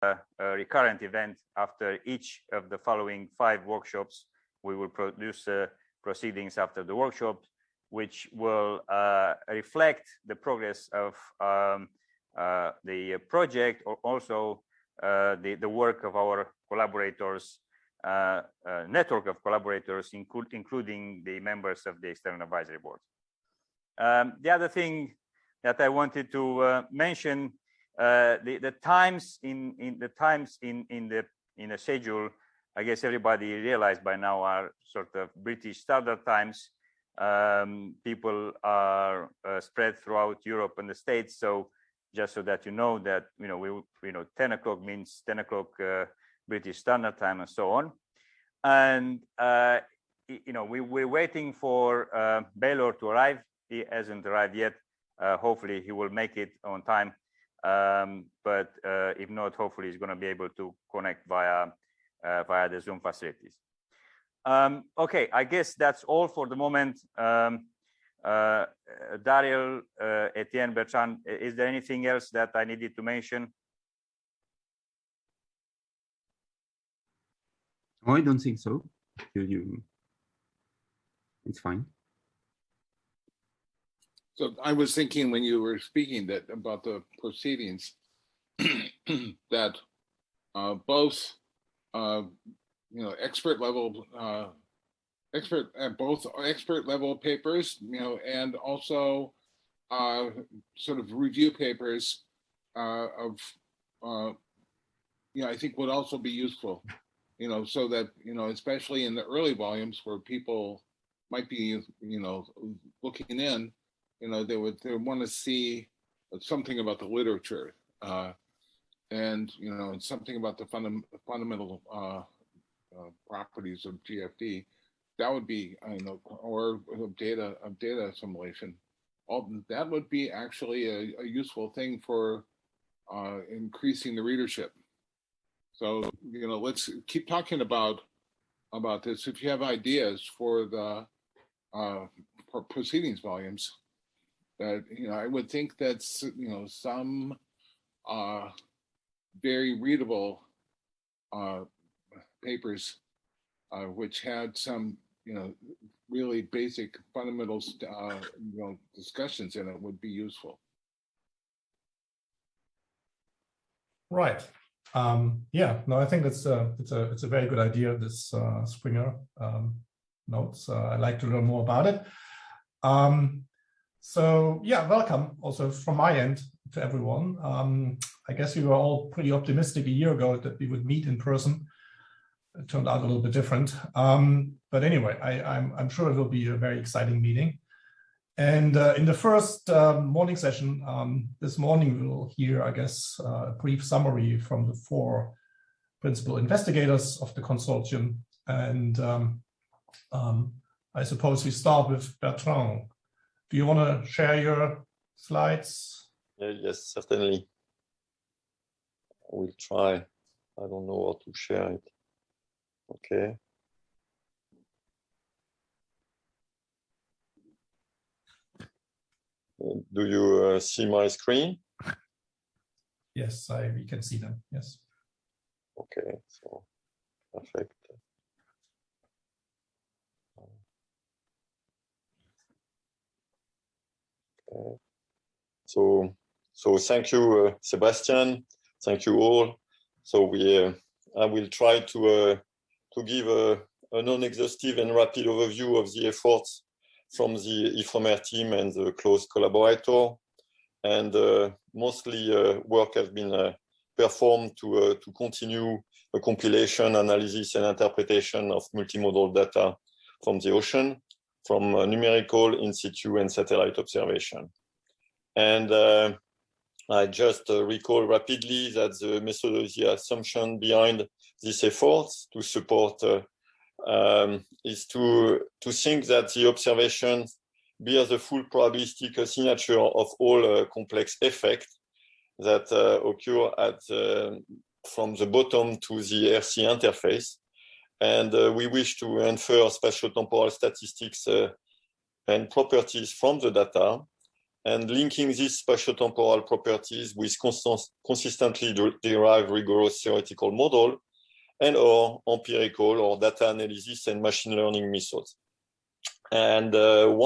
a recurrent event after each of the following 5 workshops. We will produce proceedings after the workshop, which will reflect the progress of the project, or also the work of our collaborators, network of collaborators, including the members of the External Advisory Board. The other thing that I wanted to mention, the times in the schedule, I guess everybody realized by now, are sort of British Standard Times. People are spread throughout Europe and the States, so just so that you know that 10 o'clock means 10 o'clock British Standard Time, and so on. And we're waiting for Baylor to arrive. He hasn't arrived yet. Hopefully he will make it on time, but if not, hopefully he's going to be able to connect via the Zoom facilities. Okay, I guess that's all for the moment. Daryl, Etienne, Bertrand, is there anything else that I needed to mention? Oh, I don't think so. It's fine. So I was thinking when you were speaking that about the proceedings that both expert level papers, and also sort of review papers I think would also be useful, so that, especially in the early volumes where people might be, looking in, they would want to see something about the literature, and something about the fundamental properties of GFD. That would be, or data assimilation. All that would be actually a useful thing for increasing the readership. So let's keep talking about this. If you have ideas for the for proceedings volumes, that I would think that some very readable papers which had some really basic fundamental discussions in it would be useful. Right. Yeah. No, I think it's a very good idea. This Springer notes. I'd like to learn more about it. So yeah, welcome also from my end to everyone. I guess we were all pretty optimistic a year ago that we would meet in person. It turned out a little bit different. But anyway, I'm sure it will be a very exciting meeting. And in the first morning session this morning, we'll hear, I guess, a brief summary from the 4 principal investigators of the consortium. And I suppose we start with Bertrand. Do you want to share your slides? Yes, certainly. I will try. I don't know how to share it. Okay. Do you see my screen? Yes, we can see them. Yes. Okay, so perfect. Okay. So thank you, Sebastian. Thank you all. So I will try to give a non-exhaustive and rapid overview of the efforts from the IFREMER team and the close collaborator. And mostly work has been performed to continue a compilation, analysis, and interpretation of multimodal data from the ocean, from numerical, in situ, and satellite observation. And I just recall rapidly that the methodology assumption behind these efforts to support is to think that the observations bear the full probabilistic signature of all complex effects that occur from the bottom to the ERC interface. And we wish to infer spatial temporal statistics and properties from the data, and linking these spatiotemporal properties with consistently derived rigorous theoretical model and or empirical or data analysis and machine learning methods. And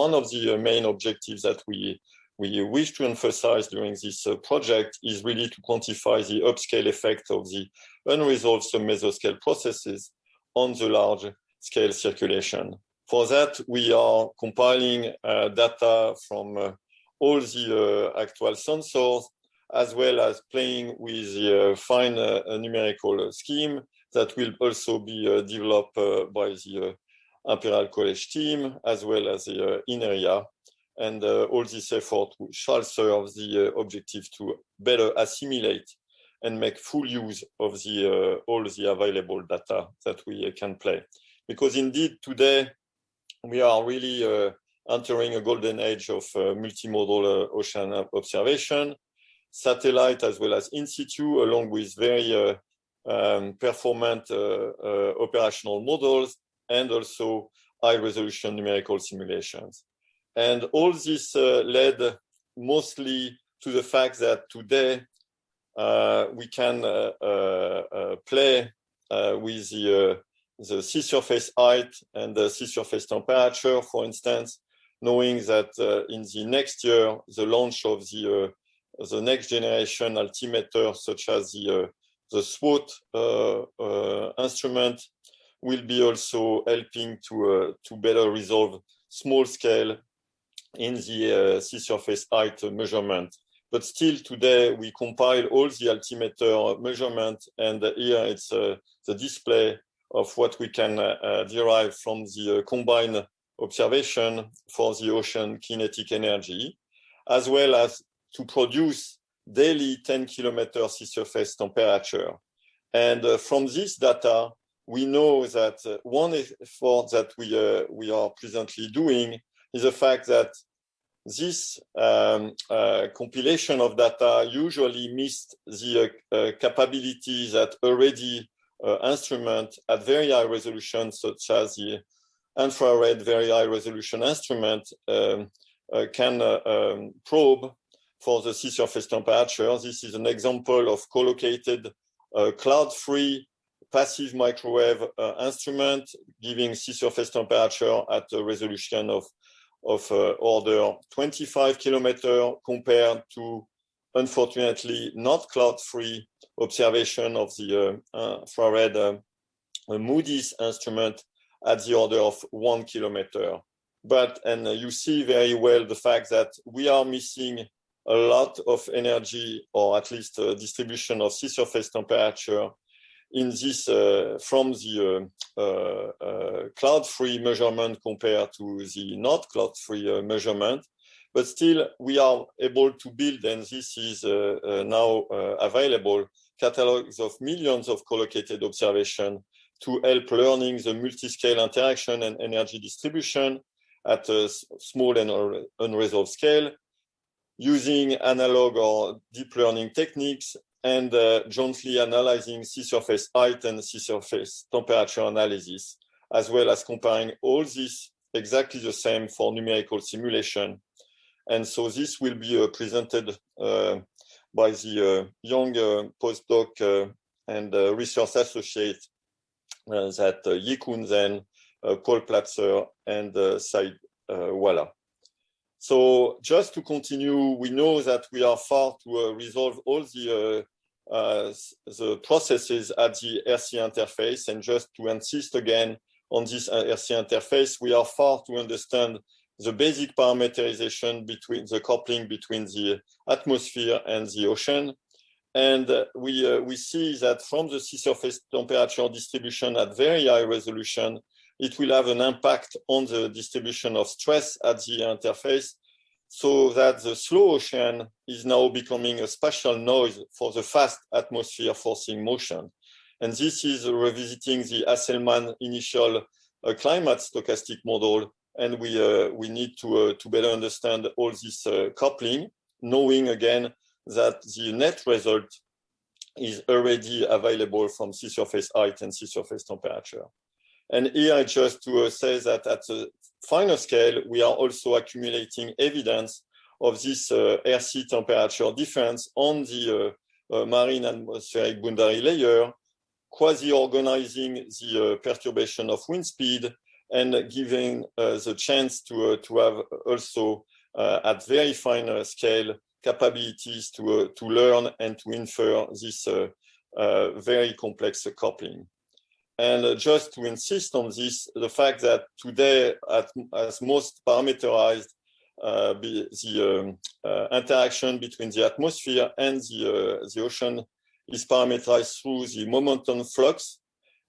one of the main objectives that we wish to emphasize during this project is really to quantify the upscale effect of the unresolved sub-mesoscale processes on the large scale circulation. For that, we are compiling data from all the actual sensors, as well as playing with the fine numerical scheme that will also be developed by the Imperial College team, as well as the INRIA. And all this effort shall serve the objective to better assimilate and make full use of the all the available data that we can play. Because indeed, today, we are really entering a golden age of multimodal ocean observation, satellite as well as in situ, along with very performant operational models, and also high resolution numerical simulations. And all this led mostly to the fact that today we can play with the sea surface height and the sea surface temperature, for instance, knowing that in the next year, the launch of the next generation altimeter, such as the STUOD instrument, will be also helping to better resolve small scale in the sea surface height measurement. But still today, we compile all the altimeter measurement, and here it's the display of what we can derive from the combined observation for the ocean kinetic energy, as well as to produce daily 10-kilometer sea surface temperature. And from this data, we know that one effort that we are presently doing is the fact that this compilation of data usually missed the capabilities that already instrument at very high resolution, such as the infrared very high resolution instrument, can probe for the sea surface temperature. This is an example of collocated cloud-free passive microwave instrument giving sea surface temperature at a resolution of order 25 kilometers compared to, unfortunately, not cloud-free observation of the infrared Moody's instrument at the order of 1 kilometer. But, and you see very well the fact that we are missing a lot of energy, or at least a distribution of sea surface temperature in this from the cloud-free measurement compared to the not cloud-free measurement. But still, we are able to build, and this is now available, catalogs of millions of collocated observations to help learning the multi-scale interaction and energy distribution at a small and unresolved scale, using analog or deep learning techniques, and jointly analyzing sea surface height and sea surface temperature analysis, as well as comparing all this exactly the same for numerical simulation. And so this will be presented by the young postdoc and research associate that Yikun Zen, Paul Platzer, and Said Walla. So just to continue, we know that we are far to resolve all the processes at the ERC interface, and just to insist again on this ERC interface, we are far to understand the basic parameterization between the coupling between the atmosphere and the ocean. And we see that from the sea surface temperature distribution at very high resolution, it will have an impact on the distribution of stress at the interface, so that the slow ocean is now becoming a spatial noise for the fast atmosphere forcing motion. And this is revisiting the Hasselmann initial climate stochastic model. And we need to better understand all this coupling, knowing again that the net result is already available from sea surface height and sea surface temperature. And here, just to say that at the final scale, we are also accumulating evidence of this ERC temperature difference on the marine atmospheric boundary layer, quasi-organizing the perturbation of wind speed and giving the chance to have also at very fine scale capabilities to learn and to infer this very complex coupling. And just to insist on this, the fact that today, as most parameterized, the interaction between the atmosphere and the ocean is parameterized through the momentum flux.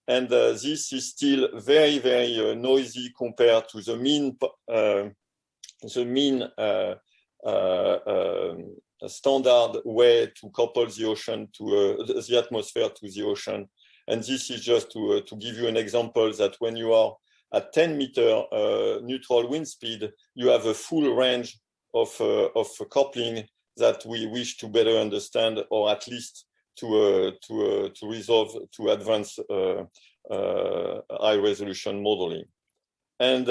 And this is still very, very noisy compared to the mean standard way to couple the ocean to the atmosphere to the ocean. And this is just to give you an example that when you are at 10-meter neutral wind speed, you have a full range of coupling that we wish to better understand, or at least to resolve, to advance high resolution modeling. And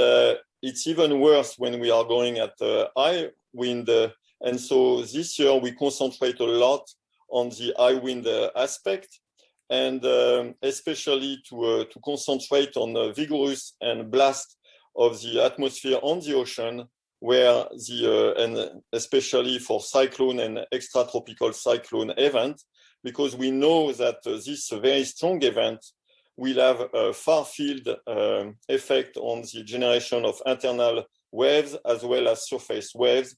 it's even worse when we are going at high wind. And so this year we concentrate a lot on the high wind aspect, and especially to concentrate on the vigorous and blast of the atmosphere on the ocean, where and especially for cyclone and extratropical cyclone event, because we know that this very strong event will have a far-field effect on the generation of internal waves as well as surface waves.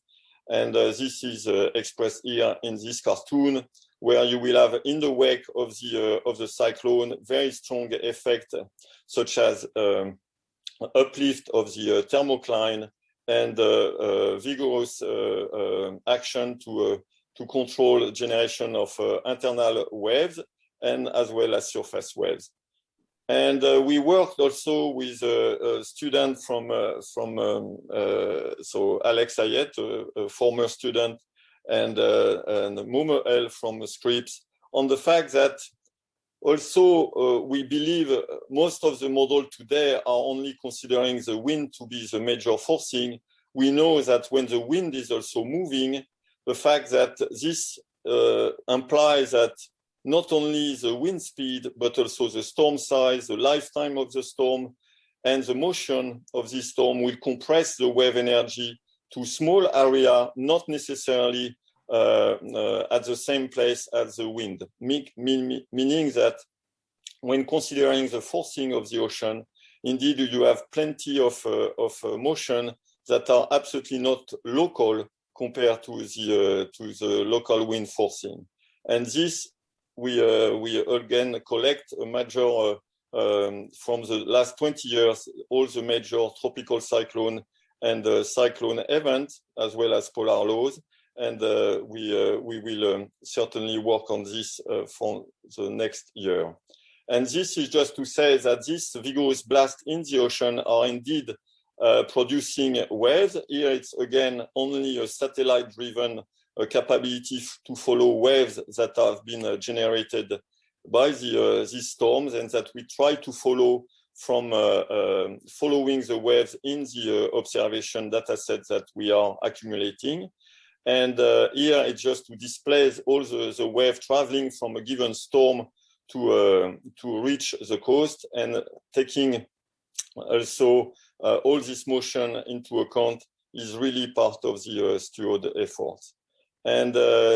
And this is expressed here in this cartoon, where you will have in the wake of the cyclone very strong effect, such as uplift of the thermocline and vigorous action to control generation of internal waves and as well as surface waves. And we worked also with a student from so Alex Ayet, a former student, and Mumo El from Scripps, on the fact that also we believe most of the models today are only considering the wind to be the major forcing. We know that when the wind is also moving, the fact that this implies that not only the wind speed, but also the storm size, the lifetime of the storm, and the motion of this storm will compress the wave energy to small area, not necessarily at the same place as the wind, meaning that when considering the forcing of the ocean, indeed you have plenty of motion that are absolutely not local compared to the local wind forcing. And this we again collect a major from the last 20 years, all the major tropical cyclone and cyclone events, as well as polar lows. And we will certainly work on this for the next year. And this is just to say that this vigorous blast in the ocean are indeed producing waves. Here it's again only a satellite-driven capability to follow waves that have been generated by these storms, and that we try to follow from following the waves in the observation data set that we are accumulating. And here it's just to display all the wave traveling from a given storm to reach the coast, and taking also all this motion into account is really part of the STUOD efforts. And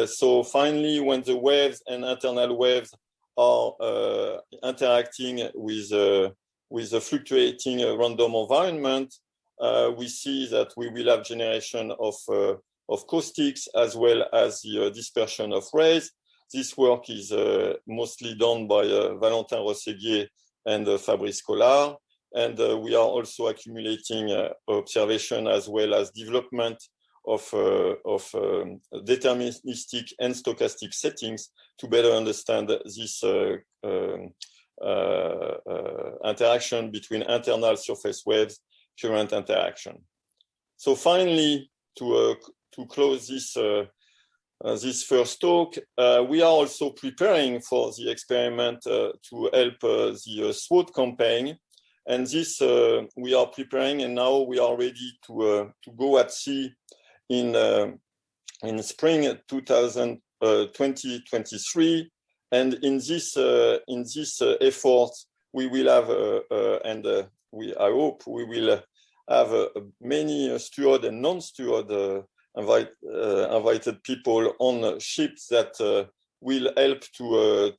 so finally, when the waves and internal waves are interacting with the fluctuating random environment, we see that we will have generation of caustics as well as the dispersion of rays. This work is mostly done by Valentin Rosséguier and Fabrice Collard. And we are also accumulating observation as well as development of deterministic and stochastic settings to better understand this interaction between internal surface waves, current interaction. So finally, to close this this first talk, we are also preparing for the experiment to help the SWOT campaign. And this we are preparing, and now we are ready to go at sea in in spring 2023, and in this effort, we will have I hope we will have many STUOD and non-STUOD invited people on ships that will help to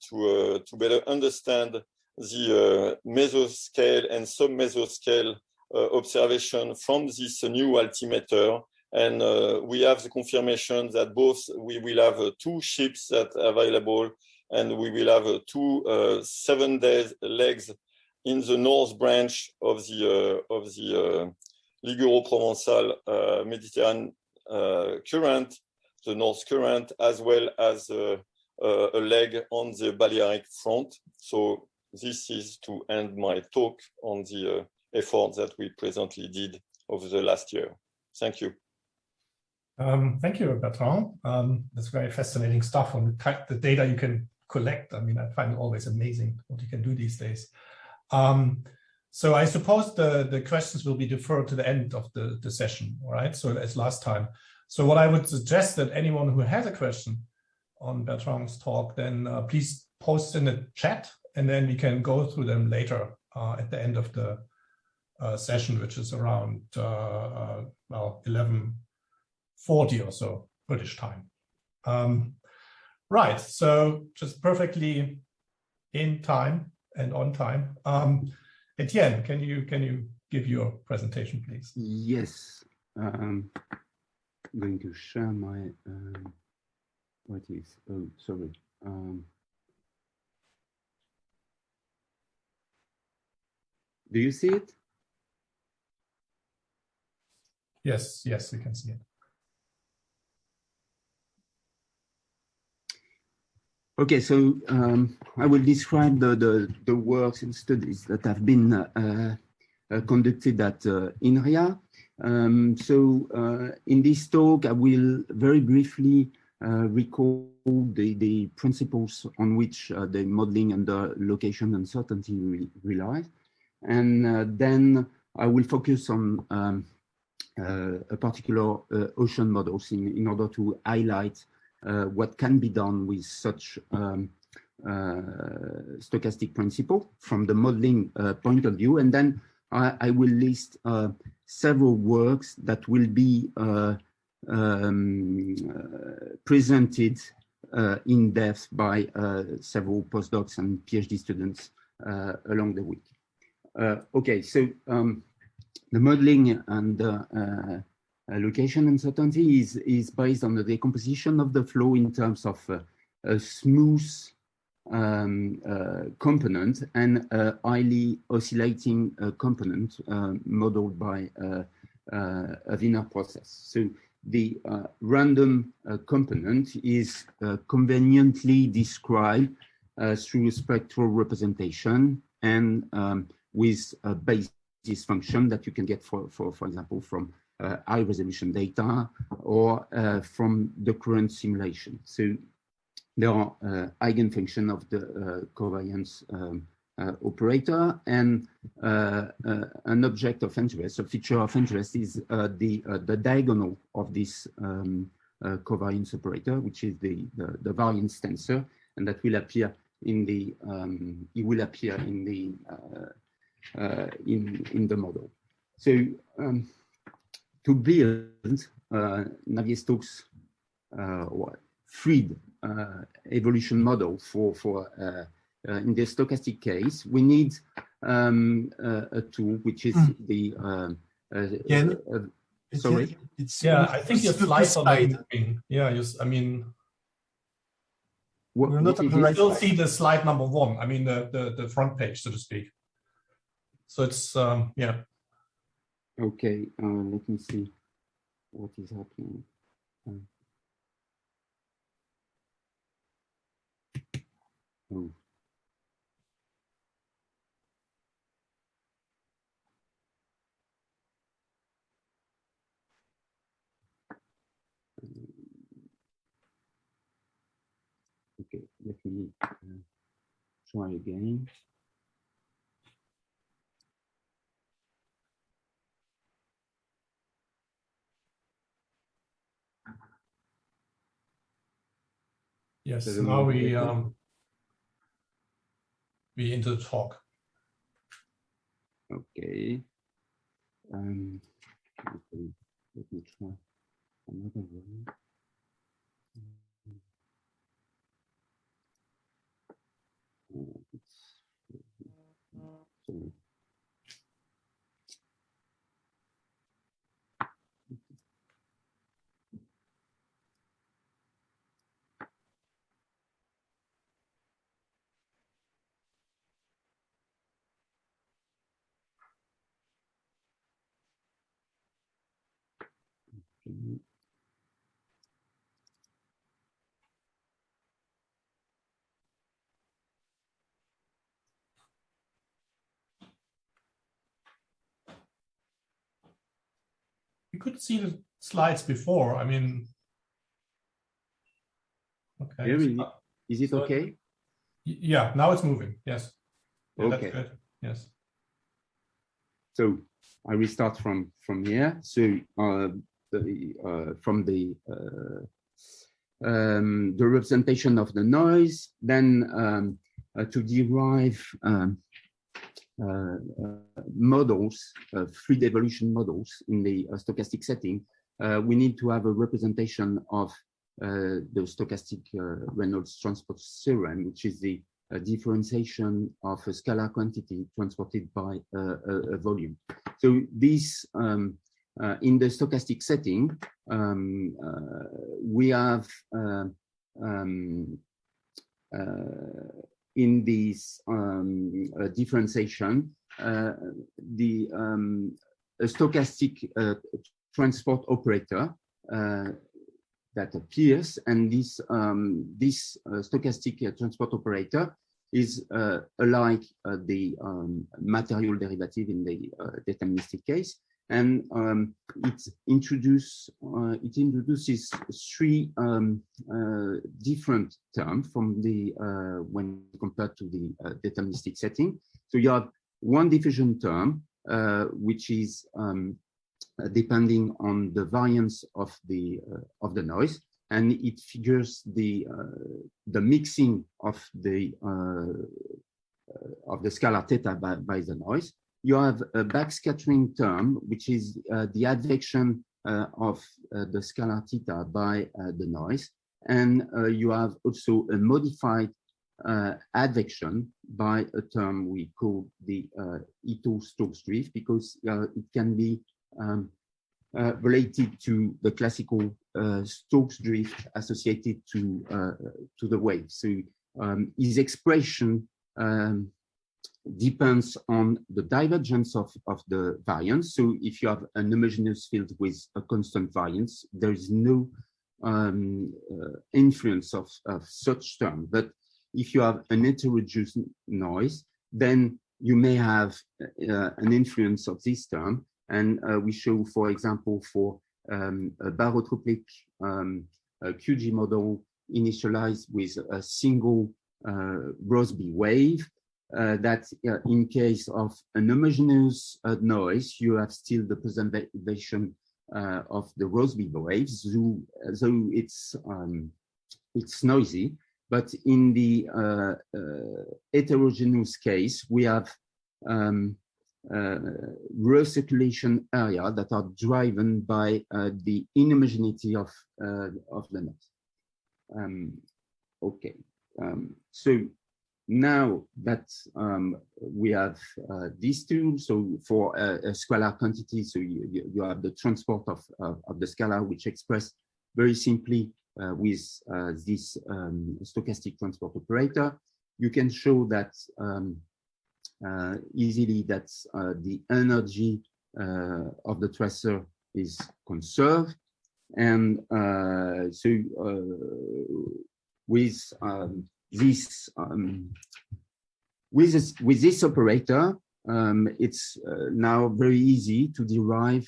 better understand the mesoscale and sub-mesoscale observation from this new altimeter. And we have the confirmation that both we will have 2 ships that are available, and we will have 2 7-day legs in the north branch of the Liguro-Provençal Mediterranean current, the North Current, as well as a leg on the Balearic front. So this is to end my talk on the effort that we presently did over the last year. Thank you. Thank you, Bertrand. That's very fascinating stuff on the data you can collect. I mean, I find it always amazing what you can do these days. So I suppose the questions will be deferred to the end of the session, all right? So as last time. So what I would suggest that anyone who has a question on Bertrand's talk, then please post in the chat, and then we can go through them later at the end of the session, which is around well, 11:40 or so British time. Right, so just perfectly in time and on time. Etienne, can you give your presentation, please? Yes, I'm going to share my what is, oh, sorry. Do you see it? Yes, we can see it. Okay, so I will describe the works and studies that have been conducted at INRIA. In this talk, I will very briefly recall the principles on which the modeling under location uncertainty relies. And then I will focus on a particular ocean models in order to highlight what can be done with such stochastic principle from the modeling point of view. And then I will list several works that will be presented in depth by several postdocs and PhD students along the week. Okay, so the modeling and location uncertainty is based on the decomposition of the flow in terms of a smooth component and a highly oscillating component modeled by a Wiener process. So the random component is conveniently described through a spectral representation and with a basis function that you can get, for example, from high resolution data or from the current simulation. So there are eigenfunction of the covariance operator, and an object of interest, a feature of interest is the diagonal of this covariance operator, which is the variance tensor, and that will appear in the in the model. So to build Navier-Stokes fluid evolution model for in the stochastic case, we need a tool which is the sorry. I think your slides are not moving. Yeah, I mean, we're not on the right. Still see the slide number 1. I mean the front page, so to speak. So it's yeah. Okay, let me see what is happening. Oh. Okay, let me try again. Yes, now we into the talk. Okay. Okay. Let me try another one. So, You could see the slides before. I mean, okay. Is it okay? Yeah, now it's moving. Yes. Yeah, Okay. that's good. Yes. So I restart from here. So from the representation of the noise, then to derive models, fluid evolution models in the stochastic setting, we need to have a representation of the stochastic Reynolds transport theorem, which is the differentiation of a scalar quantity transported by a volume. So this, in the stochastic setting, we have in this differentiation, a stochastic transport operator that appears, and this stochastic transport operator is like the material derivative in the deterministic case, and it introduces three different terms from the when compared to the deterministic setting. So you have one diffusion term, which is depending on the variance of the noise, and it figures the mixing of the scalar theta by the noise. You have a backscattering term, which is the advection of the scalar theta by the noise, and you have also a modified advection by a term we call the Ito-Stokes drift, because it can be related to the classical Stokes drift associated to the wave. So his expression depends on the divergence of the variance. So if you have an homogeneous field with a constant variance, there is no influence of such term. But if you have an heterogeneous noise, then you may have an influence of this term. And we show, for example, for a barotropic QG model initialized with a single Rossby wave, that in case of an homogeneous noise, you have still the preservation of the Rossby waves, though it's noisy. But in the heterogeneous case, we have recirculation area that are driven by the inhomogeneity of the noise. Okay, so now that we have these two, so for a scalar quantity, so you have the transport of the scalar, which expressed very simply with this stochastic transport operator. You can show that easily that the energy of the tracer is conserved, and so with this operator, it's now very easy to derive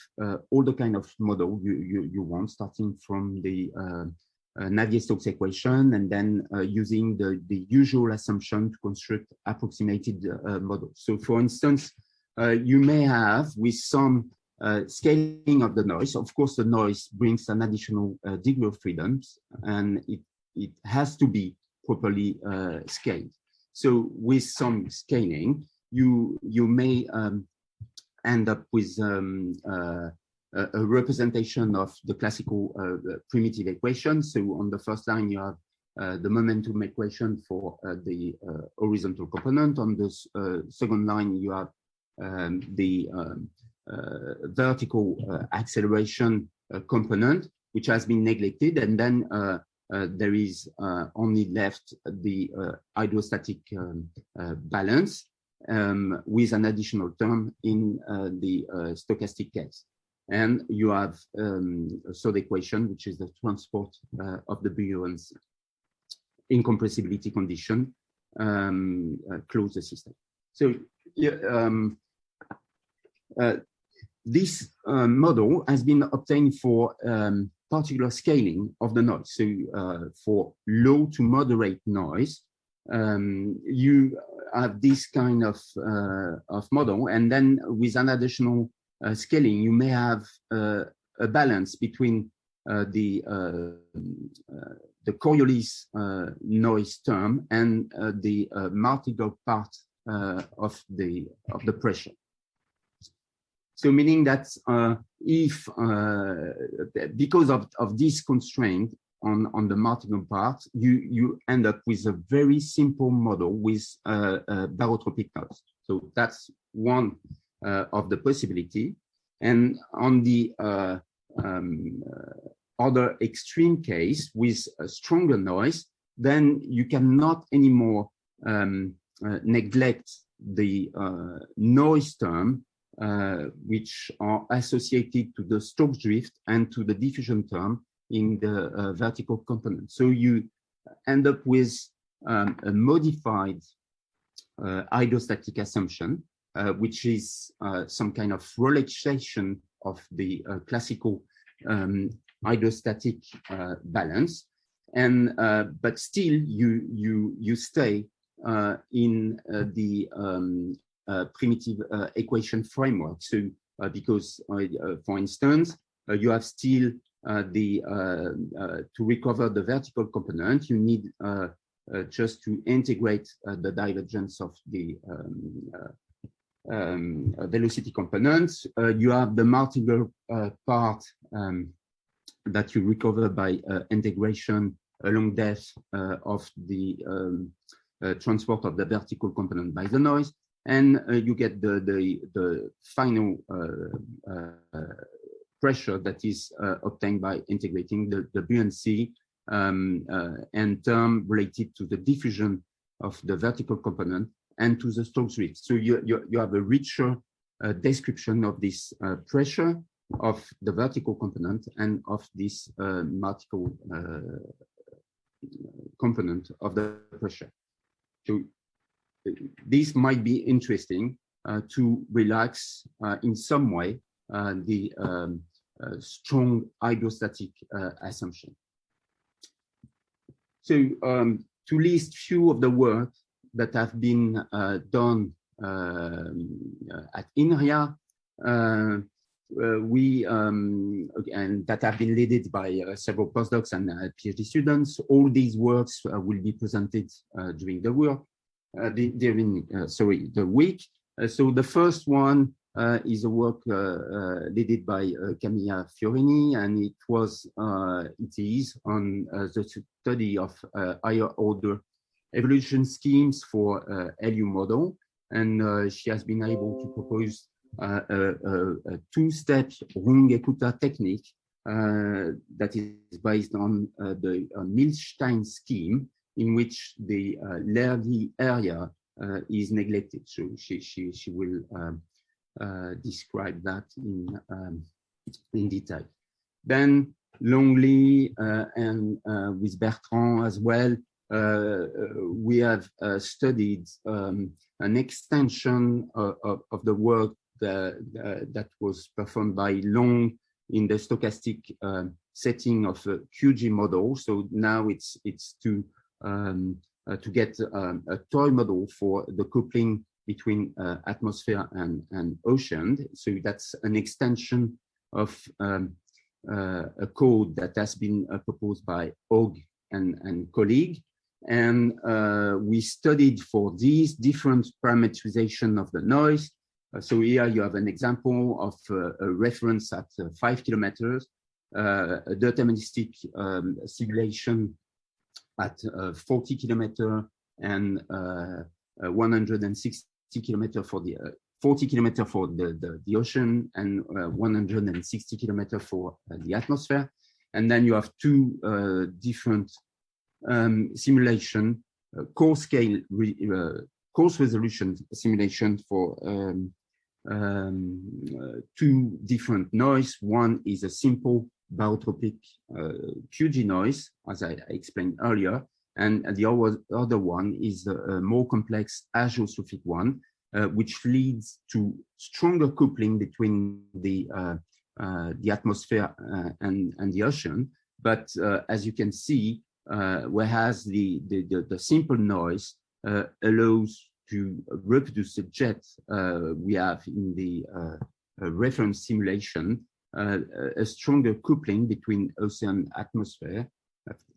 all the kind of model you want, starting from the Navier-Stokes equation, and then using the usual assumption to construct approximated models. So for instance, you may have with some scaling of the noise, of course the noise brings an additional degree of freedom, and it it has to be properly scaled. So with some scaling, you may end up with a representation of the classical primitive equation. So on the first line, you have the momentum equation for the horizontal component. On the second line, you have the vertical acceleration component, which has been neglected. And then there is only left the hydrostatic balance with an additional term in the stochastic case. And you have a third equation, which is the transport of the buoyancy incompressibility condition close the system. So this model has been obtained for particular scaling of the noise. So for low to moderate noise, you have this kind of model, and then with an additional scaling, you may have a balance between the Coriolis noise term and the martingale part of the pressure. So meaning that if because of this constraint on the martingale part, you end up with a very simple model with barotropic noise. So that's one of the possibility. And on the other extreme case with a stronger noise, then you cannot anymore neglect the noise term, which are associated to the Stokes drift and to the diffusion term in the vertical component. So you end up with a modified hydrostatic assumption, which is some kind of relaxation of the classical hydrostatic balance, and but still you stay in the primitive equation framework. So because for instance you have still to recover the vertical component, you need just to integrate the divergence of the velocity components. You have the martingale part that you recover by integration along depth of the transport of the vertical component by the noise, and you get the final pressure that is obtained by integrating the buoyancy and term related to the diffusion of the vertical component and to the Stokes drift. So you have a richer description of this pressure of the vertical component and of this martingale component of the pressure. So this might be interesting to relax in some way the strong hydrostatic assumption. So to list few of the work that have been done at INRIA, and that have been led by several postdocs and PhD students. All these works will be presented during the work, the week. So the first one is a work led by Camilla Fiorini, and it is on the study of higher order evolution schemes for LU model, and she has been able to propose a two-step Runge-Kutta technique that is based on the Milstein scheme, in which the Lergy area is neglected. So she will describe that in detail. Then Longley and with Bertrand as well, we have studied an extension of the work that was performed by Long in the stochastic setting of a QG model. So now it's to get a toy model for the coupling between atmosphere and ocean. So that's an extension of a code that has been proposed by Hogg and colleague. And we studied for these different parameterization of the noise. So here you have an example of a reference at 5 kilometers, a deterministic simulation at 40 kilometer and 160 kilometer for the 40 kilometer for the ocean and 160 kilometer for the atmosphere. And then you have two different simulation, coarse scale, coarse resolution simulation for two different noise. One is a simple barotropic QG noise, as I explained earlier, and the other one is a more complex azeotropic one, which leads to stronger coupling between the atmosphere and the ocean. But as you can see, whereas the simple noise allows to reproduce the jet we have in the reference simulation, a stronger coupling between ocean and atmosphere.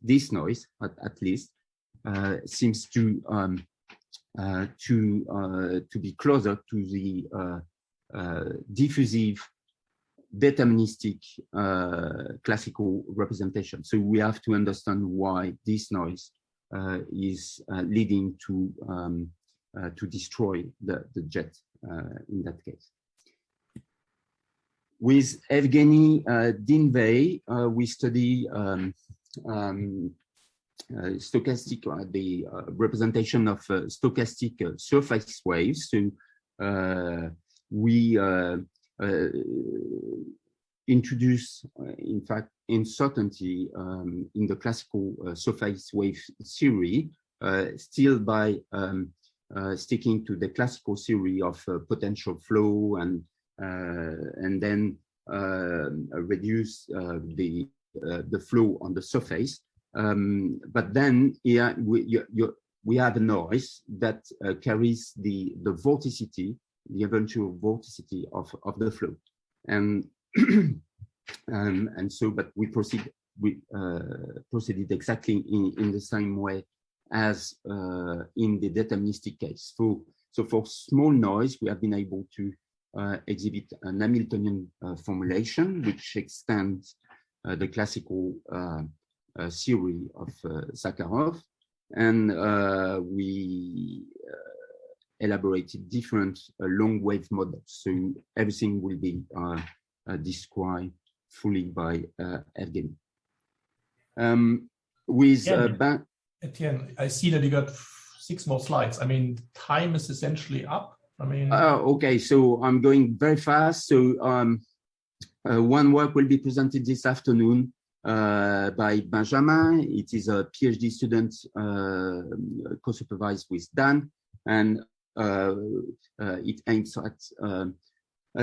This noise, at least, seems to be closer to the diffusive deterministic classical representation. So we have to understand why this noise is leading to destroy the jet in that case. With Evgeny Dinvey, we study stochastic, the representation of stochastic surface waves. So we introduce, in fact, uncertainty in the classical surface wave theory, still by sticking to the classical theory of potential flow and then reduce the flow on the surface. But then here we have a noise that carries the vorticity, the eventual vorticity of the flow, and so, but we proceeded exactly in the same way as in the deterministic case. So for small noise, we have been able to exhibit an Hamiltonian formulation, which extends the classical theory of Sakharov, and we elaborated different long wave models. So everything will be described fully by Evgeny. Etienne, I see that you got 6 more slides. I mean, time is essentially up. I mean, okay, so I'm going very fast. So one work will be presented this afternoon by Benjamin. It is a PhD student co-supervised with Dan, and it aims at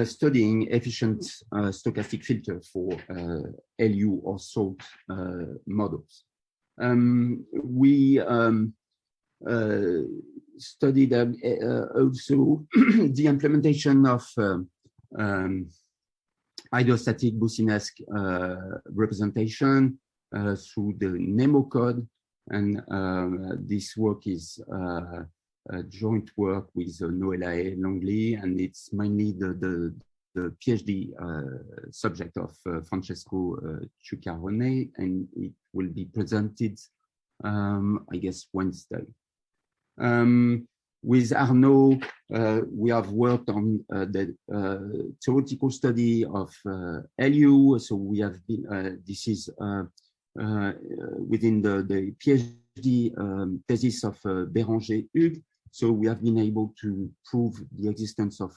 studying efficient stochastic filter for LU or SALT models. We studied also the implementation of hydrostatic Boussinesq representation through the NEMO code, and this work is a joint work with Noëlla Langley, and it's mainly the PhD subject of Francesco Ciuccarone, and it will be presented, I guess, Wednesday. With Arnaud, we have worked on the theoretical study of LU. So we have been, this is within the PhD thesis of Béranger Hugues. So we have been able to prove the existence of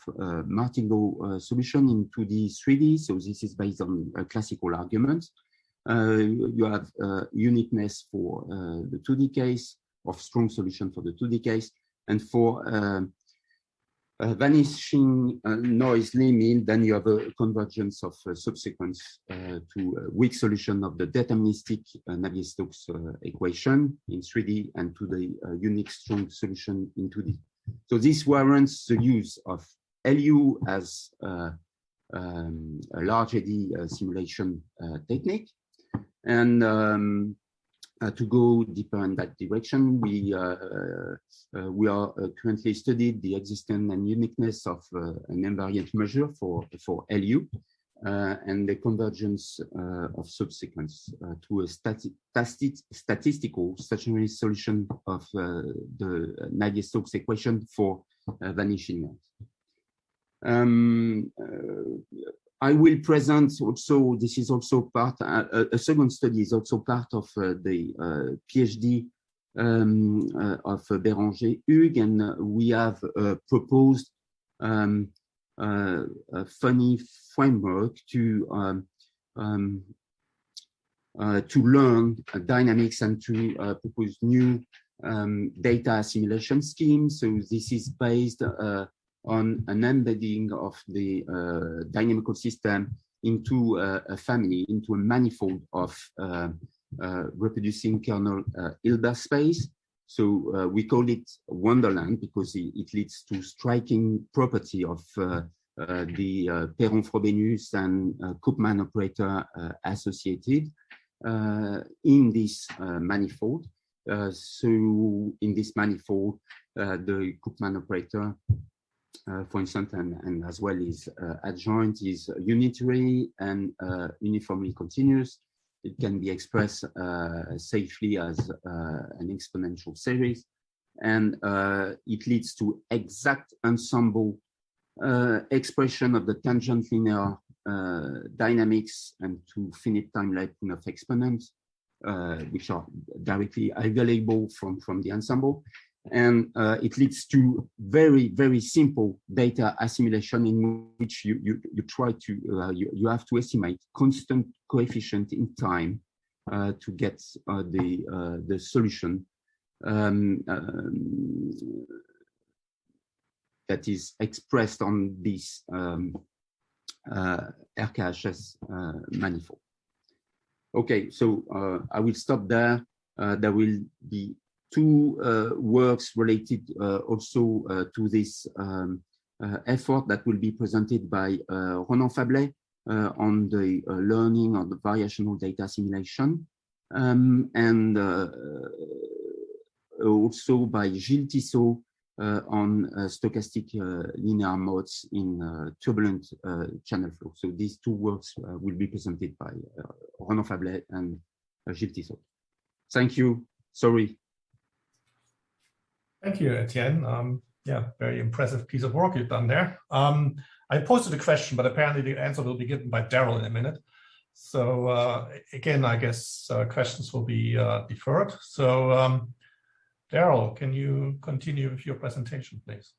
martingale solution in 2D, 3D. So this is based on classical arguments. You have uniqueness for the 2D case, of strong solution for the 2D case, and for vanishing noise limit, then you have a convergence of subsequence to a weak solution of the deterministic Navier-Stokes equation in 3D and to the unique strong solution in 2D. So this warrants the use of LU as a large AD simulation technique. And to go deeper in that direction, we are currently studying the existence and uniqueness of an invariant measure for LU and the convergence of subsequence to a statistical stationary solution of the Navier-Stokes equation for vanishing noise. I will present also, this is also part, a second study is also part of the PhD of Béranger Hugues, and we have proposed a funny framework to learn dynamics and to propose new data assimilation schemes. So this is based on an embedding of the dynamical system into a family, into a manifold of reproducing kernel Hilbert space. So we call it Wonderland because it leads to striking property of the Perron-Frobenius and Koopman operator associated in this manifold. So in this manifold, the Koopman operator, for instance, and as well as adjoint, is unitary and uniformly continuous. It can be expressed safely as an exponential series, and it leads to exact ensemble expression of the tangent linear dynamics and to finite time Lyapunov of exponents, which are directly available from the ensemble. And it leads to very, very simple data assimilation in which you try to, you have to estimate constant coefficient in time to get the solution that is expressed on this RKHS manifold. Okay, so I will stop there. There will be two works related also to this effort that will be presented by Ronan Fablet on the learning of the variational data simulation, and also by Gilles Tissot on stochastic linear modes in turbulent channel flow. So these two works will be presented by Ronan Fablet and Gilles Tissot. Thank you. Sorry. Thank you, Etienne. Yeah, very impressive piece of work you've done there. I posted a question, but apparently the answer will be given by Daryl in a minute. So again, I guess questions will be deferred. So Daryl, can you continue with your presentation, please?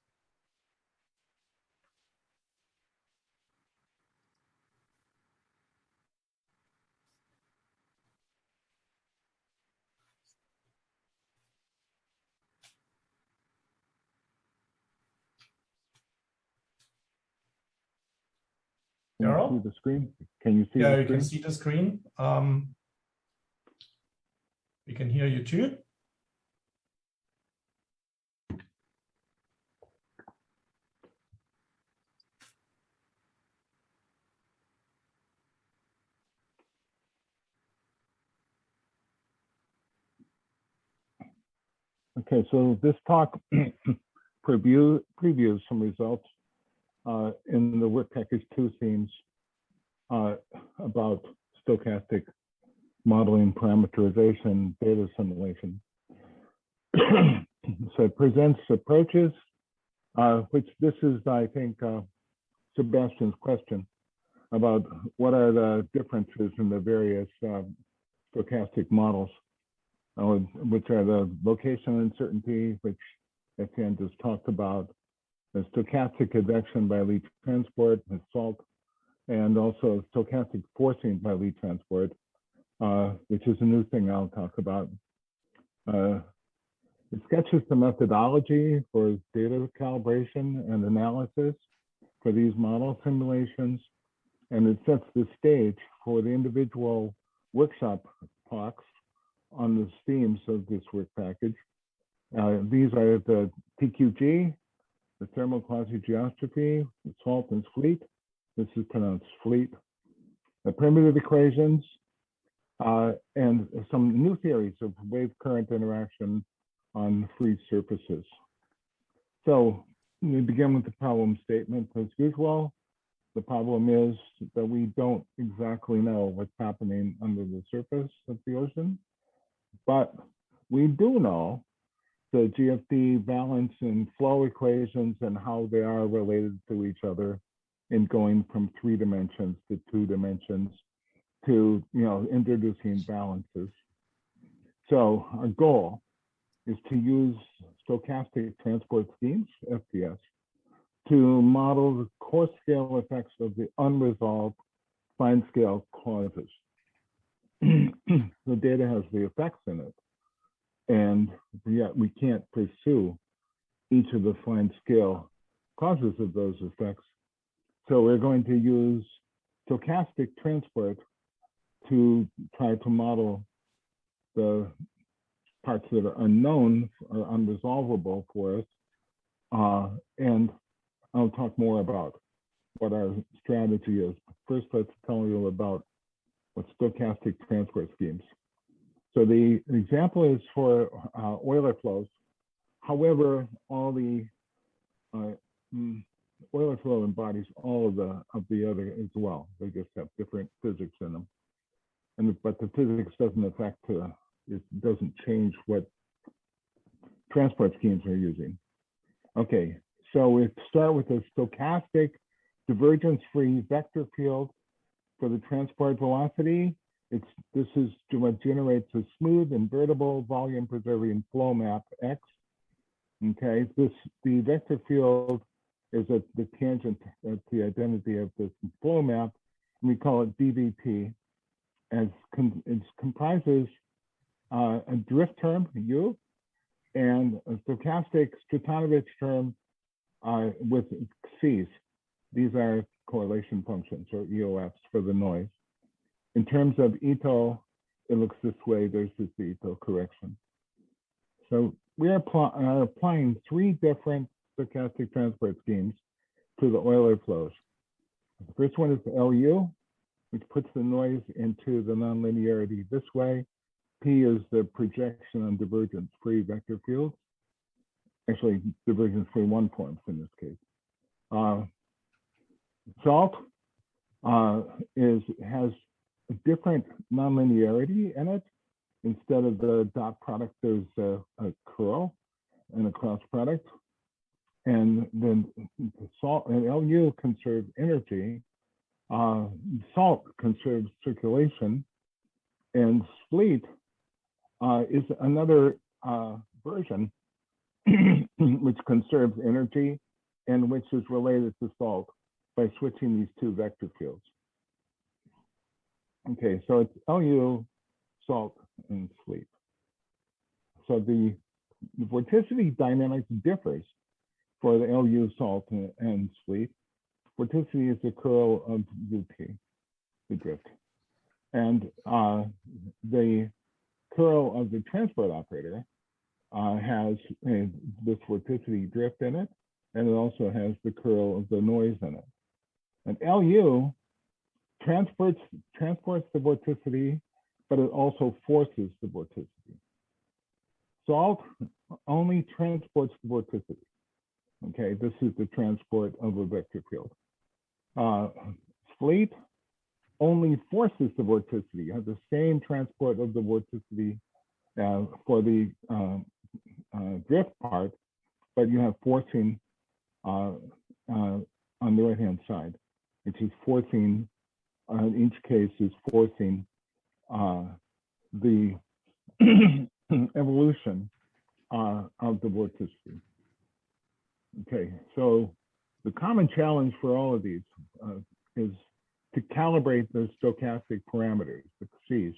Daryl? See the screen? Can you see the screen? Yeah, you can see the screen. We can hear you too. Okay, so this talk previews some results in the work package 2 themes about stochastic modeling, parameterization, data assimilation. So it presents approaches, which this is, I think, Sebastian's question about what are the differences in the various stochastic models, which are the location uncertainty, which Etienne just talked about, the stochastic advection by Lie transport, the SALT, and also stochastic forcing by Lie transport, which is a new thing I'll talk about. It sketches the methodology for data calibration and analysis for these model simulations, and it sets the stage for the individual workshop talks on the themes of this work package. These are the TQG, the thermal quasi-geostrophy, the SALT and fleet. This is pronounced fleet. The primitive equations, and some new theories of wave current interaction on free surfaces. So we begin with the problem statement as usual. The problem is that we don't exactly know what's happening under the surface of the ocean, but we do know the GFD balance and flow equations and how they are related to each other in going from 3 dimensions to 2 dimensions to, introducing balances. So our goal is to use stochastic transport schemes, FTS, to model the coarse scale effects of the unresolved fine scale causes. The data has the effects in it, and yet we can't pursue each of the fine scale causes of those effects. So we're going to use stochastic transport to try to model the parts that are unknown or unresolvable for us. And I'll talk more about what our strategy is. First, let's tell you about what stochastic transport schemes. So the example is for Euler flows. However, all the Euler flow embodies all of the other as well. They just have different physics in them. But the physics doesn't affect, it doesn't change what transport schemes are using. Okay, so we start with a stochastic divergence-free vector field for the transport velocity. This is what generates a smooth, invertible, volume-preserving flow map X. Okay, the vector field is at the tangent at the identity of this flow map, and we call it DVT. It comprises a drift term, U, and a stochastic Stratovich term with C's. These are correlation functions, or EOFs, for the noise. In terms of Ito, it looks this way. There's this Ito correction. So we are applying 3 different stochastic transport schemes to the Euler flows. The first one is the LU, which puts the noise into the nonlinearity this way. P is the projection on divergence-free vector fields. Actually, divergence-free one forms in this case. SALT has a different nonlinearity in it. Instead of the dot product, there's a curl and a cross product. And then the SALT and LU conserve energy. SALT conserves circulation, and SPLEET is another version which conserves energy and which is related to SALT by switching these 2 vector fields. Okay, so it's LU, SALT, and SPLEET. So the vorticity dynamics differs for the LU, SALT, and SPLEET. Vorticity is the curl of UT, the drift. And the curl of the transport operator has this vorticity drift in it, and it also has the curl of the noise in it. And LU transports the vorticity, but it also forces the vorticity. SALT only transports the vorticity. Okay, this is the transport of a vector field. SPLEET only forces the vorticity. You have the same transport of the vorticity for the drift part, but you have forcing on the right-hand side, which is forcing, in each case is forcing the evolution of the vorticity. Okay, so the common challenge for all of these is to calibrate the stochastic parameters, the C's.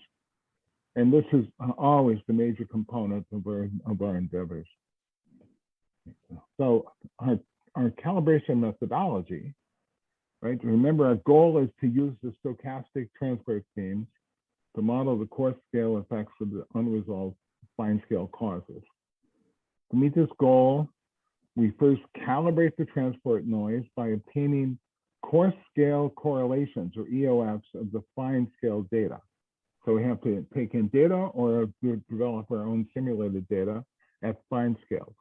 And this is always the major component of our endeavors. So our calibration methodology, right? Remember, our goal is to use the stochastic transport schemes to model the coarse scale effects of the unresolved fine scale causes. To meet this goal, we first calibrate the transport noise by obtaining coarse scale correlations, or EOFs, of the fine scale data So we have to take in data or develop our own simulated data at fine scales.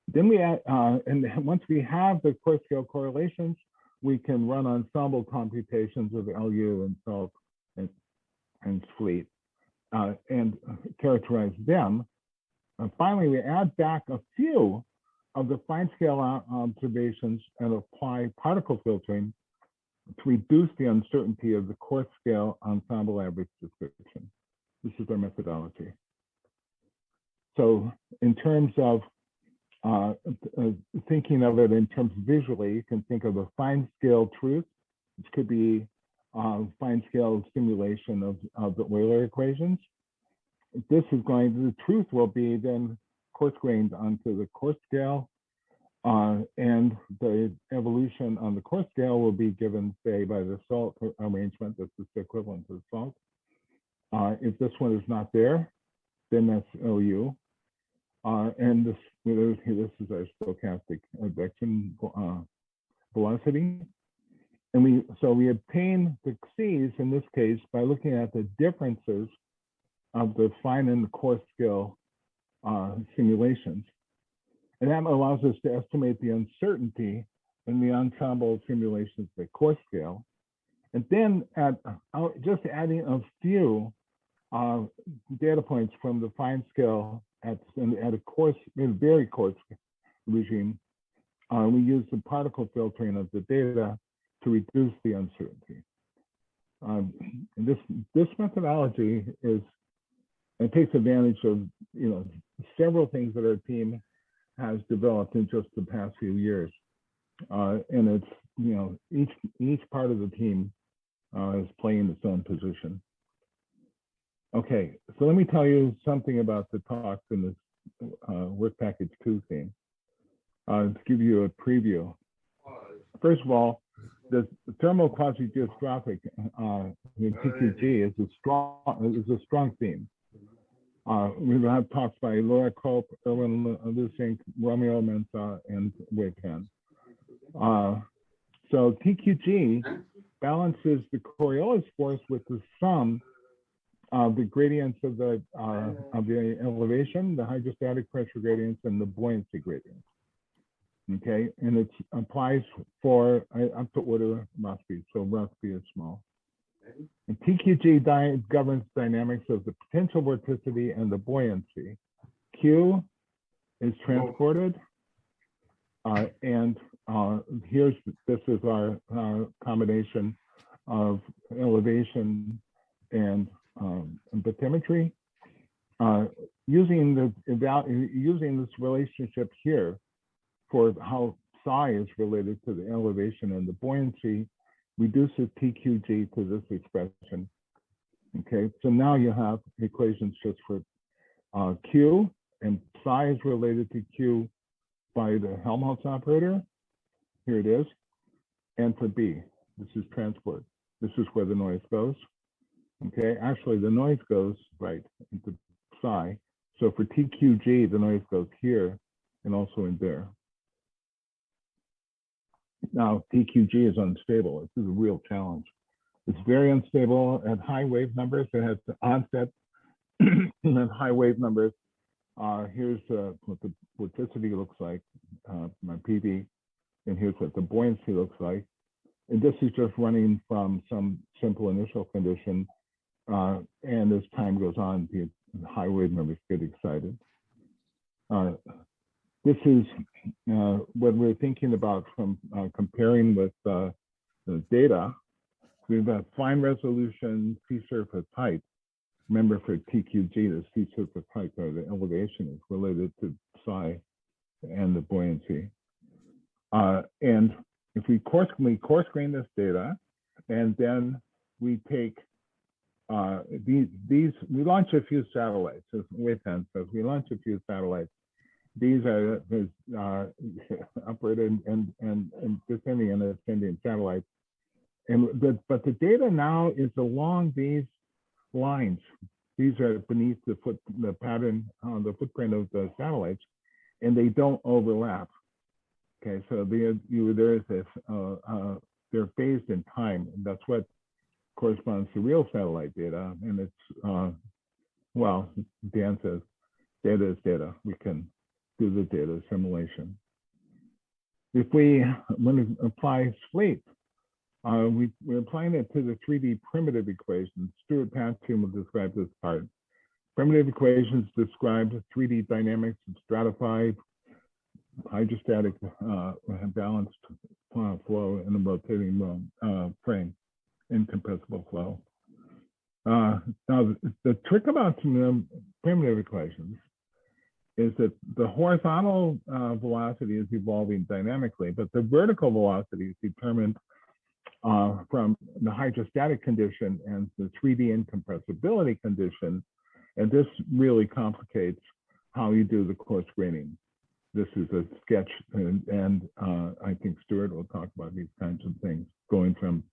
Then we add, and once we have the coarse scale correlations, we can run ensemble computations of LU and SELF and fleet and characterize them. And finally, we add back a few of the fine scale observations and apply particle filtering to reduce the uncertainty of the coarse scale ensemble average description. This is our methodology. So in terms of thinking of it in terms visually, you can think of a fine scale truth, which could be fine scale simulation of the Euler equations. This is the truth will be then coarse grained onto the coarse scale, and the evolution on the coarse scale will be given, say, by the salt arrangement. This is the equivalent to the salt. If this one is not there, then that's OU. And this is our stochastic advection velocity. And we obtain the C's in this case by looking at the differences of the fine and the coarse scale simulations. And that allows us to estimate the uncertainty in the ensemble simulations at coarse scale. And then just adding a few data points from the fine scale at a coarse, very coarse regime, we use the particle filtering of the data to reduce the uncertainty. And this methodology takes advantage of several things that our team has developed in just the past few years, and it's each part of the team is playing its own position. Okay, so let me tell you something about the talks in this work package 2 theme to give you a preview. First of all, the thermal quasi-geostrophic in TQG is a strong theme. We will have talks by Laura Cope, Erwin Lusink, Romeo Mensah, and Wei Pan. So TQG balances the Coriolis force with the sum of the gradients of the elevation, the hydrostatic pressure gradients, and the buoyancy gradients. Okay, and it applies for up to order Rossby, so Rossby is small. And TQG governs dynamics of the potential vorticity and the buoyancy. Q is transported, and this is our combination of elevation and bathymetry. Using this relationship here for how psi is related to the elevation and the buoyancy, reduces TQG to this expression. Okay, so now you have equations just for Q, and psi is related to Q by the Helmholtz operator. Here it is. And for B, this is transport. This is where the noise goes. Okay, actually the noise goes right into psi. So for TQG, the noise goes here and also in there. Now, TQG is unstable. This is a real challenge. It's very unstable at high wave numbers. It has the onset at high wave numbers. Here's what the vorticity looks like, my PV, and here's what the buoyancy looks like. And this is just running from some simple initial condition. And as time goes on, the high wave numbers get excited. This is what we're thinking about from comparing with the data. We've got fine resolution sea surface height. Remember, for TQG, the sea surface height or the elevation is related to psi and the buoyancy. And if we coarse grain this data, and then we take we launch a few satellites, as Wei-Pan says, we launch a few satellites. These are operated and descending and ascending satellites. But the data now is along these lines. These are beneath the pattern on the footprint of the satellites, and they don't overlap. Okay, so there is this, they're phased in time, and that's what corresponds to real satellite data, and it's, well, Dan says, data is data. We can do the data assimilation. If we want to apply SLEEP, we're applying it to the 3D primitive equations. Stuart Patchen will describe this part. Primitive equations describe 3D dynamics of stratified, hydrostatic, balanced flow in a rotating frame, incompressible flow. Now, the trick about primitive equations is that the horizontal velocity is evolving dynamically, but the vertical velocity is determined from the hydrostatic condition and the 3D incompressibility condition. And this really complicates how you do the coarse graining. This is a sketch, and I think Stuart will talk about these kinds of things. Going from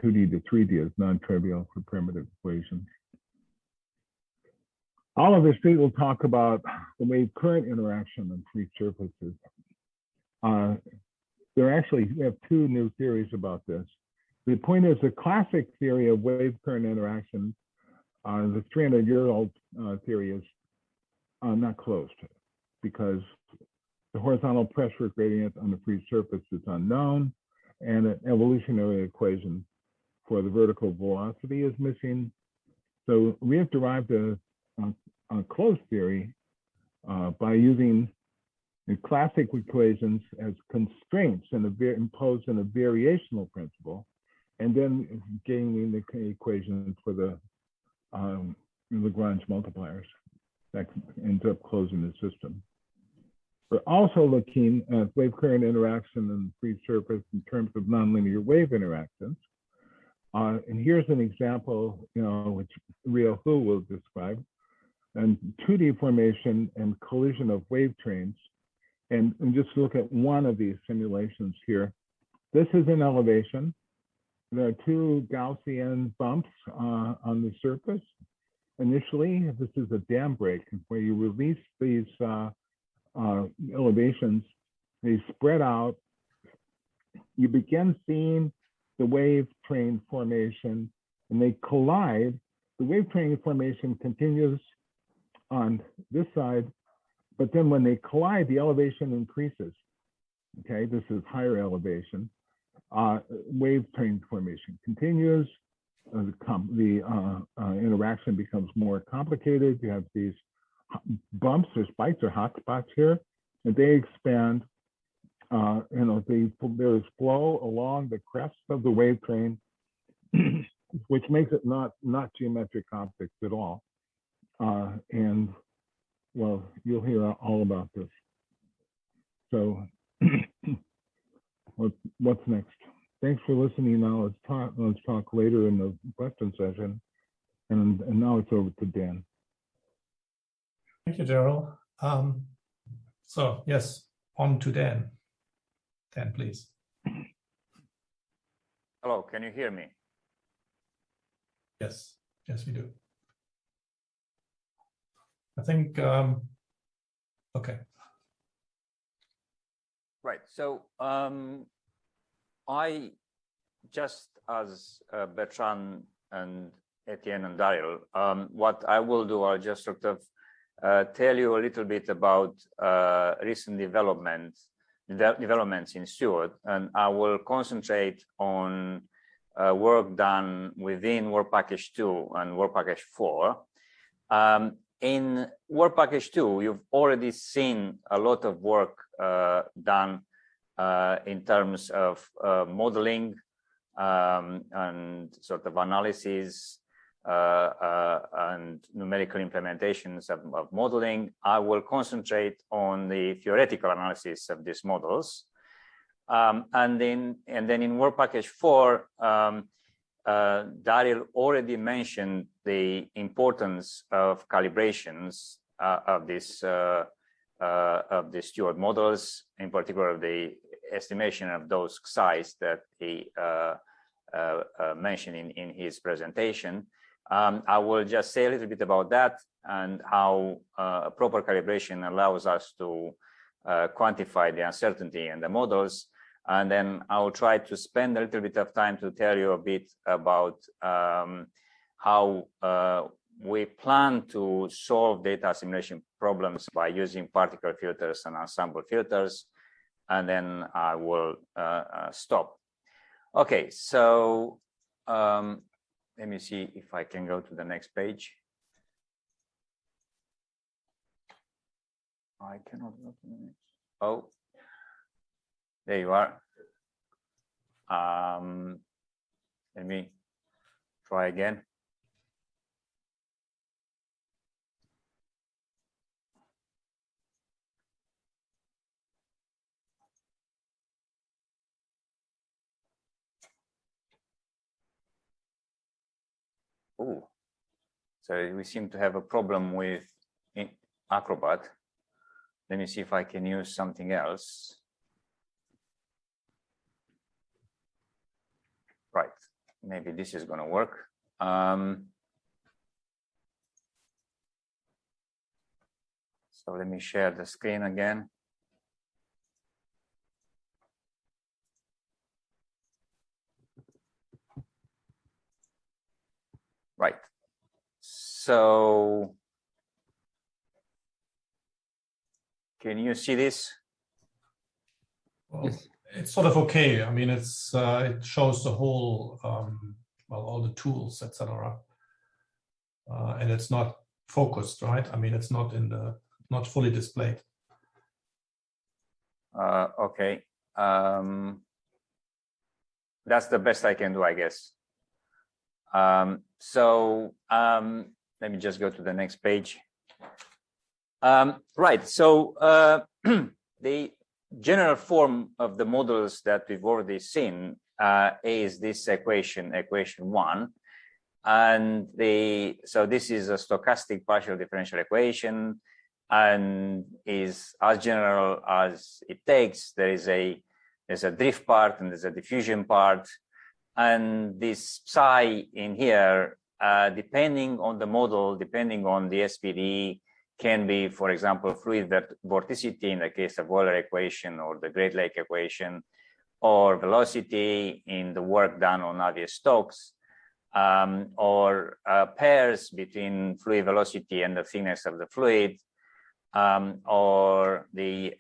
2D to 3D is non-trivial for primitive equations. Oliver Street will talk about the wave current interaction on free surfaces. We have two new theories about this. The point is the classic theory of wave current interaction, the 300-year-old theory, is not closed because the horizontal pressure gradient on the free surface is unknown, and an evolutionary equation for the vertical velocity is missing. So we have derived a closed theory by using the classic equations as constraints imposed in a variational principle, and then gaining the equations for the Lagrange multipliers that ends up closing the system. We're also looking at wave current interaction in the free surface in terms of nonlinear wave interactions. And here's an example, which Rio Hu will describe, and 2D formation and collision of wave trains. And just look at one of these simulations here. This is an elevation. There are two Gaussian bumps on the surface. Initially, this is a dam break where you release these elevations, they spread out. You begin seeing the wave train formation, and they collide. The wave train formation continues on this side, but then when they collide, the elevation increases. Okay, this is higher elevation. Wave train formation continues. The interaction becomes more complicated. You have these bumps or spikes or hot spots here, and they expand. There is flow along the crest of the wave train, which makes it not geometric optics at all. And well, you'll hear all about this. So what's next? Thanks for listening. Now let's talk later in the question session. And now it's over to Dan. Thank you, Gerald. So yes, on to Dan. Dan, please. Hello, can you hear me? Yes, yes, we do. I think, okay. Right, so I, just as Bertrand and Etienne and Daryl, what I will do, I'll just sort of tell you a little bit about recent developments in STUOD, and I will concentrate on work done within Work Package 2 and Work Package 4. In Work Package 2, you've already seen a lot of work done in terms of modeling and sort of analysis and numerical implementations of modeling. I will concentrate on the theoretical analysis of these models. And then in Work Package 4, Daryl already mentioned the importance of calibrations of these STUOD models, in particular the estimation of those scies that he mentioned in his presentation. I will just say a little bit about that and how proper calibration allows us to quantify the uncertainty in the models. And then I'll try to spend a little bit of time to tell you a bit about how we plan to solve data assimilation problems by using particle filters and ensemble filters. And then I will stop. Okay, so let me see if I can go to the next page. I cannot go to the next. Oh, there you are. Let me try again. Oh, so we seem to have a problem with Acrobat. Let me see if I can use something else. Right, maybe this is going to work. So let me share the screen again. Right. So can you see this? Well, it's sort of okay. I mean, it's it shows the whole, well, all the tools, etc. And it's not focused, right? I mean, it's not in the not fully displayed. Okay. That's the best I can do, I guess. Let me just go to the next page. Right. So the general form of the models that we've already seen is this equation 1. And so this is a stochastic partial differential equation, and is as general as it takes. There's a drift part and there's a diffusion part, and this psi in here, depending on the model, depending on the SPD, can be, for example, fluid vorticity in the case of Euler equation or the Great Lake equation, or velocity in the work done on Navier-Stokes, or pairs between fluid velocity and the thickness of the fluid, or the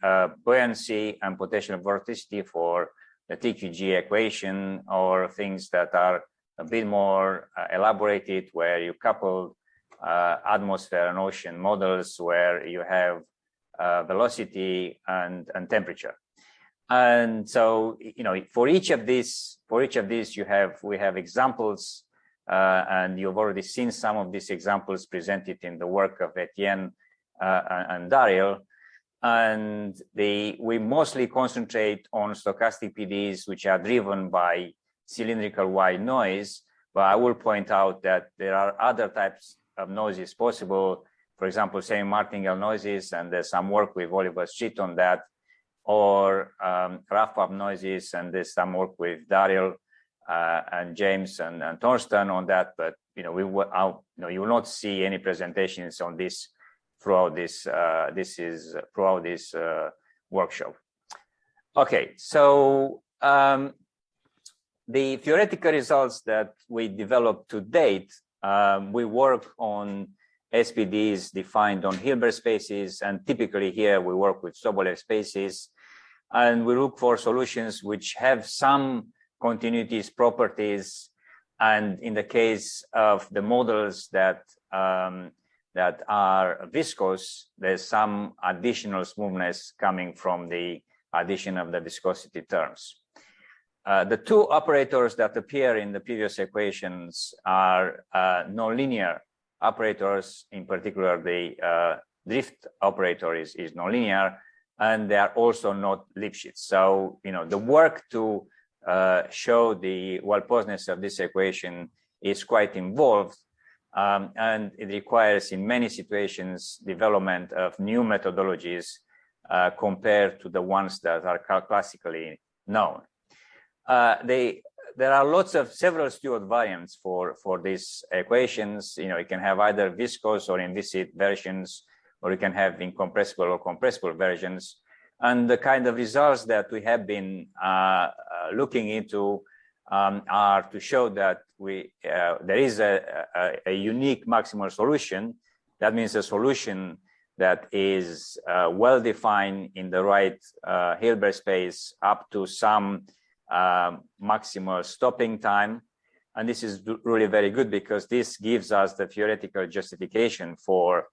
buoyancy and potential vorticity for the TQG equation, or things that are a bit more elaborated, where you couple atmosphere and ocean models, where you have velocity and temperature. And so, you know, for each of these we have examples, and you've already seen some of these examples presented in the work of Etienne and Daryl. And we mostly concentrate on stochastic PDs, which are driven by cylindrical wide noise. But I will point out that there are other types of noises possible. For example, semi-martingale noises, and there's some work with Oliver Street on that, or rough pub noises, and there's some work with Daryl and James and Thorsten on that. But you know, you will not see any presentations on this throughout this workshop. Okay, so the theoretical results that we developed to date, we work on SPDs defined on Hilbert spaces, and typically here we work with Sobolev spaces, and we look for solutions which have some continuities properties, and in the case of the models that are viscous, there's some additional smoothness coming from the addition of the viscosity terms. The two operators that appear in the previous equations are nonlinear operators. In particular, the drift operator is nonlinear, and they are also not Lipschitz. So, you know, the work to show the well-posedness of this equation is quite involved, and it requires, in many situations, development of new methodologies compared to the ones that are classically known. There are several STUOD variants for these equations. You know, you can have either viscous or inviscid versions, or you can have incompressible or compressible versions. And the kind of results that we have been looking into are to show that there is a unique maximal solution. That means a solution that is well defined in the right Hilbert space up to some maximal stopping time. And this is really very good because this gives us the theoretical justification for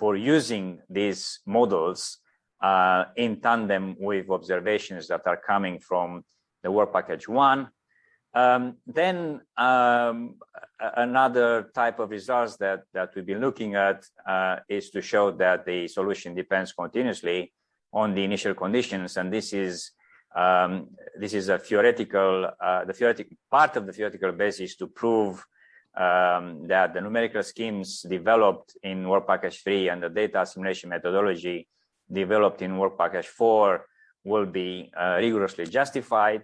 using these models in tandem with observations that are coming from the work package 1. Then another type of results that we've been looking at is to show that the solution depends continuously on the initial conditions, and this is a theoretical, part of the theoretical basis to prove that the numerical schemes developed in work package 3 and the data assimilation methodology developed in work package 4 will be rigorously justified.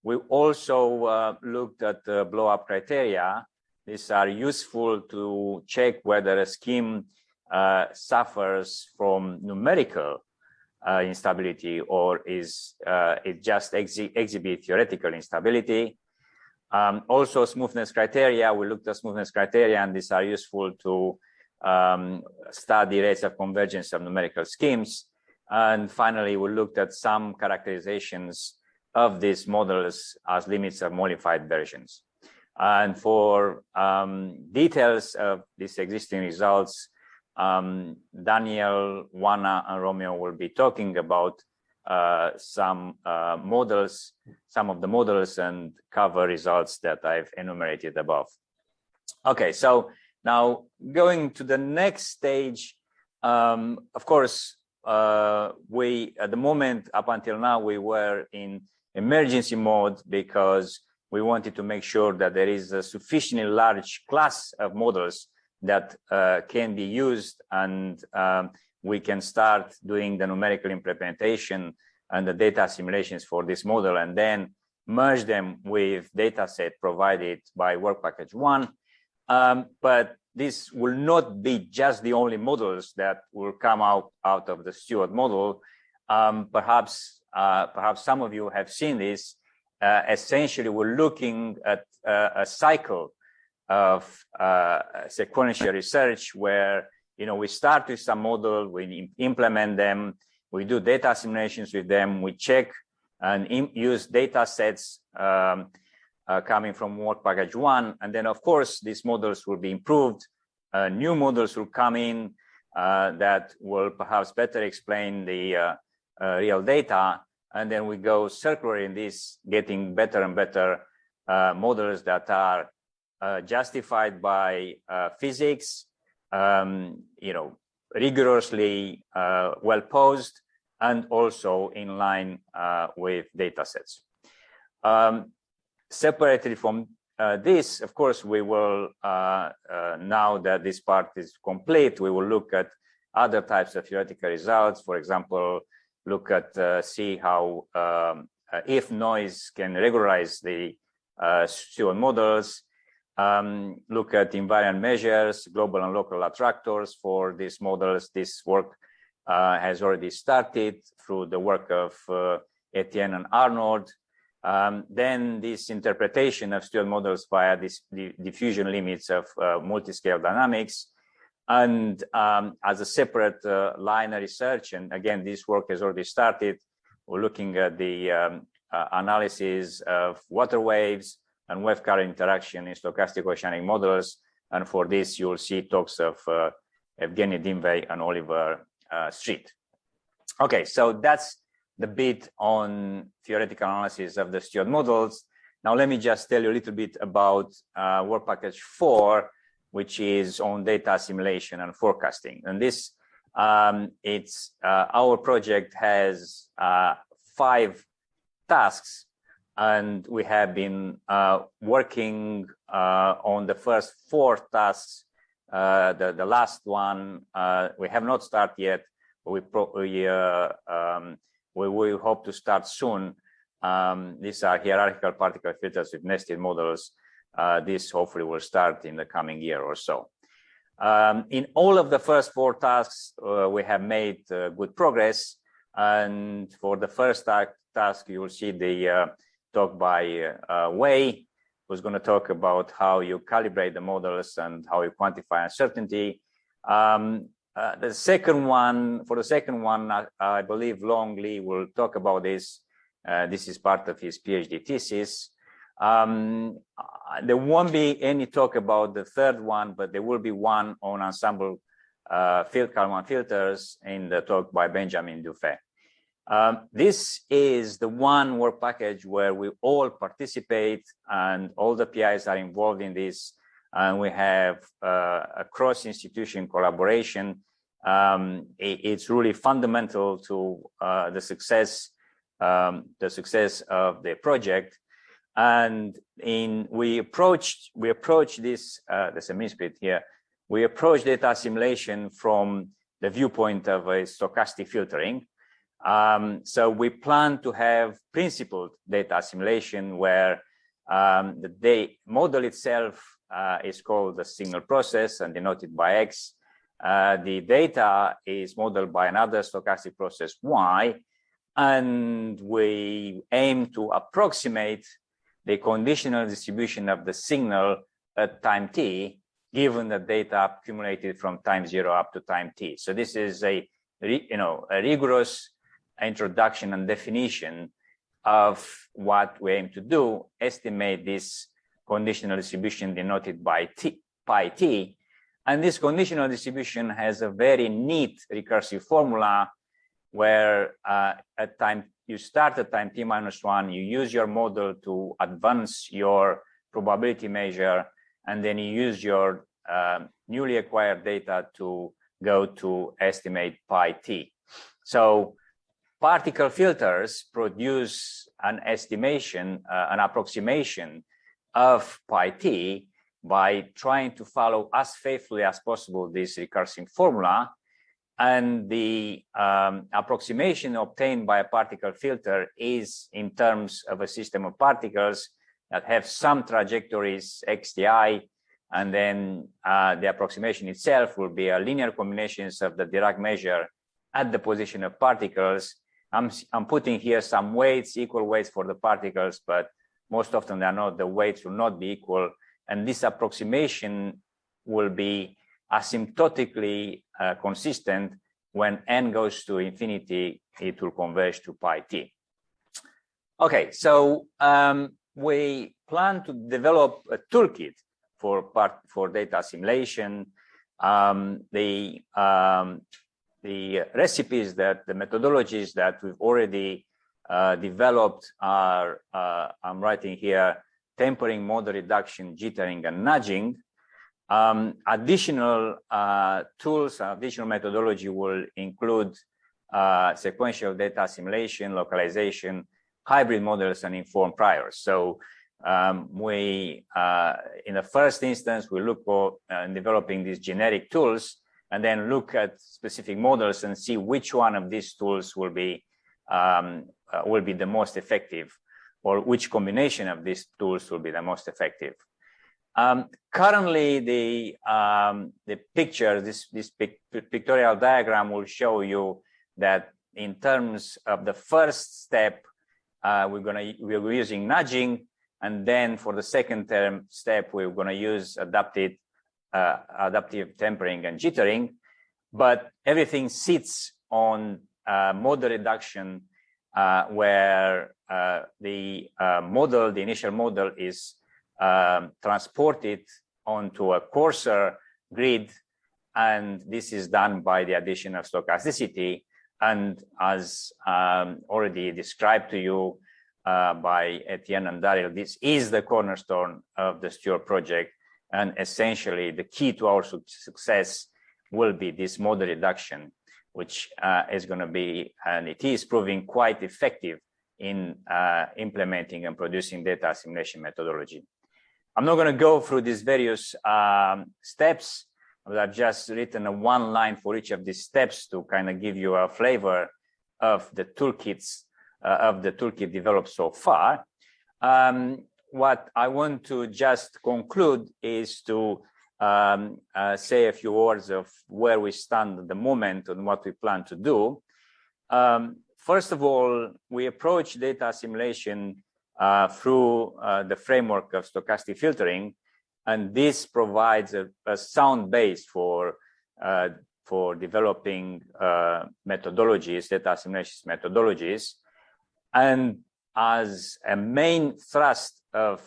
We also looked at the blow-up criteria. These are useful to check whether a scheme suffers from numerical instability or it just exhibit theoretical instability. Also smoothness criteria, we looked at smoothness criteria, and these are useful to study rates of convergence of numerical schemes. And finally, we looked at some characterizations of these models as limits of modified versions. And for details of these existing results, Daniel, Juana, and Romeo will be talking about some of the models and cover results that I've enumerated above. Okay, so now going to the next stage, of course, we at the moment up until now we were in emergency mode because we wanted to make sure that there is a sufficiently large class of models that can be used, and we can start doing the numerical implementation and the data simulations for this model, and then merge them with data set provided by work package 1. But this will not be just the only models that will come out of the STUOD model. Perhaps some of you have seen this. Essentially, we're looking at a cycle of sequential research where we start with some model, we implement them, we do data simulations with them, we check and use data sets coming from work package 1, and then of course these models will be improved. New models will come in that will perhaps better explain the real data, and then we go circular in this, getting better and better models that are justified by physics, rigorously well posed, and also in line with data sets. Separated from this, of course, we will, now that this part is complete, we will look at other types of theoretical results. For example, look at, see how if noise can regularize the STUOD models, look at invariant measures, global and local attractors for these models. This work has already started through the work of Etienne and Arnold. Then this interpretation of STUOD models via this diffusion limits of multiscale dynamics. And as a separate line of research, and again, this work has already started, we're looking at the analysis of water waves and wave current interaction in stochastic oceanic models. And for this, you'll see talks of Evgeny Dimvey and Oliver Street. Okay, so that's the bit on theoretical analysis of the STUOD models. Now, let me just tell you a little bit about work package 4, which is on data assimilation and forecasting. And this, our project has 5 tasks, and we have been working on the first 4 tasks. The last one we have not started yet, but we will hope to start soon. These are hierarchical particle filters with nested models. This hopefully will start in the coming year or so. In all of the first 4 tasks, we have made good progress. And for the first task, you will see the talk by Wei, who's going to talk about how you calibrate the models and how you quantify uncertainty. The second one, I believe Long Li will talk about this. This is part of his PhD thesis. There won't be any talk about the third one, but there will be one on ensemble Kalman filters in the talk by Benjamin Dufay. This is the one work package where we all participate and all the PIs are involved in this, and we have a cross-institution collaboration. It's really fundamental to the success of the project. And we approach this. There's a misprint here. We approach data assimilation from the viewpoint of a stochastic filtering. So we plan to have principled data assimilation where the model itself is called the signal process and denoted by X. The data is modeled by another stochastic process Y, and we aim to approximate the conditional distribution of the signal at time t, given the data accumulated from time 0 up to time t. So this is a rigorous introduction and definition of what we aim to do, estimate this conditional distribution denoted by pi t. And this conditional distribution has a very neat recursive formula where at time you start at time t-1, you use your model to advance your probability measure, and then you use your newly acquired data to go to estimate pi t. So particle filters produce an estimation, an approximation of pi t by trying to follow as faithfully as possible this recursive formula. And the approximation obtained by a particle filter is in terms of a system of particles that have some trajectories xti, and then the approximation itself will be a linear combinations of the Dirac measure at the position of particles. I'm putting here some weights, equal weights for the particles, but most often they are not. The weights will not be equal, and this approximation will be asymptotically consistent. When n goes to infinity, it will converge to pi t. Okay, so we plan to develop a toolkit for data assimilation. The recipes, the methodologies that we've already developed are, I'm writing here, tempering, model reduction, jittering, and nudging. Additional tools, additional methodology will include sequential data assimilation, localization, hybrid models, and informed priors. So we, in the first instance, we look for developing these generic tools, and then look at specific models and see which one of these tools will be the most effective, or which combination of these tools will be the most effective. Currently, the picture, this pictorial diagram will show you that in terms of the first step, we're using nudging, and then for the second step, we're going to use adaptive tempering and jittering. But everything sits on model reduction, where the initial model is transported onto a coarser grid, and this is done by the addition of stochasticity. And as already described to you by Etienne and Daryl, this is the cornerstone of the STUOD project, and essentially the key to our success will be this model reduction, which is going to be, and it is proving quite effective in implementing and producing data assimilation methodology. I'm not going to go through these various steps, but I've just written a one line for each of these steps to kind of give you a flavor of the toolkits, of the toolkit developed so far. What I want to just conclude is to say a few words of where we stand at the moment and what we plan to do. first of all, we approach data assimilation through the framework of stochastic filtering, and this provides a sound base for developing methodologies, data assimilation methodologies. And as a main thrust of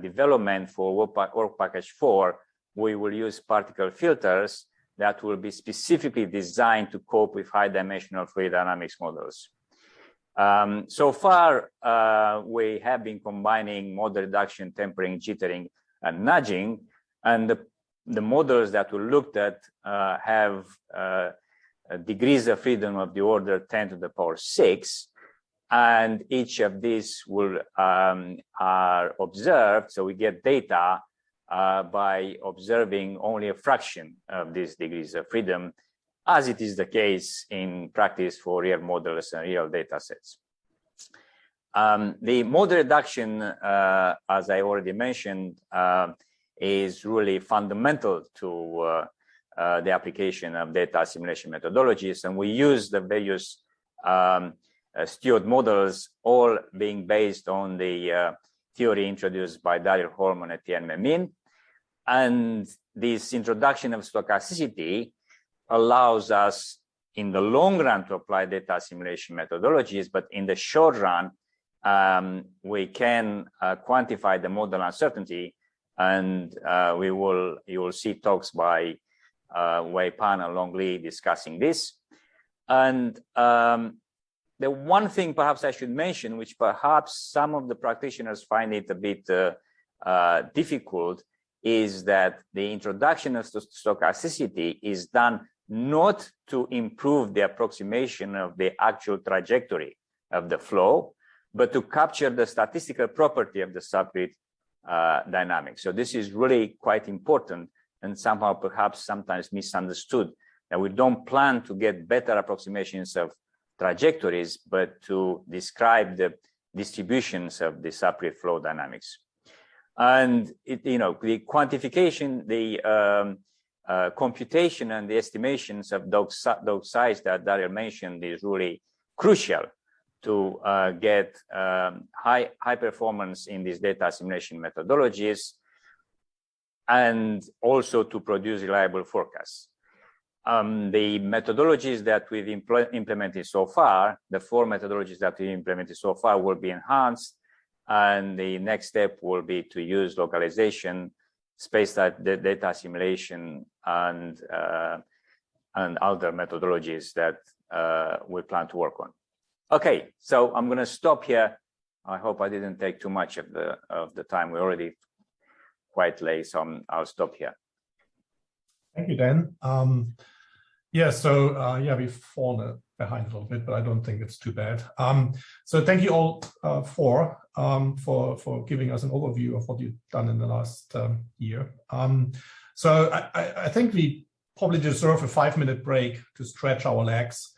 development for work package 4, we will use particle filters that will be specifically designed to cope with high-dimensional fluid dynamics models. So far, we have been combining model reduction, tempering, jittering, and nudging, and the models that we looked at have degrees of freedom of the order 10 to the power 6, and each of these are observed, so we get data by observing only a fraction of these degrees of freedom, as it is the case in practice for real models and real data sets. The model reduction, as I already mentioned, is really fundamental to the application of data assimilation methodologies, and we use the various STUOD models, all being based on the theory introduced by Daryl Holman at Etienne. And this introduction of stochasticity allows us in the long run to apply data assimilation methodologies, but in the short run, we can quantify the model uncertainty, and you will see talks by Wei Pan and Long Li discussing this. And the one thing perhaps I should mention, which perhaps some of the practitioners find it a bit difficult, is that the introduction of stochasticity is done not to improve the approximation of the actual trajectory of the flow, but to capture the statistical property of the subgrid dynamics. So this is really quite important and somehow perhaps sometimes misunderstood, that we don't plan to get better approximations of trajectories, but to describe the distributions of the subgrid flow dynamics. And the quantification, the computation and the estimations of those size that Daryl mentioned is really crucial to get high performance in these data assimilation methodologies, and also to produce reliable forecasts. The methodologies that we've implemented so far, the 4 methodologies that we implemented so far, will be enhanced, and the next step will be to use localization, space-time data assimilation, and other methodologies that we plan to work on. Okay, so I'm going to stop here. I hope I didn't take too much of the time. We're already quite late, so I'll stop here. Thank you, Dan. Yeah, we've fallen behind a little bit, but I don't think it's too bad. So thank you all for giving us an overview of what you've done in the last year. So I think we probably deserve a 5-minute break to stretch our legs.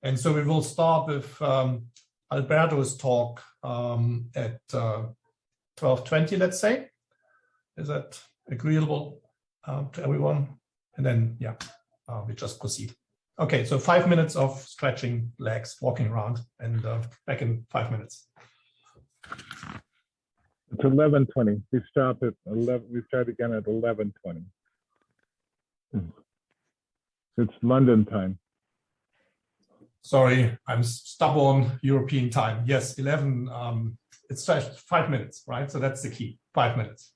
And so we will start with Alberto's talk at 12:20, let's say. Is that agreeable to everyone? And then, yeah, we just proceed. Okay, so 5 minutes of stretching legs, walking around, and back in 5 minutes. It's 11:20. We stop at 11. We start again at 11:20. It's London time. Sorry, I'm stubborn European time. Yes, 11. It's just 5 minutes, right? So that's the key. 5 minutes.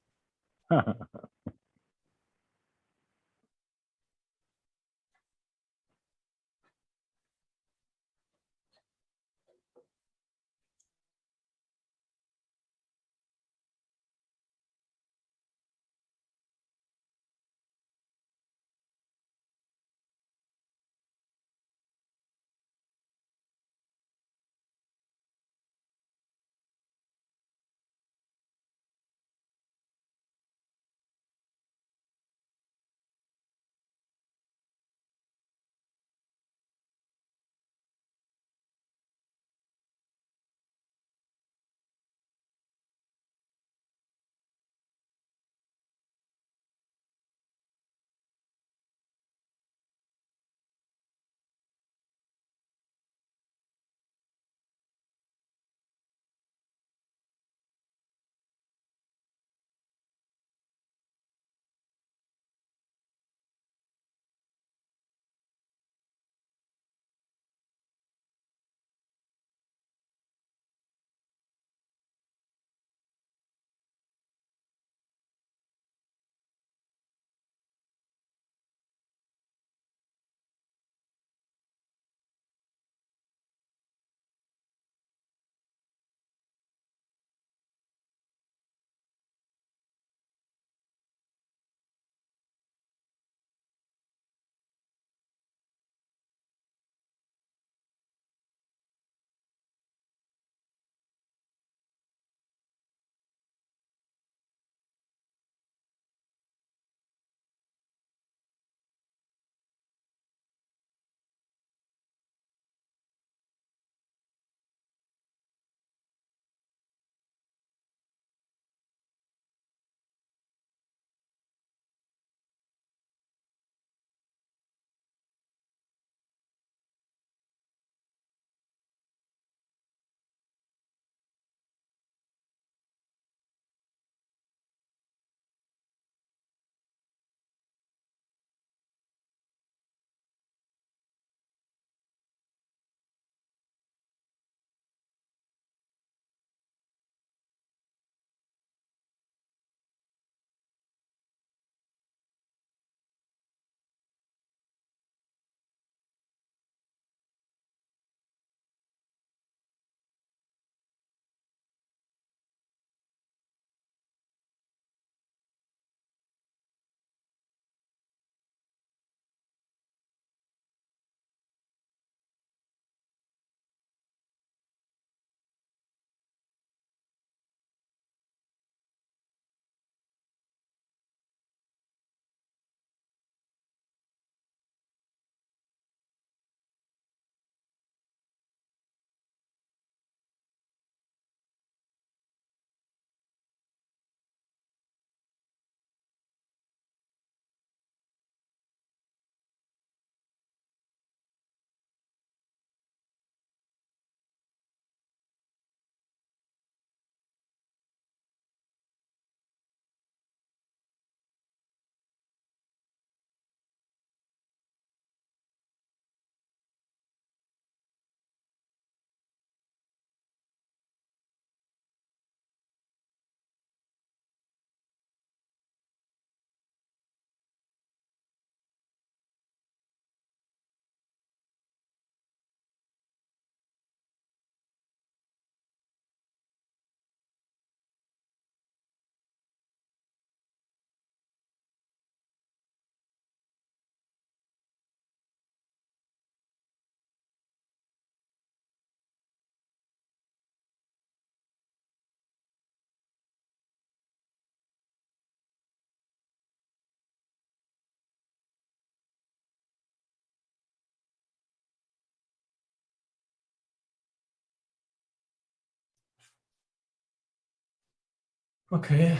Okay,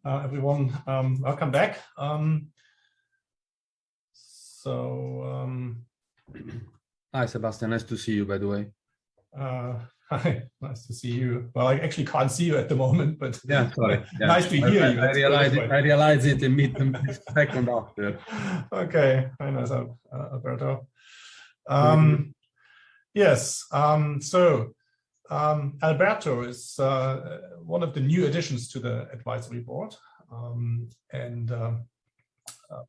everyone, welcome back. Hi, Sebastian. Nice to see you, by the way. Hi, nice to see you. Well, I actually can't see you at the moment, but yeah, sorry. Yeah. Nice to hear you. I realized it in mid-second after. Okay, hi, nice, Alberto. Yes, Alberto is one of the new additions to the advisory board.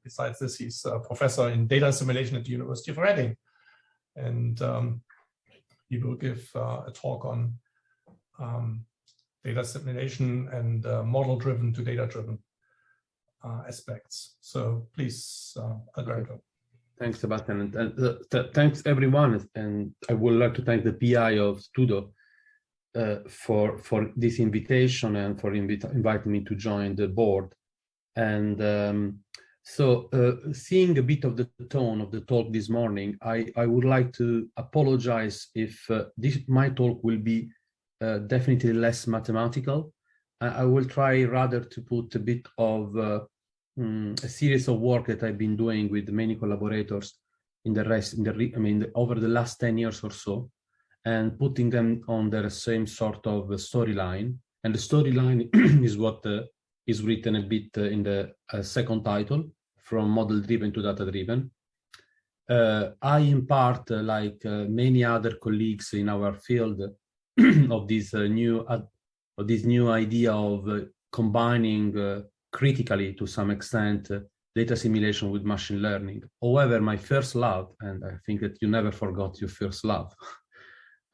Besides this, he's a professor in data assimilation at the University of Reading. And he will give a talk on data assimilation and model-driven to data-driven aspects. So please, Alberto. Thanks, Sebastian, and thanks everyone. And I would like to thank the PI of STUOD for this invitation and for inviting me to join the board. And seeing a bit of the tone of the talk this morning, I would like to apologize if my talk will be definitely less mathematical. I will try rather to put a bit of a series of work that I've been doing with many collaborators over the last 10 years or so, and putting them on the same sort of storyline. And the storyline is what is written a bit in the second title, from model-driven to data-driven. I, in part, like many other colleagues in our field, of this new idea of combining critically, to some extent, data assimilation with machine learning. However, my first love, and I think that you never forgot your first love,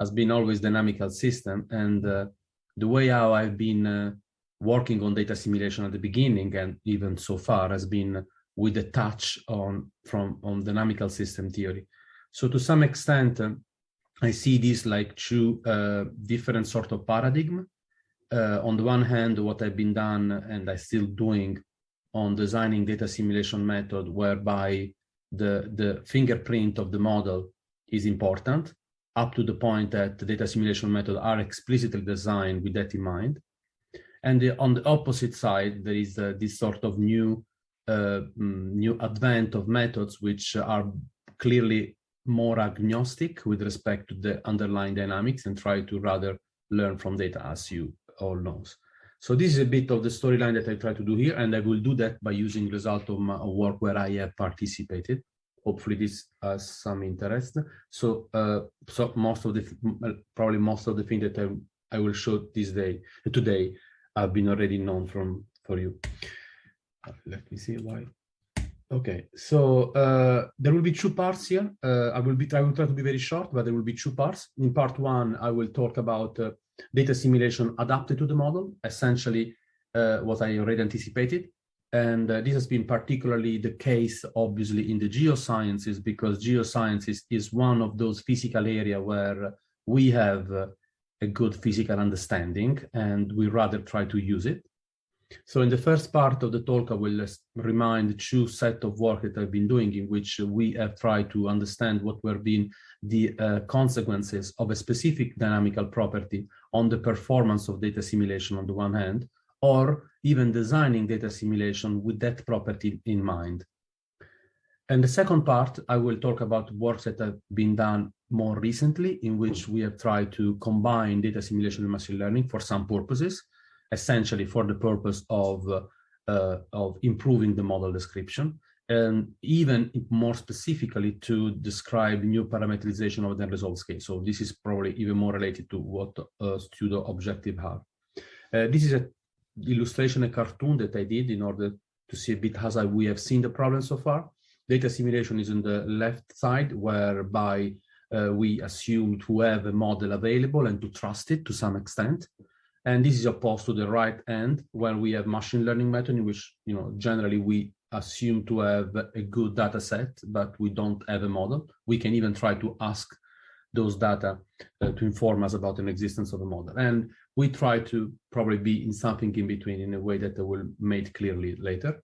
has been always dynamical system. And the way how I've been working on data assimilation at the beginning, and even so far, has been with a touch on dynamical system theory. So to some extent, I see this like two different sort of paradigm. On the one hand, what I've been done, and I'm still doing, on designing data assimilation method, whereby the fingerprint of the model is important, up to the point that the data assimilation methods are explicitly designed with that in mind. And on the opposite side, there is this sort of new advent of methods which are clearly more agnostic with respect to the underlying dynamics and try to rather learn from data, as you all know. So this is a bit of the storyline that I try to do here, and I will do that by using result of my work where I have participated. Hopefully this has some interest. So most of the probably most of the things that I will show today have been already known for you. Let me see why. Okay, so there will be two parts here. I will try to be very short, but there will be two parts. In part one, I will talk about data assimilation adapted to the model, essentially what I already anticipated. And this has been particularly the case, obviously, in the geosciences, because geosciences is one of those physical areas where we have a good physical understanding, and we rather try to use it. So in the first part of the talk, I will remind two set of work that I've been doing, in which we have tried to understand what were been the consequences of a specific dynamical property on the performance of data assimilation on the one hand, or even designing data assimilation with that property in mind. And the second part, I will talk about works that have been done more recently, in which we have tried to combine data assimilation and machine learning for some purposes, essentially for the purpose of improving the model description, and even more specifically to describe new parameterization of the result scale. So this is probably even more related to what STUOD objective have. This is an illustration, a cartoon that I did in order to see a bit how we have seen the problem so far. Data assimilation is on the left side, whereby we assume to have a model available and to trust it to some extent. And this is opposed to the right end, where we have machine learning method, in which, generally we assume to have a good data set, but we don't have a model. We can even try to ask those data to inform us about an existence of a model. And we try to probably be in something in between, in a way that I will make clearly later.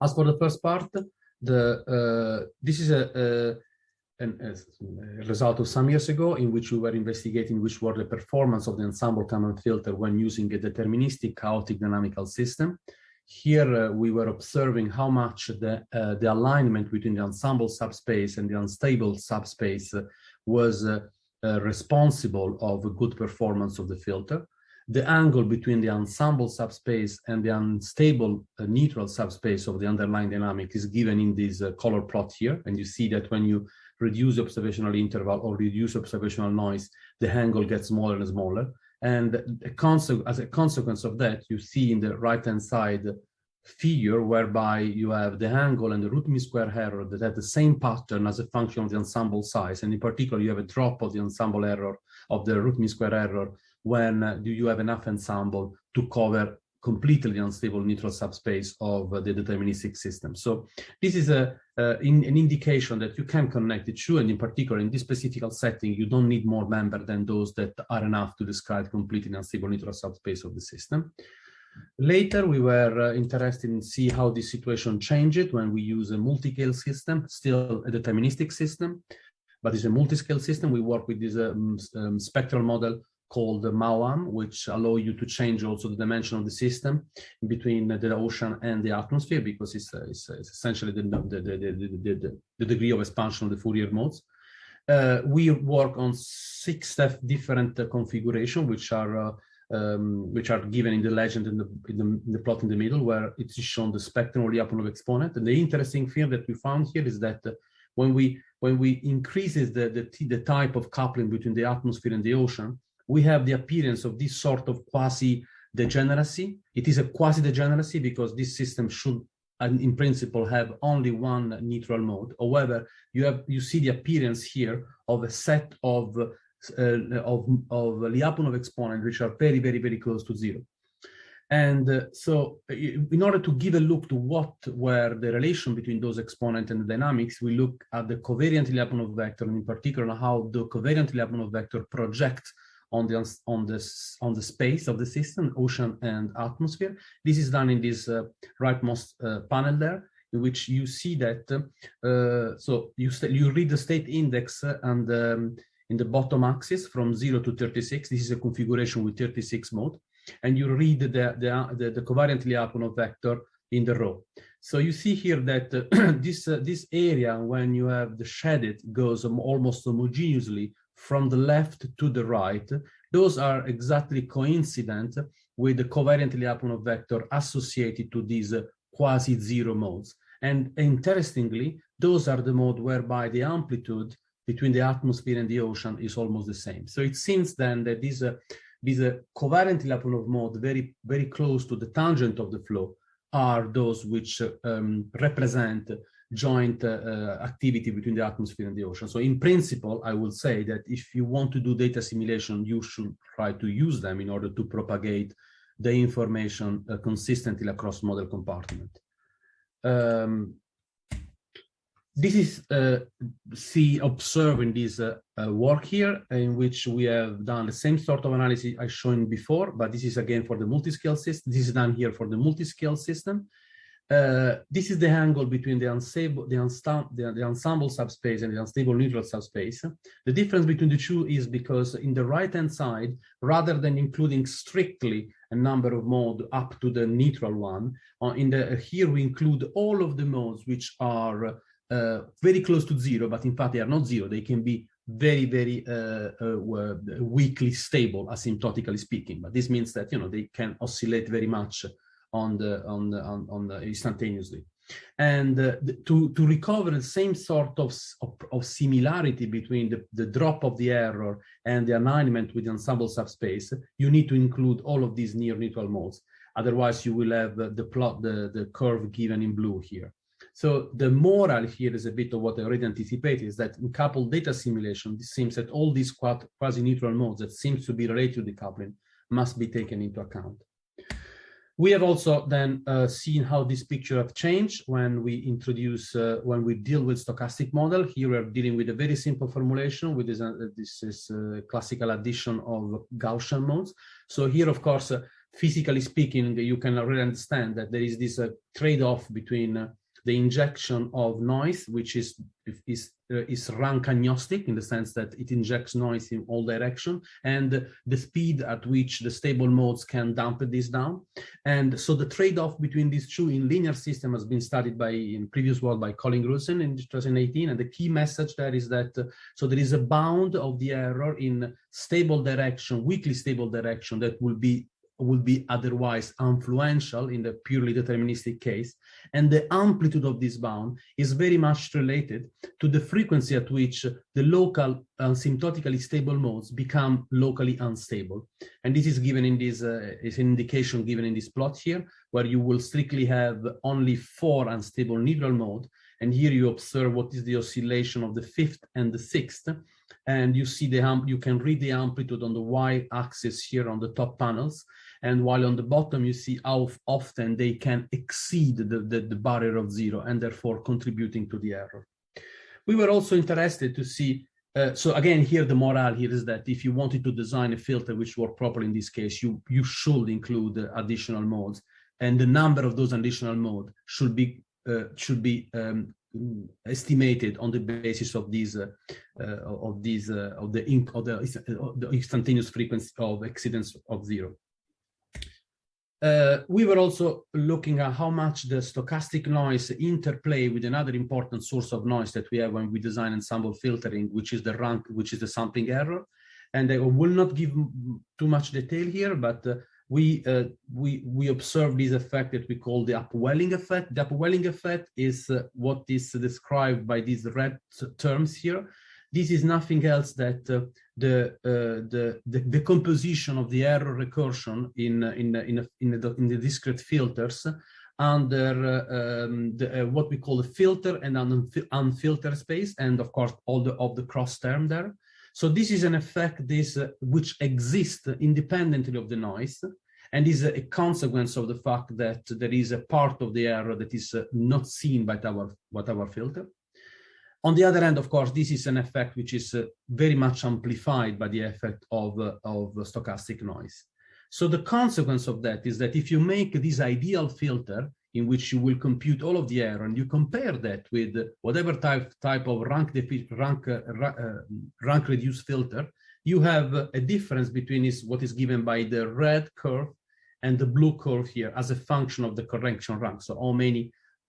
As for the first part, this is result of some years ago, in which we were investigating which were the performance of the ensemble Kalman filter when using a deterministic chaotic dynamical system. Here we were observing how much the alignment between the ensemble subspace and the unstable subspace was responsible of a good performance of the filter. The angle between the ensemble subspace and the unstable neutral subspace of the underlying dynamic is given in this color plot here. And you see that when you reduce the observational interval or reduce observational noise, the angle gets smaller and smaller. And as a consequence of that, you see in the right-hand side figure whereby you have the angle and the root mean square error that have the same pattern as a function of the ensemble size. And in particular, you have a drop of the ensemble error of the root mean square error when you have enough ensemble to cover completely the unstable neutral subspace of the deterministic system. So this is an indication that you can connect the two, and in particular, in this specific setting, you don't need more members than those that are enough to describe completely the unstable neutral subspace of the system. Later, we were interested in see how this situation changed when we use a multi-scale system, still a deterministic system, but it's a multi-scale system. We work with this spectral model called the MAUAM, which allow you to change also the dimension of the system between the ocean and the atmosphere, because it's essentially the degree of expansion of the Fourier modes. We work on 6 different configurations, which are given in the legend in the plot in the middle, where it is shown the spectrum of Lyapunov exponent. And the interesting thing that we found here is that when we increases the type of coupling between the atmosphere and the ocean, we have the appearance of this sort of quasi-degeneracy. It is a quasi-degeneracy because this system should, in principle, have only one neutral mode. However, you see the appearance here of a set of Lyapunov exponents which are very, very, very close to zero. And so in order to give a look to what were the relation between those exponents and the dynamics, we look at the covariant Lyapunov vector, and in particular how the covariant Lyapunov vector projects on the space of the system, ocean and atmosphere. This is done in this rightmost panel there, in which you see that, so you read the state index and in the bottom axis from 0 to 36. This is a configuration with 36 mode. And you read the covariant Lyapunov vector in the row. So you see here that this area, when you have the shaded, goes almost homogeneously from the left to the right. Those are exactly coincident with the covariant Lyapunov vector associated to these quasi-zero modes. And interestingly, those are the modes whereby the amplitude between the atmosphere and the ocean is almost the same. So it seems then that these covariant Lyapunov mode, very, very close to the tangent of the flow, are those which represent joint activity between the atmosphere and the ocean. So in principle, I will say that if you want to do data simulation, you should try to use them in order to propagate the information consistently across model compartment. This is observing this work here, in which we have done the same sort of analysis I shown before, but this is again for the multi-scale system. This is done here for the multi-scale system. This is the angle between the ensemble subspace and the unstable neutral subspace. The difference between the two is because in the right-hand side, rather than including strictly a number of modes up to the neutral one, here we include all of the modes which are very close to zero, but in fact they are not zero. They can be very, very weakly stable, asymptotically speaking. But this means that they can oscillate very much on the instantaneously. And to recover the same sort of similarity between the drop of the error and the alignment with the ensemble subspace, you need to include all of these near neutral modes. Otherwise, you will have the curve given in blue here. So the moral here is a bit of what I already anticipated, is that in coupled data simulation, it seems that all these quasi-neutral modes that seems to be related to decoupling must be taken into account. We have also then seen how this picture have changed when we introduce, when we deal with stochastic model. Here we are dealing with a very simple formulation with this is classical addition of Gaussian modes. So here, of course, physically speaking, you can already understand that there is this trade-off between the injection of noise, which is rank agnostic in the sense that it injects noise in all directions, and the speed at which the stable modes can dampen this down. And so the trade-off between these two in linear system has been studied in previous work by Colin Grusin in 2018. And the key message there is that, so there is a bound of the error in stable direction, weakly stable direction, that will be otherwise influential in the purely deterministic case. And the amplitude of this bound is very much related to the frequency at which the local asymptotically stable modes become locally unstable. And this is given in this, is an indication given in this plot here, where you will strictly have only 4 unstable neutral modes. And here you observe what is the oscillation of the 5th and the 6th. And you see you can read the amplitude on the y-axis here on the top panels. And while on the bottom, you see how often they can exceed the barrier of 0 and therefore contributing to the error. We were also interested to see, so again, here the morale here is that if you wanted to design a filter which worked properly in this case, you should include additional modes. And the number of those additional modes should be estimated on the basis of the instantaneous frequency of exceedance of 0. We were also looking at how much the stochastic noise interplay with another important source of noise that we have when we design ensemble filtering, which is the sampling error. And I will not give too much detail here, but we observe this effect that we call the upwelling effect. The upwelling effect is what is described by these red terms here. This is nothing else that the composition of the error recursion in the discrete filters under what we call the filter and unfiltered space, and of course all of the cross term there. So this is an effect which exists independently of the noise, and is a consequence of the fact that there is a part of the error that is not seen by our filter. On the other hand, of course, this is an effect which is very much amplified by the effect of stochastic noise. So the consequence of that is that if you make this ideal filter in which you will compute all of the error and you compare that with whatever type of rank reduced filter, you have a difference between what is given by the red curve and the blue curve here as a function of the correction rank. So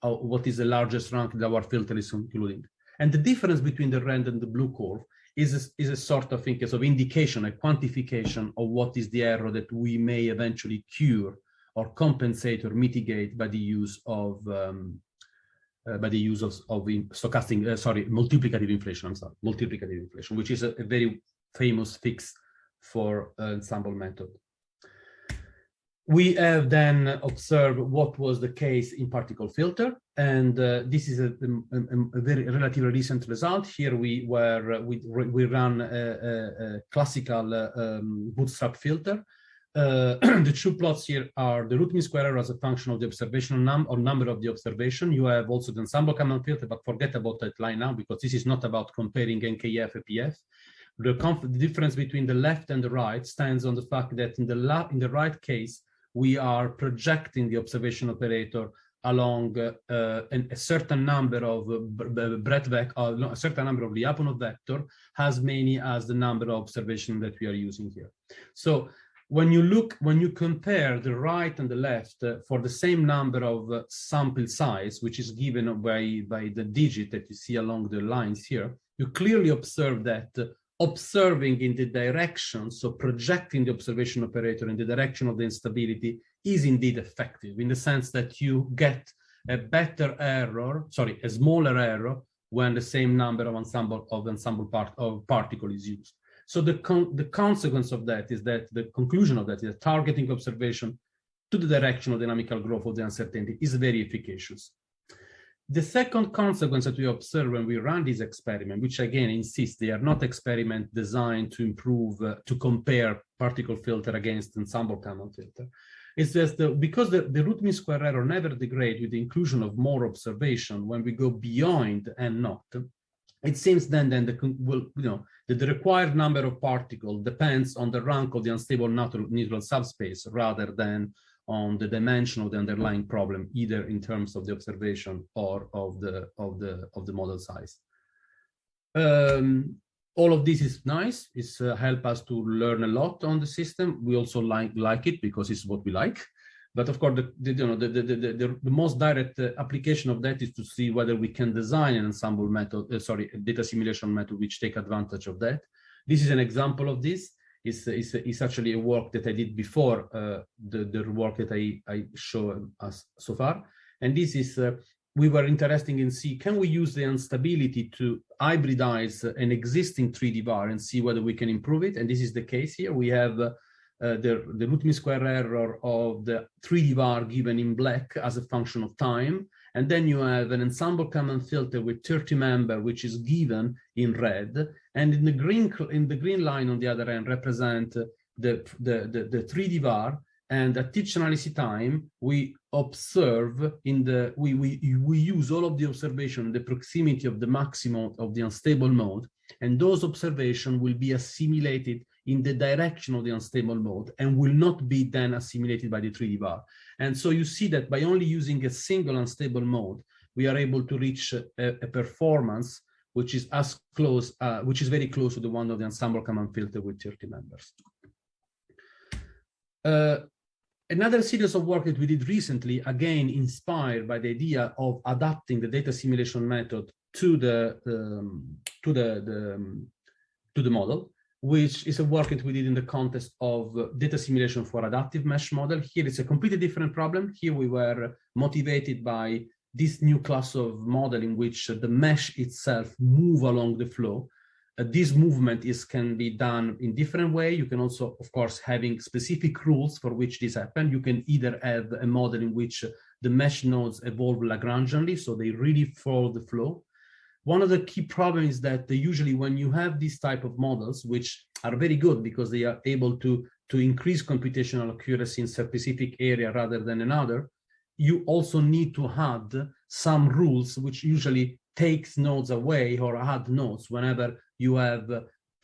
what is the largest rank that our filter is including. And the difference between the red and the blue curve is a sort of indication, a quantification of what is the error that we may eventually cure or compensate or mitigate by the use of multiplicative inflation. Multiplicative inflation, which is a very famous fix for ensemble method. We have then observed what was the case in particle filter, and this is a very relatively recent result. Here we ran a classical bootstrap filter. The two plots here are the root mean square error as a function of the observational number of the observation. You have also the ensemble Kalman filter, but forget about that line now because this is not about comparing NKF and PF. The difference between the left and the right stands on the fact that in the right case, we are projecting the observation operator along a certain number of a certain number of Lyapunov vector, as many as the number of observations that we are using here. So when you compare the right and the left for the same number of sample size, which is given by the digit that you see along the lines here, you clearly observe that observing in the direction, so projecting the observation operator in the direction of the instability is indeed effective in the sense that you get a smaller error when the same number of ensemble particle is used. So the consequence of that is that the conclusion of that is that targeting observation to the direction of dynamical growth of the uncertainty is very efficacious. The second consequence that we observe when we run this experiment, which again insists they are not experiments designed to improve, to compare particle filter against ensemble Kalman filter, is that because the root mean square error never degrades with the inclusion of more observation when we go beyond and not, it seems then that the required number of particles depends on the rank of the unstable neutral subspace rather than on the dimension of the underlying problem, either in terms of the observation or of the model size. All of this is nice. It's help us to learn a lot on the system. We also like it because it's what we like. But of course, the most direct application of that is to see whether we can design an ensemble method, a data simulation method which take advantage of that. This is an example of this. It's actually a work that I did before the work that I show us so far. And this is, we were interested in see, can we use the instability to hybridize an existing 3D bar and see whether we can improve it? And this is the case here. We have the root mean square error of the 3D bar given in black as a function of time. And then you have an ensemble common filter with 30 member, which is given in red. And in the green line on the other end represent the 3D bar. And at each analysis time, we observe we use all of the observation, the proximity of the maximum of the unstable mode, and those observations will be assimilated in the direction of the unstable mode and will not be then assimilated by the 3D bar. And so you see that by only using a single unstable mode, we are able to reach a performance which is as close, which is very close to the one of the ensemble common filter with 30 members. Another series of work that we did recently, again inspired by the idea of adapting the data simulation method to the model, which is a work that we did in the context of data simulation for adaptive mesh model. Here it's a completely different problem. Here we were motivated by this new class of model in which the mesh itself move along the flow. This movement can be done in different way. You can also, of course, having specific rules for which this happens. You can either have a model in which the mesh nodes evolve Lagrangianly, so they really follow the flow. One of the key problems is that usually when you have these type of models, which are very good because they are able to increase computational accuracy in a specific area rather than another, you also need to add some rules which usually takes nodes away or add nodes whenever you have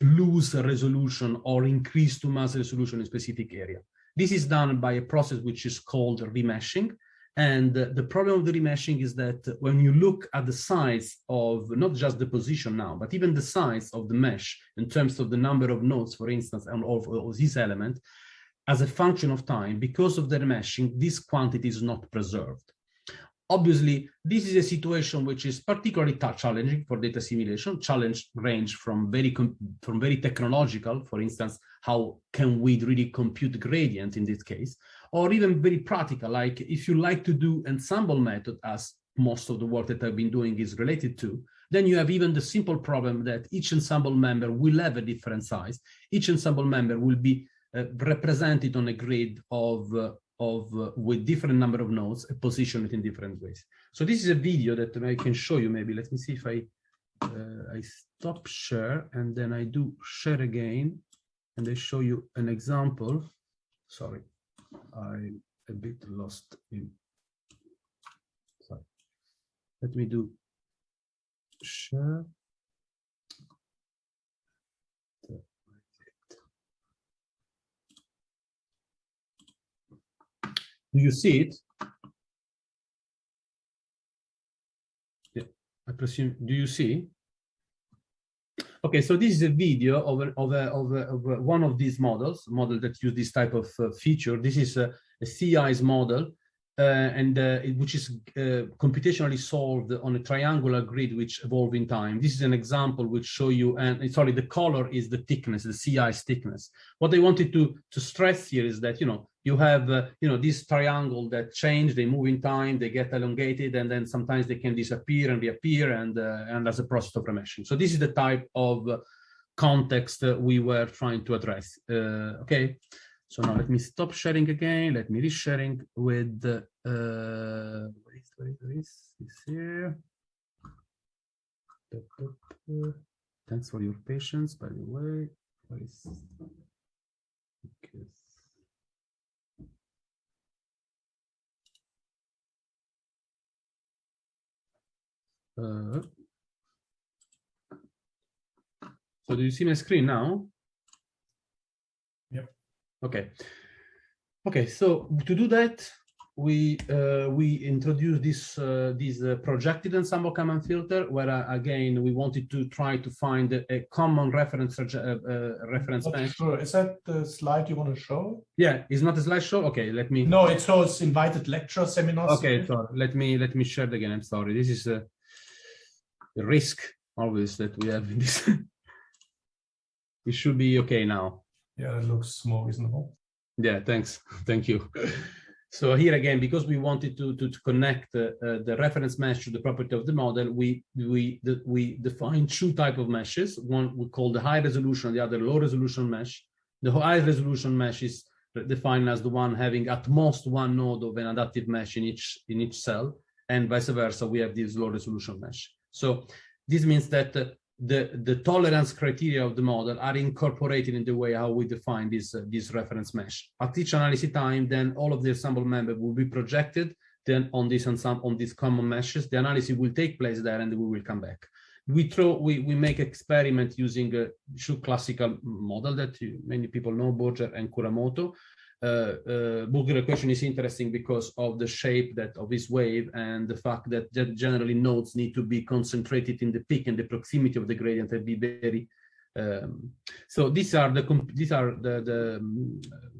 lose resolution or increase to mass resolution in a specific area. This is done by a process which is called remeshing. And the problem of the remeshing is that when you look at the size of not just the position now, but even the size of the mesh in terms of the number of nodes, for instance, and of this element, as a function of time, because of the remeshing, this quantity is not preserved. Obviously, this is a situation which is particularly challenging for data simulation. Challenge range from very technological, for instance, how can we really compute gradient in this case, or even very practical, like if you like to do ensemble method, as most of the work that I've been doing is related to, then you have even the simple problem that each ensemble member will have a different size. Each ensemble member will be represented on a grid with different number of nodes, positioned in different ways. So this is a video that I can show you. Maybe let me see if I stop share and then I do share again, and I show you an example. Sorry, I'm a bit lost in. Sorry. Let me do share. Do you see it? Yeah, I presume. Do you see? Okay, so this is a video of one of these model that use this type of feature. This is a scie model, which is computationally solved on a triangular grid which evolve in time. This is an example which show you, and sorry, the color is the thickness, the sci's thickness. What I wanted to stress here is that, you have, this triangle that change, they move in time, they get elongated, and then sometimes they can disappear and reappear, and as a process of remeshing. So this is the type of context we were trying to address. Okay, so now let me stop sharing again. Let me resharing with where is this here? Thanks for your patience, by the way. Where is okay. So do you see my screen now? Yep. Okay. So this is a video of a Okay, so to do that, we introduced this projected ensemble common filter, where again we wanted to try to find a common reference mesh. Sure. Is that the slide you want to show? Yeah, it's not a slideshow. Okay, let me. No, it shows invited lecture seminars. Okay, so let me share it again. I'm sorry. This is the risk always that we have in this. It should be okay now. Yeah, it looks more reasonable. Yeah, thanks. Thank you. So here again, because we wanted to connect the reference mesh to the property of the model, we define two types of meshes. One we call the high resolution, the other low resolution mesh. The high resolution mesh is defined as the one having at most one node of an adaptive mesh in each cell, and vice versa. We have this low resolution mesh. So this means that the tolerance criteria of the model are incorporated in the way how we define this reference mesh. At each analysis time, then all of the ensemble members will be projected then on these common meshes. The analysis will take place there, and we will come back. We make experiment using a classical model that many people know, Burger and Kuramoto. Burger equation is interesting because of the shape of this wave and the fact that generally nodes need to be concentrated in the peak and the proximity of the gradient and be very. So these are the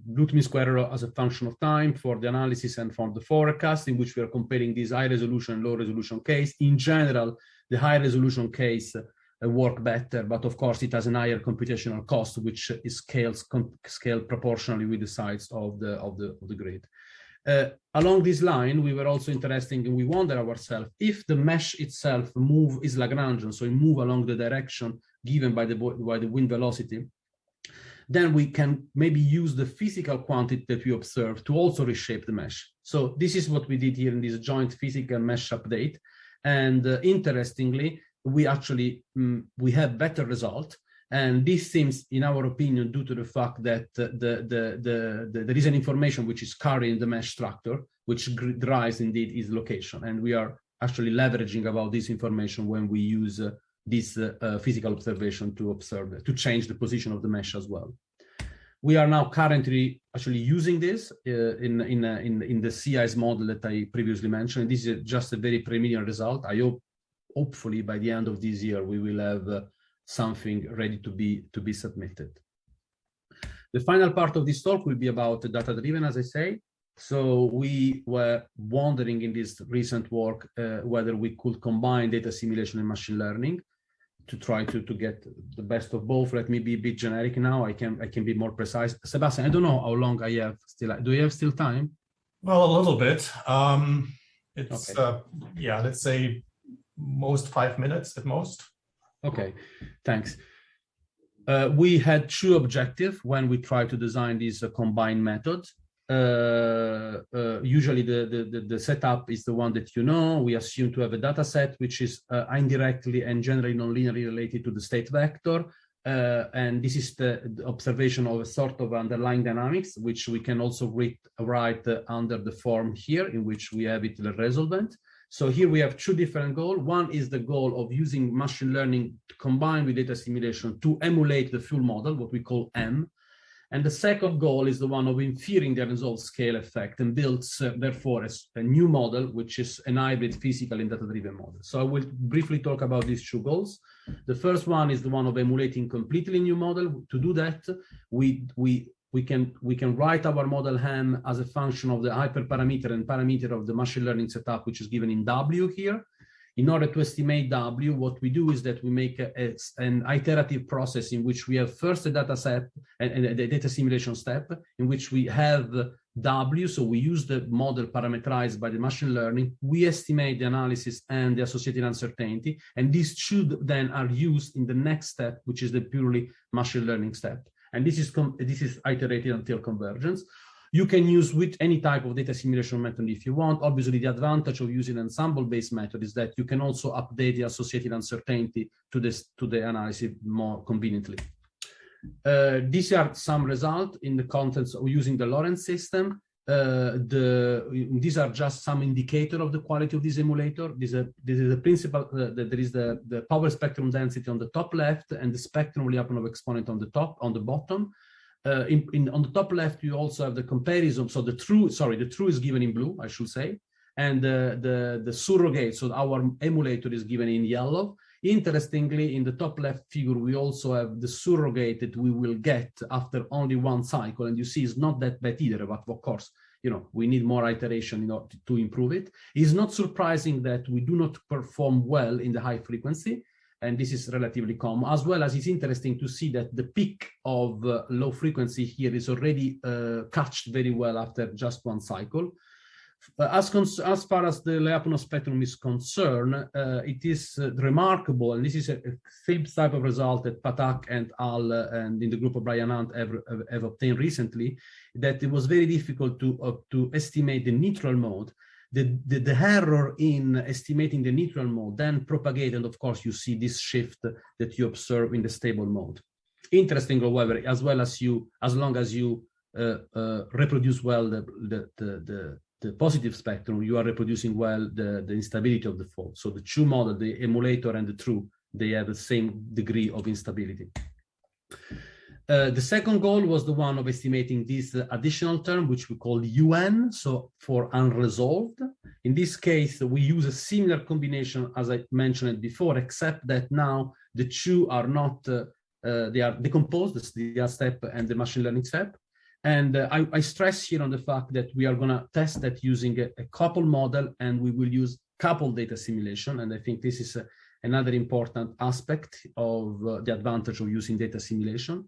root mean square error as a function of time for the analysis and for the forecast, in which we are comparing this high resolution and low resolution case. In general, the high resolution case work better, but of course it has a higher computational cost, which is scaled proportionally with the size of the grid. Along this line, we were also interested, and we wonder ourselves if the mesh itself is Lagrangian, so it move along the direction given by the wind velocity, then we can maybe use the physical quantity that we observe to also reshape the mesh. So this is what we did here in this joint physical mesh update, and interestingly, we actually we have better result, and this seems, in our opinion, due to the fact that there is an information which is carried in the mesh structure, which drives indeed its location, and we are actually leveraging about this information when we use this physical observation to change the position of the mesh as well. We are now currently actually using this in the scie model that I previously mentioned. This is just a very preliminary result. I hope. Hopefully, by the end of this year, we will have something ready to be submitted. The final part of this talk will be about data-driven, as I say. So we were wondering in this recent work whether we could combine data simulation and machine learning to try to get the best of both. Let me be a bit generic now. I can be more precise. Sebastian, I don't know how long I have still. Do you have still time? Well, a little bit. It's okay. Yeah, let's say most 5 minutes at most. Okay, thanks. We had two objectives when we try to design these combined methods. Usually the setup is the one that you know. We assume to have a data set which is indirectly and generally non-linearly related to the state vector. And this is the observation of a sort of underlying dynamics, which we can also write under the form here, in which we have it resolvent. So here we have two different goals. One is the goal of using machine learning combined with data simulation to emulate the full model, what we call M. And the second goal is the one of inferring the unresolved scale effect and builds, therefore, a new model, which is an hybrid physical and data-driven model. So I will briefly talk about these two goals. The first one is the one of emulating completely new model. To do that, we can write our model M as a function of the hyperparameter and parameter of the machine learning setup, which is given in W here. In order to estimate W, what we do is that we make an iterative process in which we have first a data set and the data simulation step in which we have W. So we use the model parameterized by the machine learning. We estimate the analysis and the associated uncertainty. And these should then are used in the next step, which is the purely machine learning step. And this is iterated until convergence. You can use with any type of data simulation method if you want. Obviously, the advantage of using an ensemble-based method is that you can also update the associated uncertainty to the analysis more conveniently. These are some results in the context of using the Lorentz system. These are just some indicator of the quality of this emulator. This is the principal. There is the power spectrum density on the top left and the spectrum Lyapunov exponent on the bottom. On the top left, you also have the comparison. So the true is given in blue, I should say, and the surrogate, so our emulator is given in yellow. Interestingly, in the top left figure, we also have the surrogate that we will get after only one cycle, and you see it's not that bad either. But of course, we need more iteration to improve it. It's not surprising that we do not perform well in the high frequency, and this is relatively common, as well as it's interesting to see that the peak of low frequency here is already catched very well after just one cycle. As far as the Lyapunov spectrum is concerned, it is remarkable, and this is a same type of result that Patak and Al and in the group of Brian Hunt have obtained recently, that it was very difficult to estimate the neutral mode. The error in estimating the neutral mode then propagate, and of course you see this shift that you observe in the stable mode. Interesting, however, as long as you reproduce well the positive spectrum, you are reproducing well the instability of the fault. So the true model, the emulator and the true, they have the same degree of instability. The second goal was the one of estimating this additional term, which we call UN, so for unresolved. In this case, we use a similar combination as I mentioned before, except that now the two are not, they are decomposed, the DR step and the machine learning step. And I stress here on the fact that we are going to test that using a couple model, and we will use couple data simulation. And I think this is another important aspect of the advantage of using data simulation.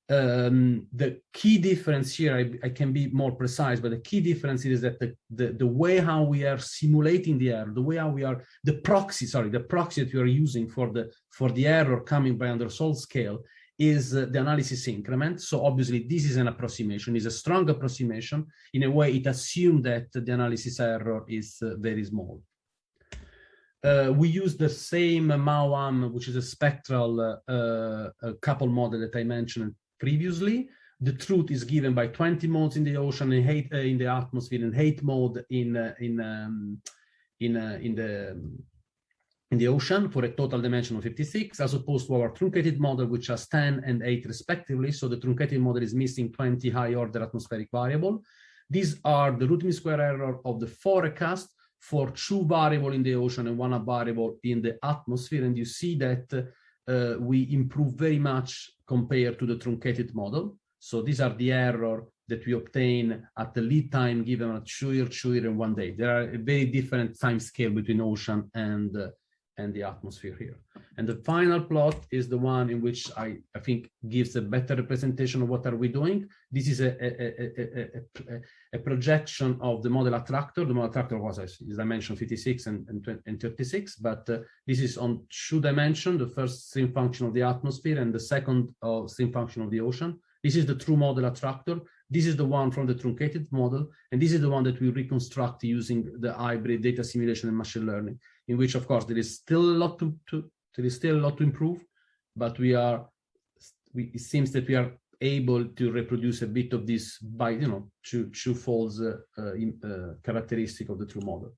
The key difference here, I can be more precise, but the key difference is that the way how we are simulating the error, the way how we are, the proxy that we are using for the error coming by unresolved scale is the analysis increment. So obviously this is an approximation, is a strong approximation. In a way, it assumes that the analysis error is very small. We use the same MAUAM, which is a spectral couple model that I mentioned previously. The truth is given by 20 modes in the ocean and 8 in the atmosphere, and 8 mode in the ocean for a total dimension of 56, as opposed to our truncated model, which has 10 and 8 respectively. So the truncated model is missing 20 high order atmospheric variable. These are the root mean square error of the forecast for 2 variable in the ocean and 1 variable in the atmosphere. And you see that we improve very much compared to the truncated model. So these are the error that we obtain at the lead time given at 2 years, and 1 day. There are a very different time scale between ocean and the atmosphere here. And the final plot is the one in which I think gives a better representation of what are we doing. This is a projection of the model attractor. The model attractor was, as I mentioned, 56 and 36, but this is on 2 dimensions, the first stream function of the atmosphere and the second stream function of the ocean. This is the true model attractor. This is the one from the truncated model, and this is the one that we reconstruct using the hybrid data simulation and machine learning, in which, of course, there is still a lot to improve, but it seems that we are able to reproduce a bit of this by two-folds characteristic of the true model.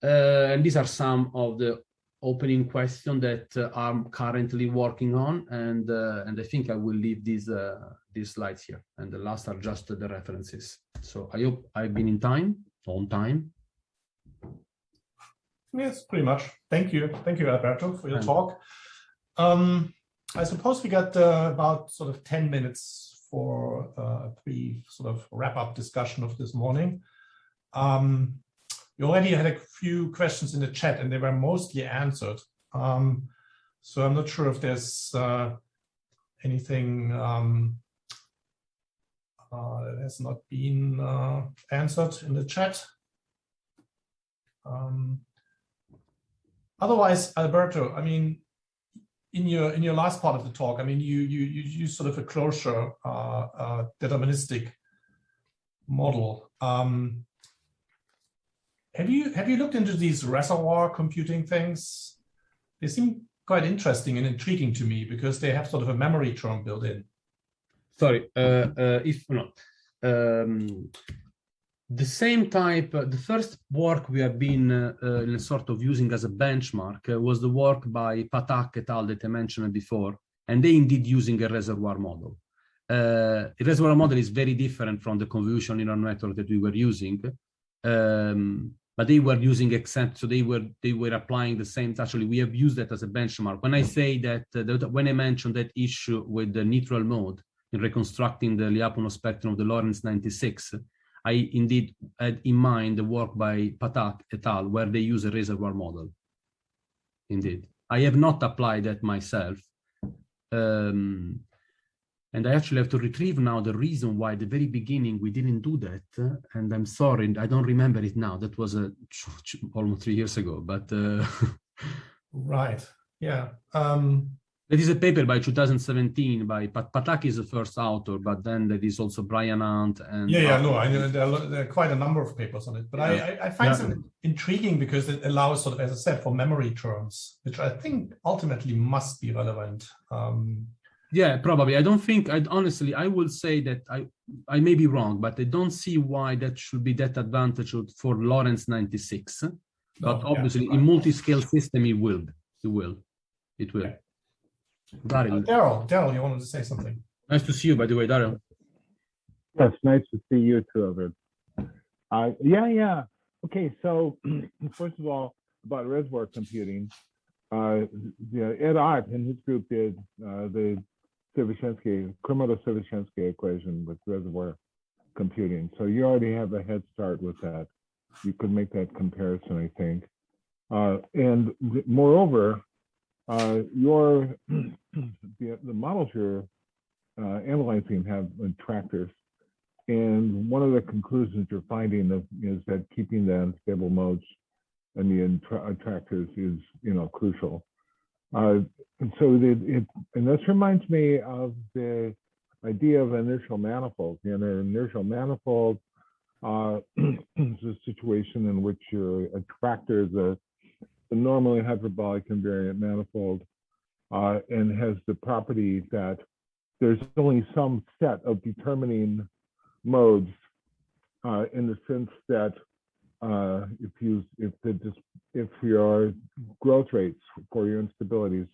And these are some of the opening questions that I'm currently working on, and I think I will leave these slides here, and the last are just the references. So I hope I've been on time. Yes, pretty much. Thank you, Alberto, for your talk. I suppose we got about sort of 10 minutes for a brief sort of wrap-up discussion of this morning. We already had a few questions in the chat, and they were mostly answered. So I'm not sure if there's anything that has not been answered in the chat. Otherwise, Alberto, I mean, in your last part of the talk, I mean, you use sort of a closure deterministic model. Have you looked into these reservoir computing things? They seem quite interesting and intriguing to me because they have sort of a memory term built in. Sorry, if not. The same type, the first work we have been sort of using as a benchmark was the work by Patak et al. That I mentioned before, and they indeed using a reservoir model. The reservoir model is very different from the convolutional neural network that we were using. But they were using except, so they were applying the same. Actually, we have used that as a benchmark. When I say that, when I mentioned that issue with the neutral mode in reconstructing the Lyapunov spectrum of the Lorentz 96, I indeed had in mind the work by Patak et al., where they use a reservoir model. Indeed, I have not applied that myself. And I actually have to retrieve now the reason why at the very beginning we didn't do that. And I'm sorry, I don't remember it now. That was almost 3 years ago, but. Right, yeah. There is a paper by 2017 by Patak is the first author, but then there is also Brian Hunt and. Yeah, no, I know there are quite a number of papers on it, but yeah. I find it intriguing because it allows sort of, as I said, for memory terms, which I think ultimately must be relevant. Yeah, probably. I don't think, honestly, I will say that I may be wrong, but I don't see why that should be that advantage for Lorentz 96. But obviously, in multi-scale system, it will. Okay. Daryl, you wanted to say something? Nice to see you, by the way, Daryl. Yes, nice to see you too, Ovid. Yeah. Okay, so first of all, about reservoir computing, Ed Ott and his group did the Komodo-Siervishensky equation with reservoir computing. So you already have a head start with that. You could make that comparison, I think. And moreover, the models you're analyzing have attractors. And one of the conclusions you're finding is that keeping the unstable modes and the attractors is, crucial. And so this reminds me of the idea of inertial manifolds. An inertial manifold is a situation in which your attractor is a normally hyperbolic invariant manifold and has the property that there's only some set of determining modes in the sense that if your growth rates for your instabilities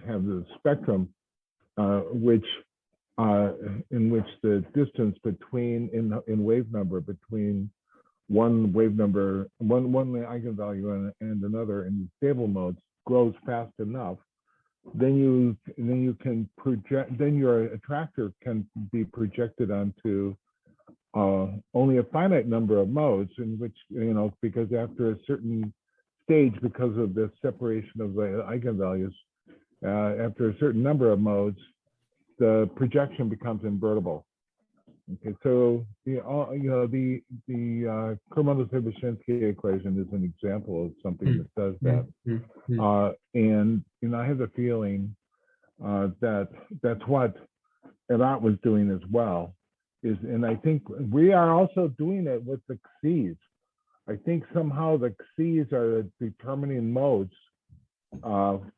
have the spectrum in which the distance between in wave number between one eigenvalue and another in stable modes grows fast enough, then you can project. Then your attractor can be projected onto only a finite number of modes, in which because after a certain stage, because of the separation of the eigenvalues, after a certain number of modes, the projection becomes invertible. Okay, so the Komodo-Siervishensky equation is an example of something that does that. And I have the feeling that that's what Erat was doing as well. And I think we are also doing it with the X's. I think somehow the X's are determining modes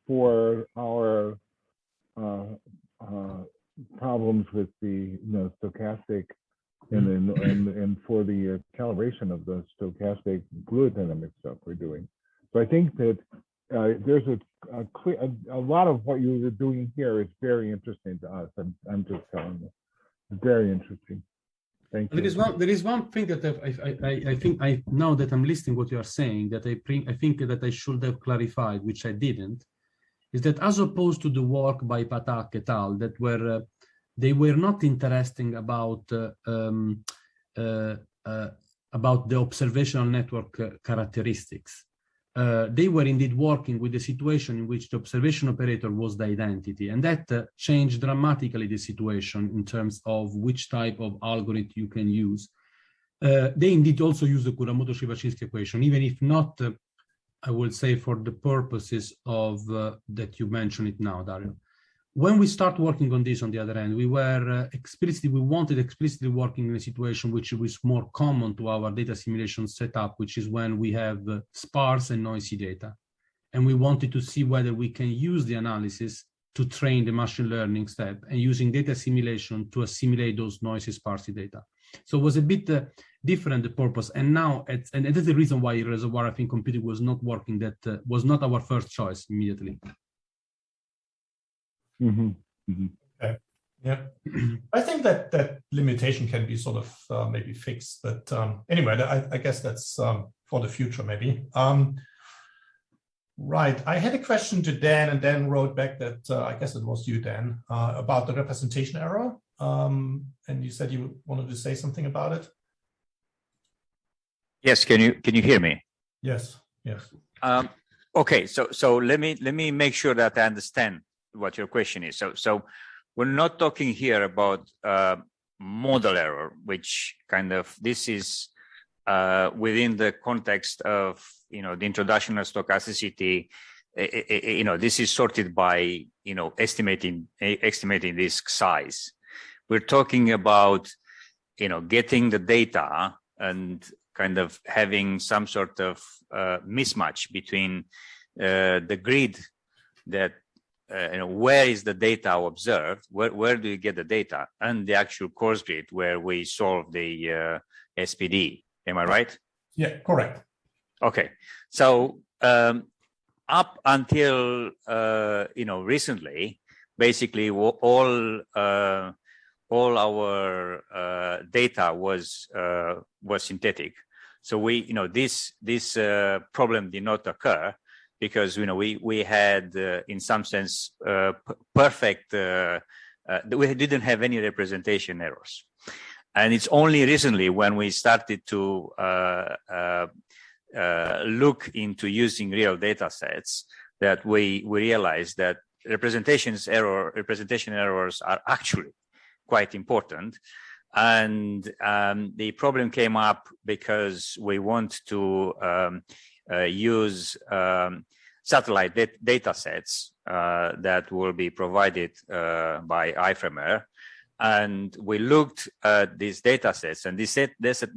for our problems with the stochastic and for the calibration of the stochastic fluid dynamic stuff we're doing. So I think that there's a lot of what you were doing here is very interesting to us. I'm just telling you. Very interesting. Thank you. There is one thing that I think now that I'm listening what you are saying that I think that I should have clarified, which I didn't, is that as opposed to the work by Patak et al. That they were not interested about the observational network characteristics. They were indeed working with the situation in which the observation operator was the identity, and that changed dramatically the situation in terms of which type of algorithm you can use. They indeed also use the Kuramoto-Siervishensky equation, even if not, I would say, for the purposes of that you mentioned it now, Dario. When we start working on this, on the other hand, we were we wanted explicitly working in a situation which was more common to our data simulation setup, which is when we have sparse and noisy data. And we wanted to see whether we can use the analysis to train the machine learning step and using data simulation to assimilate those noisy, sparse data. So it was a bit different, the purpose. And now, and that's the reason why reservoir, I think, computing was not working, that was not our first choice immediately. Okay. Yeah, I think that that limitation can be sort of maybe fixed, but anyway, I guess that's for the future maybe. Right, I had a question to Dan, and Dan wrote back that I guess it was you, Dan, about the representation error, and you said you wanted to say something about it. Yes, can you hear me? Yes, yes. Okay, so let me make sure that I understand what your question is. So we're not talking here about modal error, which kind of this is within the context of the introduction of stochasticity. This is sorted by estimating disk size. We're talking about getting the data and kind of having some sort of mismatch between the grid that where is the data observed, where do you get the data, and the actual course grid where we solve the SPD. Am I right? Yeah, correct. Okay, so up until recently, basically all our data was synthetic. So this problem did not occur because we had in some sense perfect. We didn't have any representation errors, and it's only recently when we started to look into using real data sets that we realized that representation errors are actually quite important. And the problem came up because we want to use satellite data sets that will be provided by IFREMER. And we looked at these data sets, and these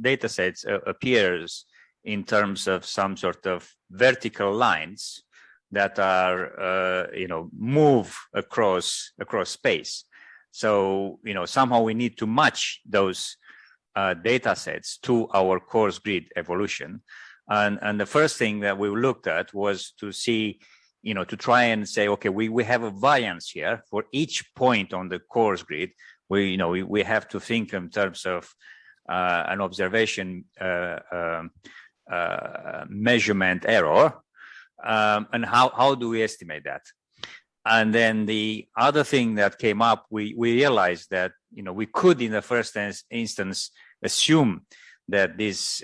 data sets appears in terms of some sort of vertical lines that are, move across space. So, somehow we need to match those data sets to our coarse grid evolution. And the first thing that we looked at was to see, to try and say, okay, we have a variance here for each point on the coarse grid. We have to think in terms of an observation measurement error, and how do we estimate that? And then the other thing that came up, we realized that we could in the first instance assume that this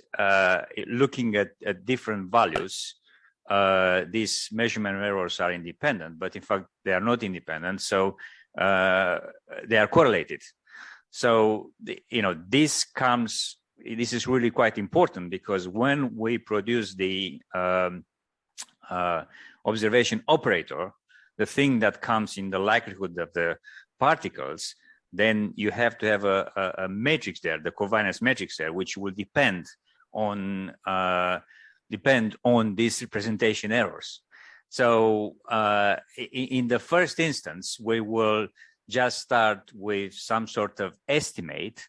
looking at different values, these measurement errors are independent, but in fact they are not independent, so they are correlated. So this is really quite important, because when we produce the observation operator, the thing that comes in the likelihood of the particles, then you have to have a matrix there, the covariance matrix there, which will depend on these representation errors. So in the first instance, we will just start with some sort of estimate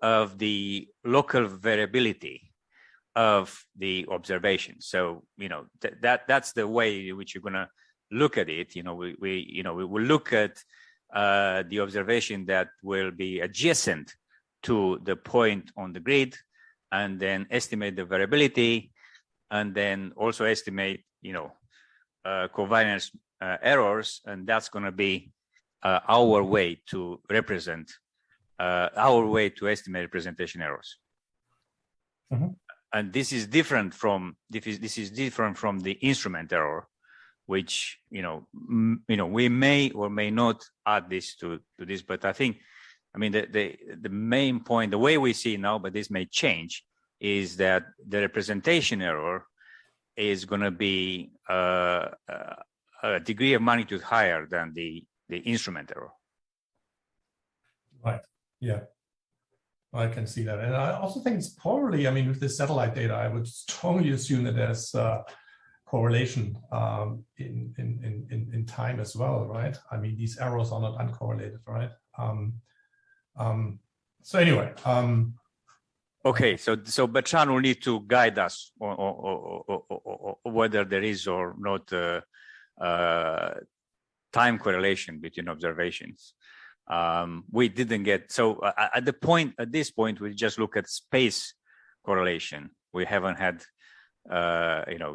of the local variability of the observation. So that's the way in which you're going to look at it. We will look at the observation that will be adjacent to the point on the grid, and then estimate the variability, and then also estimate covariance errors, and that's going to be our way to represent our way to estimate representation errors. Mm-hmm. And this is different from the instrument error, which we may or may not add this to this, but the main point, the way we see now, but this may change, is that the representation error is going to be a degree of magnitude higher than the instrument error. Right. Yeah. I can see that. And I also think it's probably, with the satellite data, I would strongly assume that there's correlation in time as well, right? These errors are not uncorrelated, right? So anyway. Okay, so Bertrand will need to guide us or whether there is or not time correlation between observations. We didn't get, so at this point, we just look at space correlation. We haven't had,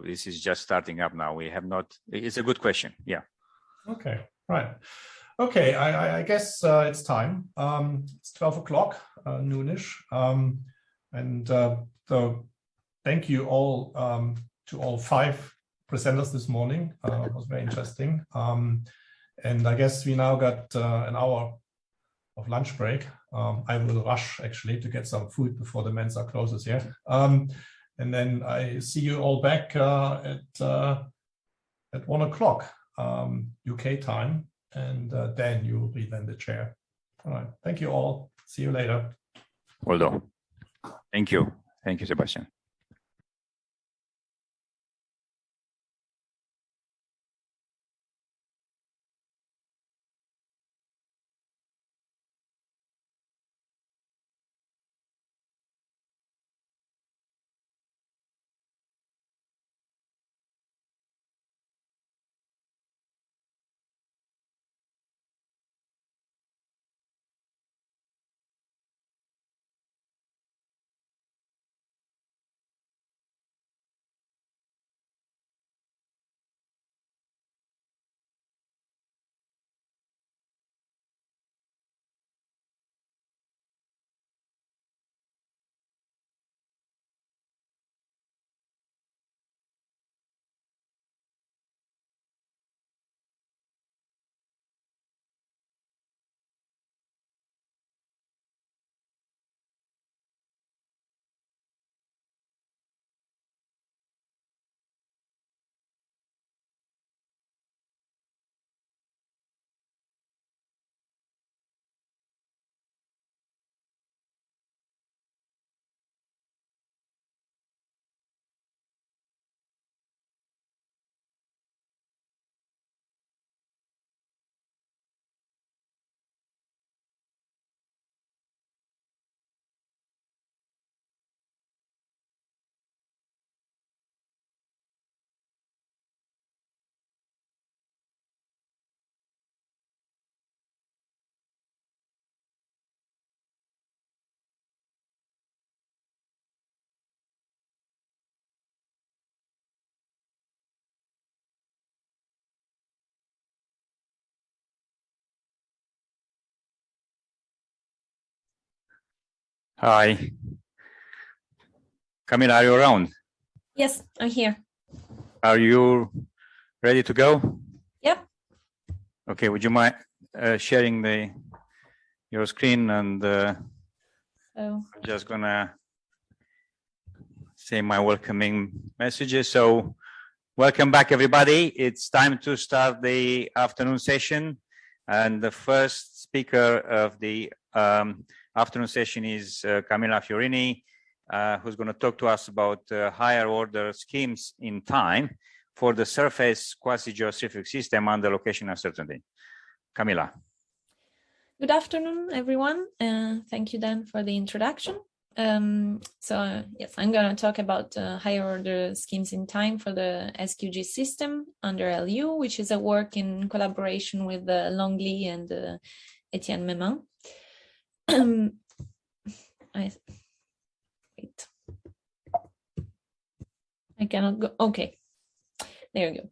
this is just starting up now. We have not, it's a good question. Yeah. Okay, right. Okay, I guess it's time. It's 12 o'clock, noonish. So thank you all to all 5 presenters this morning. It was very interesting. And I guess we now got an hour of lunch break. I will rush actually to get some food before the Mensa closes here. And then I see you all back at 1 o'clock UK time. And Dan, you will be then the chair. All right. Thank you all. See you later. Well done. Thank you. Thank you, Sebastian. Hi. Camila, are you around? Yes, I'm here. Are you ready to go? Yep. Okay, would you mind sharing your screen, and I'm just gonna say my welcoming messages. So welcome back, everybody. It's time to start the afternoon session, and the first speaker of the afternoon session is Camilla Fiorini, who's going to talk to us about higher order schemes in time for the surface quasi-geocentric system under location uncertainty. Camilla. Good afternoon, everyone. Thank you, Dan, for the introduction. Yes, I'm going to talk about higher order schemes in time for the SQG system under LU, which is a work in collaboration with Longley and Etienne Memin. Wait. I cannot go. Okay, there you go.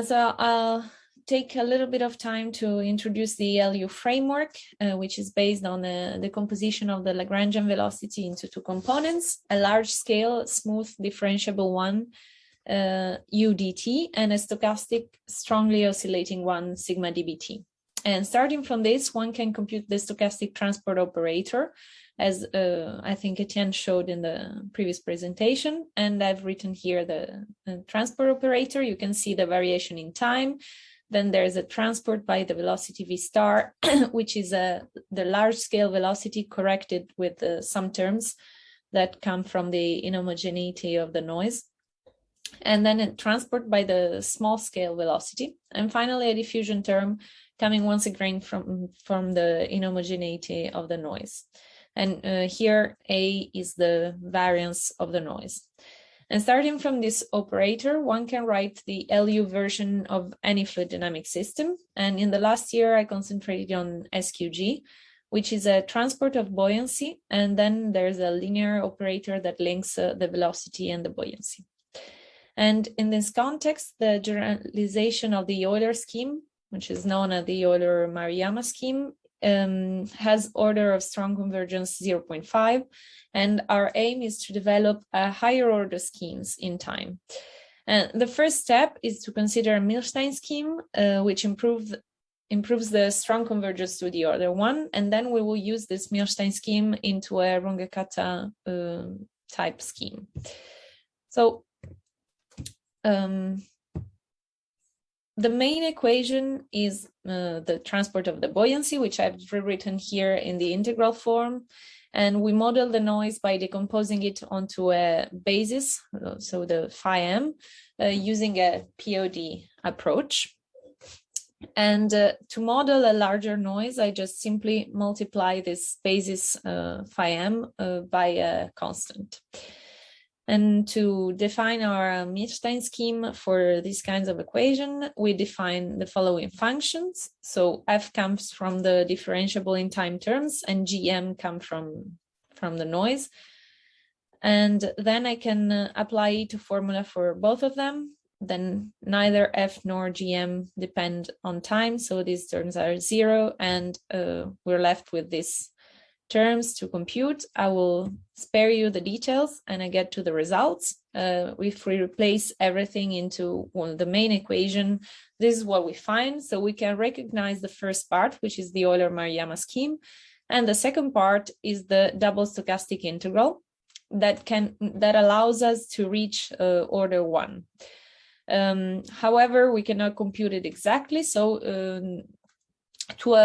So I'll take a little bit of time to introduce the LU framework, which is based on the composition of the Lagrangian velocity into 2 components, a large scale, smooth differentiable one, UDT, and a stochastic, strongly oscillating one, sigma dBT. And starting from this, one can compute the stochastic transport operator, as I think Etienne showed in the previous presentation. And I've written here the transport operator. You can see the variation in time. Then there's a transport by the velocity V star, which is the large scale velocity corrected with some terms that come from the inhomogeneity of the noise. And then a transport by the small scale velocity. And finally, a diffusion term coming once again from the inhomogeneity of the noise. And here A is the variance of the noise. And starting from this operator, one can write the LU version of any fluid dynamic system. And in the last year, I concentrated on SQG, which is a transport of buoyancy. And then there's a linear operator that links the velocity and the buoyancy. And in this context, the generalization of the Euler scheme, which is known as the Euler-Maruyama scheme, has order of strong convergence 0.5, and our aim is to develop a higher order schemes in time. The first step is to consider a Milstein scheme, which improves the strong convergence to the order 1, and then we will use this Milstein scheme into a Runge-Kutta type scheme. So the main equation is the transport of the buoyancy, which I've rewritten here in the integral form. And we model the noise by decomposing it onto a basis, so the phi-m, using a POD approach. And to model a larger noise, I just simply multiply this basis phi-m by a constant. And to define our Milstein scheme for these kinds of equation, we define the following functions. So f comes from the differentiable in time terms, and gm come from the noise. And then I can apply it to formula for both of them. Then neither f nor gm depend on time, so these terms are 0, and we're left with this terms to compute. I will spare you the details and I get to the results. If we replace everything into the main equation, this is what we find. So we can recognize the first part, which is the Euler-Maruyama scheme. And the second part is the double stochastic integral that allows us to reach order 1. However, we cannot compute it exactly. So to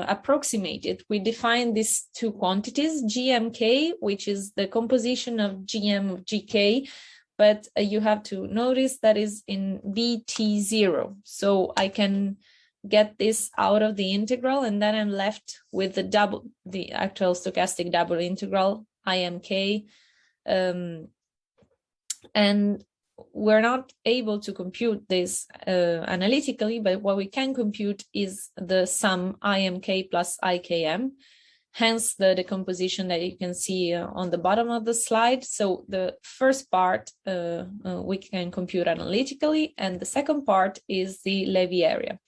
approximate it, we define these two quantities, GMK, which is the composition of GM of GK, but you have to notice that is in BT0. So I can get this out of the integral, and then I'm left with the actual stochastic double integral, IMK. And we're not able to compute this analytically, but what we can compute is the sum IMK plus IKM, hence the decomposition that you can see on the bottom of the slide. So the first part we can compute analytically, and the second part is the Levy area.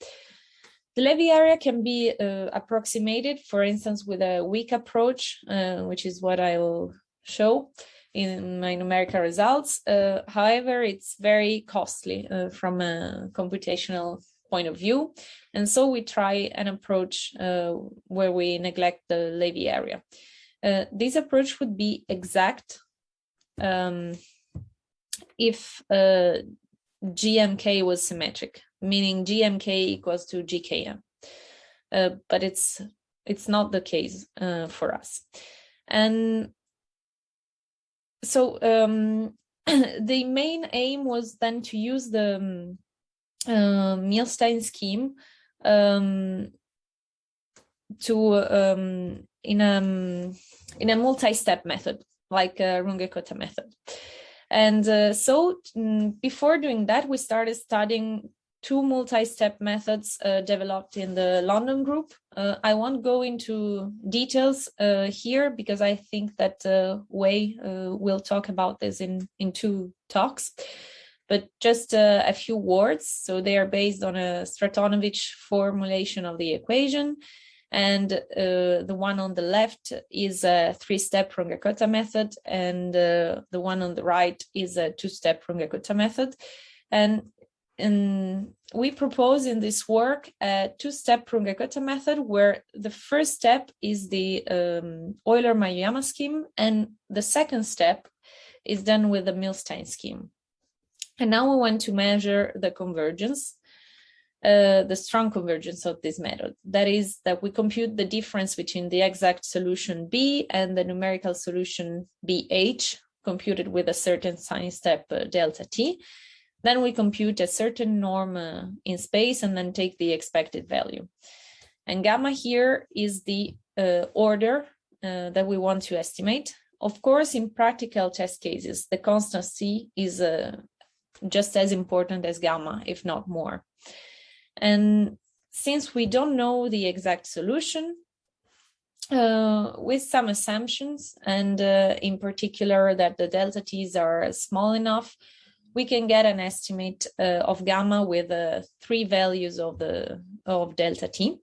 The Levy area can be approximated, for instance, with a weak approach, which is what I will show in my numerical results. However, it's very costly from a computational point of view. And so we try an approach where we neglect the Levy area. This approach would be exact if GMK was symmetric, meaning GMK equals to GKM. But it's not the case for us. And so the main aim was then to use the Milstein scheme in a multi-step method, like a Runge-Kutta method. And so before doing that, we started studying two multi-step methods developed in the London group. I won't go into details here because I think that Wei will talk about this in 2 talks, but just a few words. So they are based on a Stratonovich formulation of the equation. And the one on the left is a 3-step Runge-Kutta method, and the one on the right is a 2-step Runge-Kutta method. And we propose in this work a 2-step Runge-Kutta method where the first step is the Euler-Maruyama scheme, and the second step is done with the Milstein scheme. And now we want to measure the convergence, the strong convergence of this method. That is that we compute the difference between the exact solution B and the numerical solution BH, computed with a certain sign step delta t. Then we compute a certain norm in space and then take the expected value. And gamma here is the order that we want to estimate Of course, in practical test cases, the constant C is just as important as gamma, if not more. And since we don't know the exact solution, with some assumptions, and in particular that the delta t's are small enough, we can get an estimate of gamma with 3 values of delta t.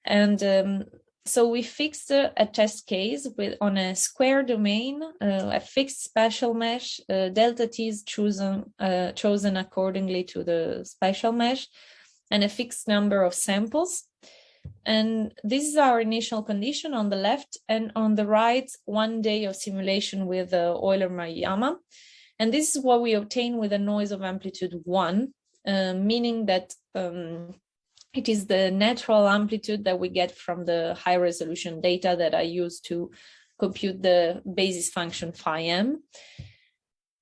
And so we fixed a test case on a square domain, a fixed spatial mesh. Delta t is chosen accordingly to the spatial mesh, and a fixed number of samples. And this is our initial condition on the left, and on the right, 1 day of simulation with Euler-Maruyama. And this is what we obtain with a noise of amplitude 1, meaning that it is the natural amplitude that we get from the high resolution data that I use to compute the basis function phi m.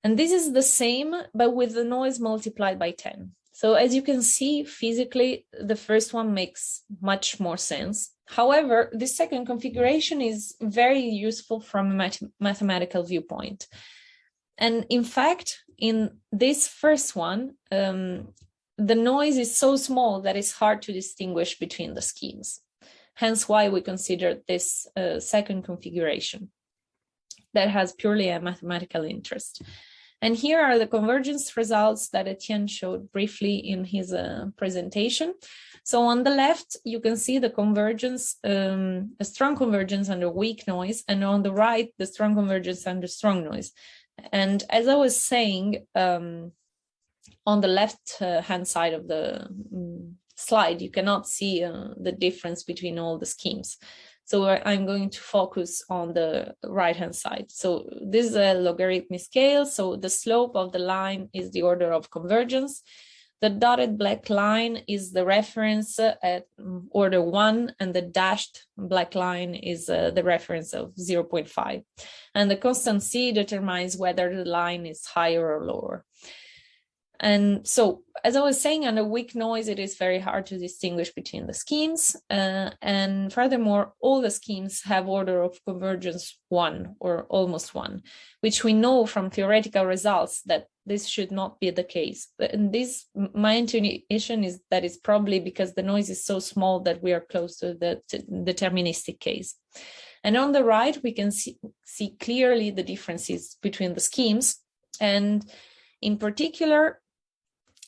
And this is the same, but with the noise multiplied by 10. So as you can see, physically, the first one makes much more sense. However, the second configuration is very useful from a mathematical viewpoint. And in fact, in this first one, the noise is so small that it's hard to distinguish between the schemes. Hence why we consider this second configuration that has purely a mathematical interest. And here are the convergence results that Etienne showed briefly in his presentation. So on the left, you can see the convergence, a strong convergence under weak noise, and on the right, the strong convergence under strong noise. And as I was saying, on the left-hand side of the slide, you cannot see the difference between all the schemes. So I'm going to focus on the right-hand side. So this is a logarithmic scale. So the slope of the line is the order of convergence. The dotted black line is the reference at order 1, and the dashed black line is the reference of 0.5. And the constant C determines whether the line is higher or lower. And so, as I was saying, under weak noise, it is very hard to distinguish between the schemes. And furthermore, all the schemes have order of convergence 1 or almost 1, which we know from theoretical results that this should not be the case. And this, my intuition is that it's probably because the noise is so small that we are close to the deterministic case. And on the right, we can see clearly the differences between the schemes. And in particular,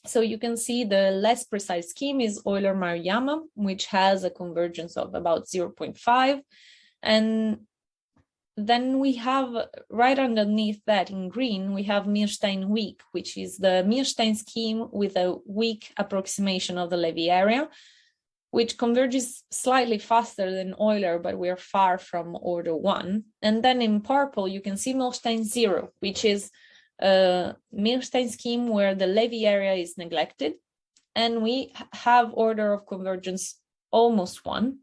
so you can see the less precise scheme is Euler-Maruyama, which has a convergence of about 0.5. And then we have right underneath that in green, we have Milstein weak, which is the Milstein scheme with a weak approximation of the Levy area, which converges slightly faster than Euler, but we are far from order 1. And then in purple, you can see Milstein 0, which is Milstein scheme where the Levy area is neglected, and we have order of convergence almost 1.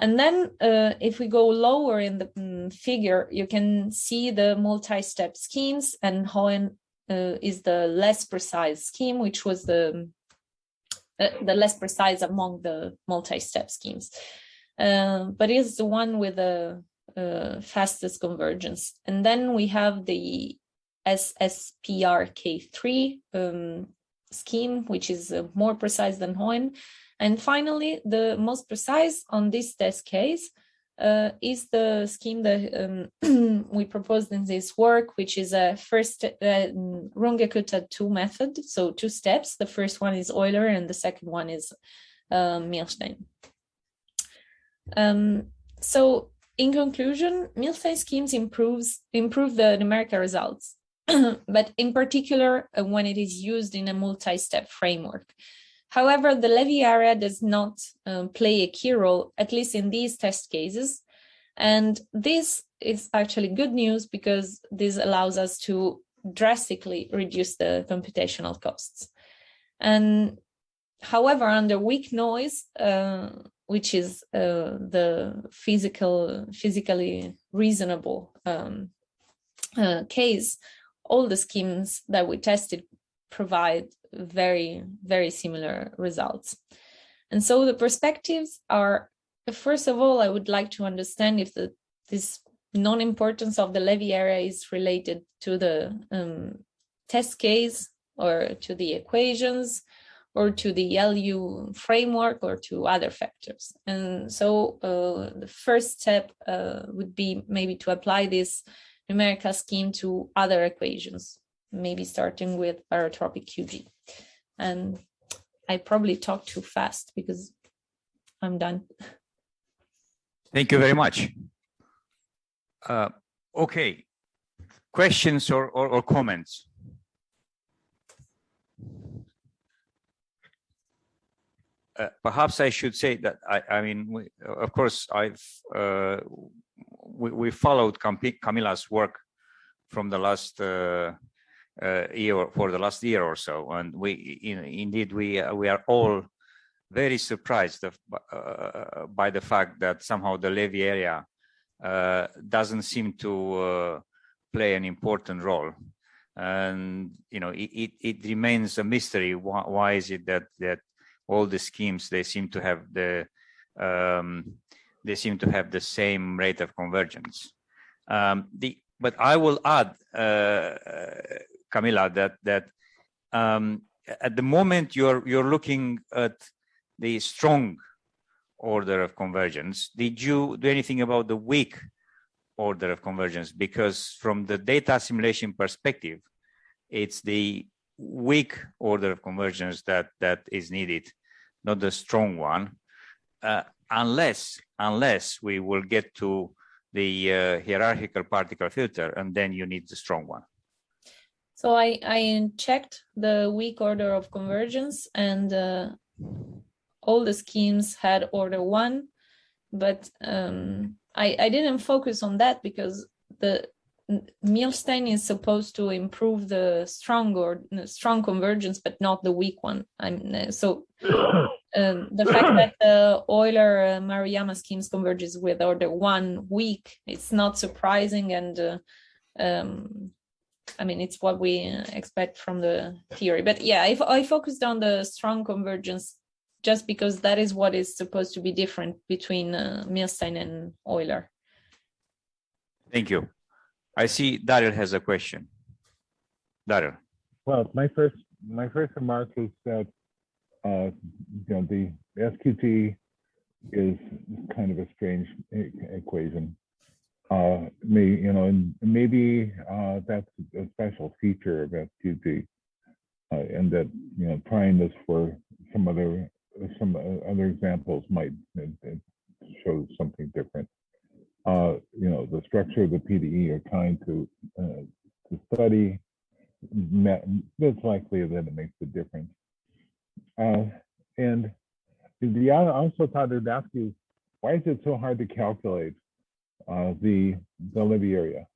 And then if we go lower in the figure, you can see the multi-step schemes, and Hohen is the less precise scheme, which was the less precise among the multi-step schemes, but is the one with the fastest convergence. And then we have the SSPRK3 scheme, which is more precise than Hohen. And finally, the most precise on this test case is the scheme that we proposed in this work, which is a first Runge-Kutta-2 method. So 2 steps. The first one is Euler, and the second one is Milstein. So in conclusion, Milstein schemes improve the numerical results, but in particular when it is used in a multi-step framework. However, the Levy area does not play a key role, at least in these test cases. And this is actually good news because this allows us to drastically reduce the computational costs. And however, under weak noise, which is the physically reasonable case, all the schemes that we tested provide very, very similar results. And so the perspectives are, first of all, I would like to understand if this non-importance of the Levy area is related to the test case or to the equations or to the LU framework or to other factors. And so the first step would be maybe to apply this numerical scheme to other equations, maybe starting with barotropic QG. And I probably talked too fast because I'm done. Thank you very much. Okay, questions or comments? Perhaps I should say that I mean, of course, we followed Camilla's work from the last year, for the last year or so, and indeed we are all very surprised by the fact that somehow the Levy area doesn't seem to play an important role, and it remains a mystery. Why is it that all the schemes, they seem to have the same rate of convergence? But I will add, Camilla, that at the moment you're looking at the strong order of convergence. Did you do anything about the weak order of convergence? Because from the data assimilation perspective, it's the weak order of convergence that is needed, not the strong one, unless we will get to the hierarchical particle filter, and then you need the strong one. So I checked the weak order of convergence, and all the schemes had order 1, but I didn't focus on that because the Milstein is supposed to improve the strong convergence, but not the weak one. The fact that the Euler-Maruyama schemes converges with order 1 weak, it's not surprising, and I mean, it's what we expect from the theory. But yeah, I focused on the strong convergence just because that is what is supposed to be different between Milstein and Euler. Thank you. I see Daryl has a question. Daryl. Well, my first remark is that the SQT is kind of a strange equation. Maybe that's a special feature of SQT, and that trying this for some other examples might show something different. The structure of the PDE are trying to study. It's likely that it makes a difference. And I also thought I'd ask you, why is it so hard to calculate the Levy area?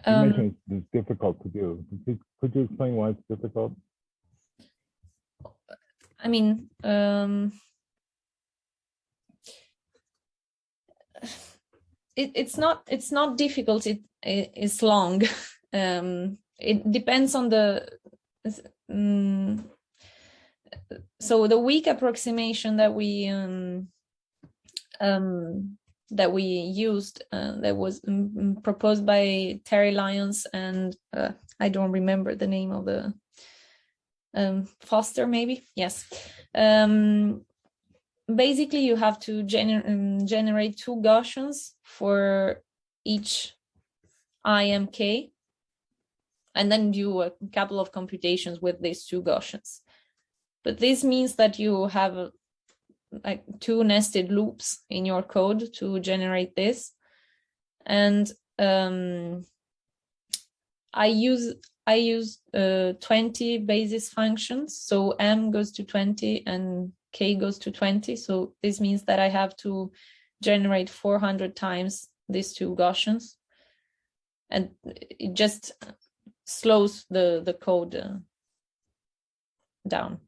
You mentioned it's difficult to do. Could you explain why it's difficult? I mean, it's not difficult. It's long. It depends on the. So the weak approximation that we used, that was proposed by Terry Lyons and I don't remember the name of the Foster, maybe, yes. Basically, you have to generate 2 Gaussians for each IMK, and then do a couple of computations with these 2 Gaussians. But this means that you have like 2 nested loops in your code to generate this. And I use 20 basis functions. So M goes to 20 and K goes to 20. So this means that I have to generate 400 times these 2 Gaussians. And it just slows the code down.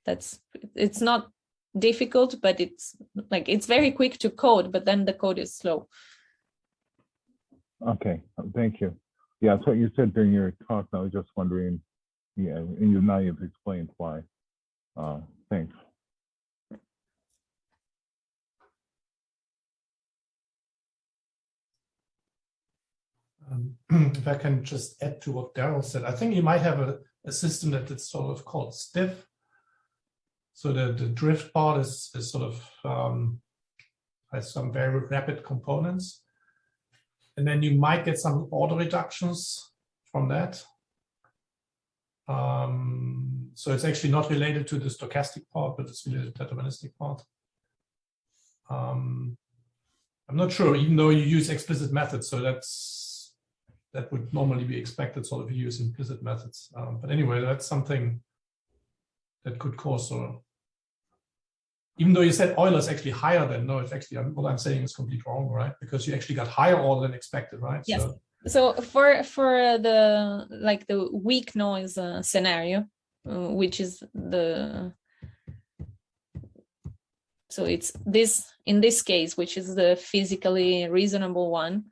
It's not difficult, but it's very quick to code, but then the code is slow. Okay, thank you. Yeah, that's what you said during your talk. I was just wondering, and now you've explained why. Thanks. if I can just add to what Daryl said, I think you might have a system that is sort of called stiff. So the drift part is sort of has some very rapid components. And then you might get some order reductions from that. So it's actually not related to the stochastic part, but it's related to the deterministic part. I'm not sure, even though you use explicit methods, so that would normally be expected, sort of, you use implicit methods. But anyway, that's something that could cause even though you said Euler is actually higher than, no, it's actually, what I'm saying is completely wrong, right? Because you actually got higher order than expected, right? Yes. So for the weak noise scenario, which is so it's this, in this case, which is the physically reasonable one,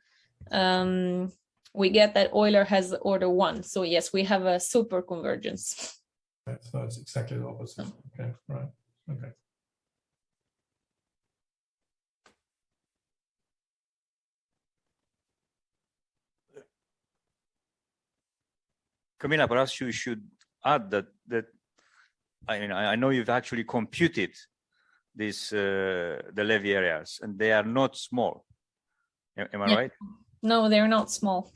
we get that Euler has order 1. So yes, we have a super convergence. Right, so it's exactly the opposite. Okay, right. Okay. Camilla, perhaps you should add that I know you've actually computed these the levy areas, and they are not small. Am I right? No, they're not small.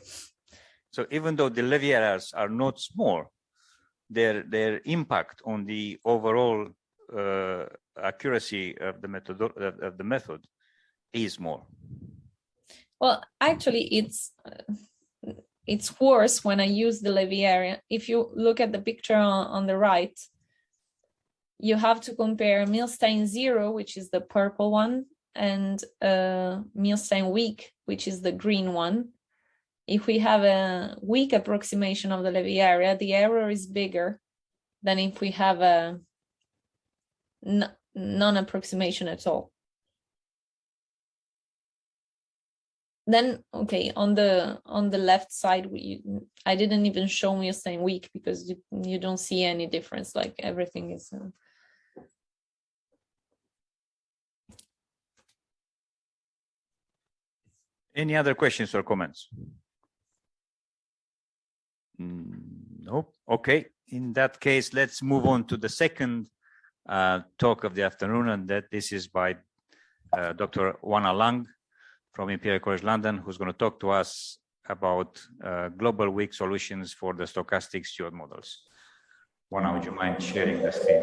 So even though the levy areas are not small, their impact on the overall accuracy of the method is small. Well, actually, it's worse when I use the levy area. If you look at the picture on the right, you have to compare Milstein 0, which is the purple one, and Milstein weak, which is the green one. If we have a weak approximation of the levy area, the error is bigger than if we have a non-approximation at all. Then, okay, on the left side, I didn't even show Milstein weak because you don't see any difference. Like everything is. Any other questions or comments? No. Okay. In that case, let's move on to the second talk of the afternoon, and this is by Dr. Wana Lang from Imperial College London, who's going to talk to us about global weak solutions for the stochastic STUOD models. Wana, would you mind sharing the screen?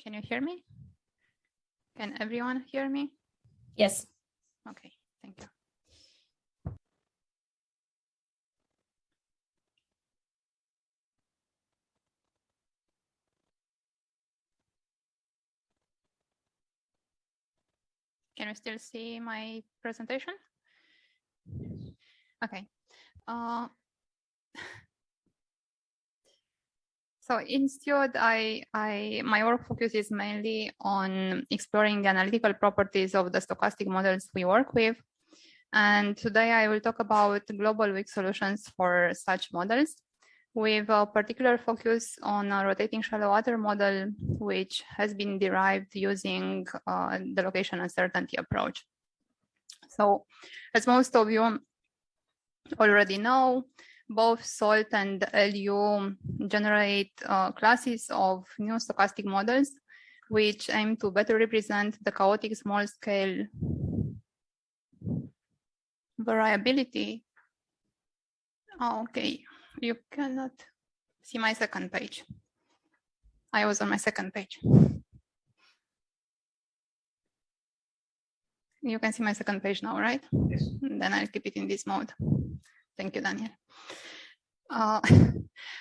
Can you hear me? Can everyone hear me? Yes. Okay, thank you. Can you still see my presentation? Okay. So in STUOD, my work focus is mainly on exploring the analytical properties of the stochastic models we work with. And today I will talk about global weak solutions for such models, with a particular focus on a rotating shallow water model, which has been derived using the location uncertainty approach. So as most of you already know, both SALT and LU generate classes of new stochastic models, which aim to better represent the chaotic small-scale variability. Oh, okay, you cannot see my second page. I was on my second page. You can see my second page now, right? Yes. Then I'll keep it in this mode. Thank you, Daniel.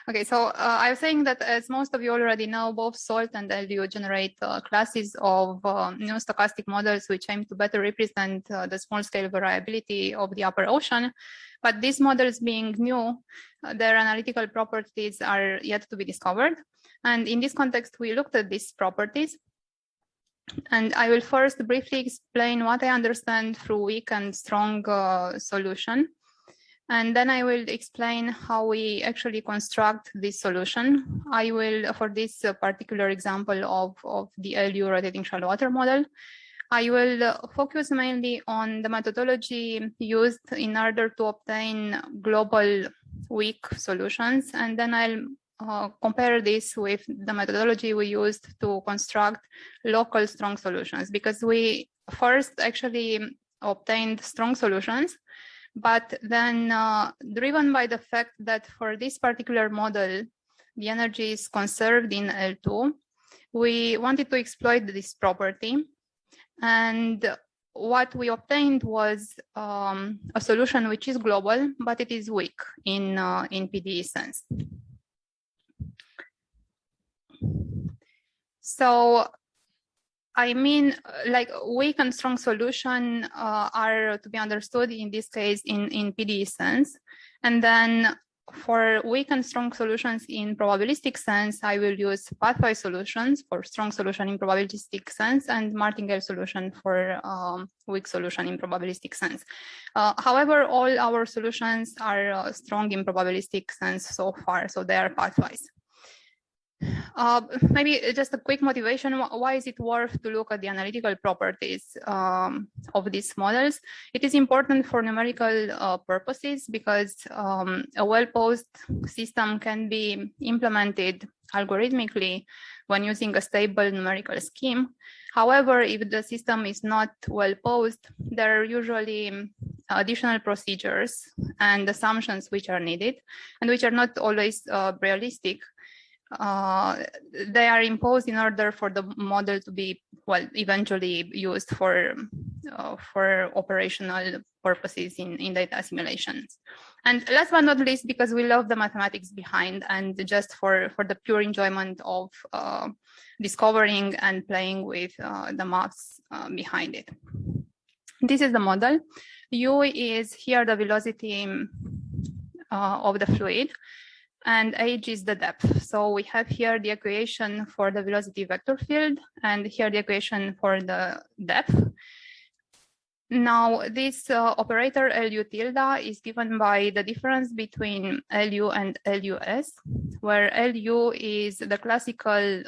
Okay, so I was saying that, as most of you already know, both SALT and LU generate classes of new stochastic models which aim to better represent the small-scale variability of the upper ocean. But these models being new, their analytical properties are yet to be discovered. And in this context, we looked at these properties. And I will first briefly explain what I understand through weak and strong solution. And then I will explain how we actually construct this solution. I will, for this particular example of the LU rotating shallow water model, I will focus mainly on the methodology used in order to obtain global weak solutions. And then I'll compare this with the methodology we used to construct local strong solutions, because we first actually obtained strong solutions. But then driven by the fact that for this particular model, the energy is conserved in L2, we wanted to exploit this property. And what we obtained was a solution which is global, but it is weak in PDE sense. So I mean, like weak and strong solution are to be understood in this case in PDE sense. And then for weak and strong solutions in probabilistic sense, I will use pathwise solutions for strong solution in probabilistic sense and martingale solution for weak solution in probabilistic sense. However, all our solutions are strong in probabilistic sense so far, so they are pathwise. Maybe just a quick motivation. Why is it worth to look at the analytical properties of these models? It is important for numerical purposes because a well-posed system can be implemented algorithmically when using a stable numerical scheme. However, if the system is not well-posed, there are usually additional procedures and assumptions which are needed and which are not always realistic. They are imposed in order for the model to be, well, eventually used for operational purposes in data simulations. And last but not least, because we love the mathematics behind and just for the pure enjoyment of discovering and playing with the maths behind it. This is the model. U is here the velocity of the fluid, and h is the depth. So we have here the equation for the velocity vector field and here the equation for the depth. Now this operator LU tilde is given by the difference between LU and LUS, where LU is the classical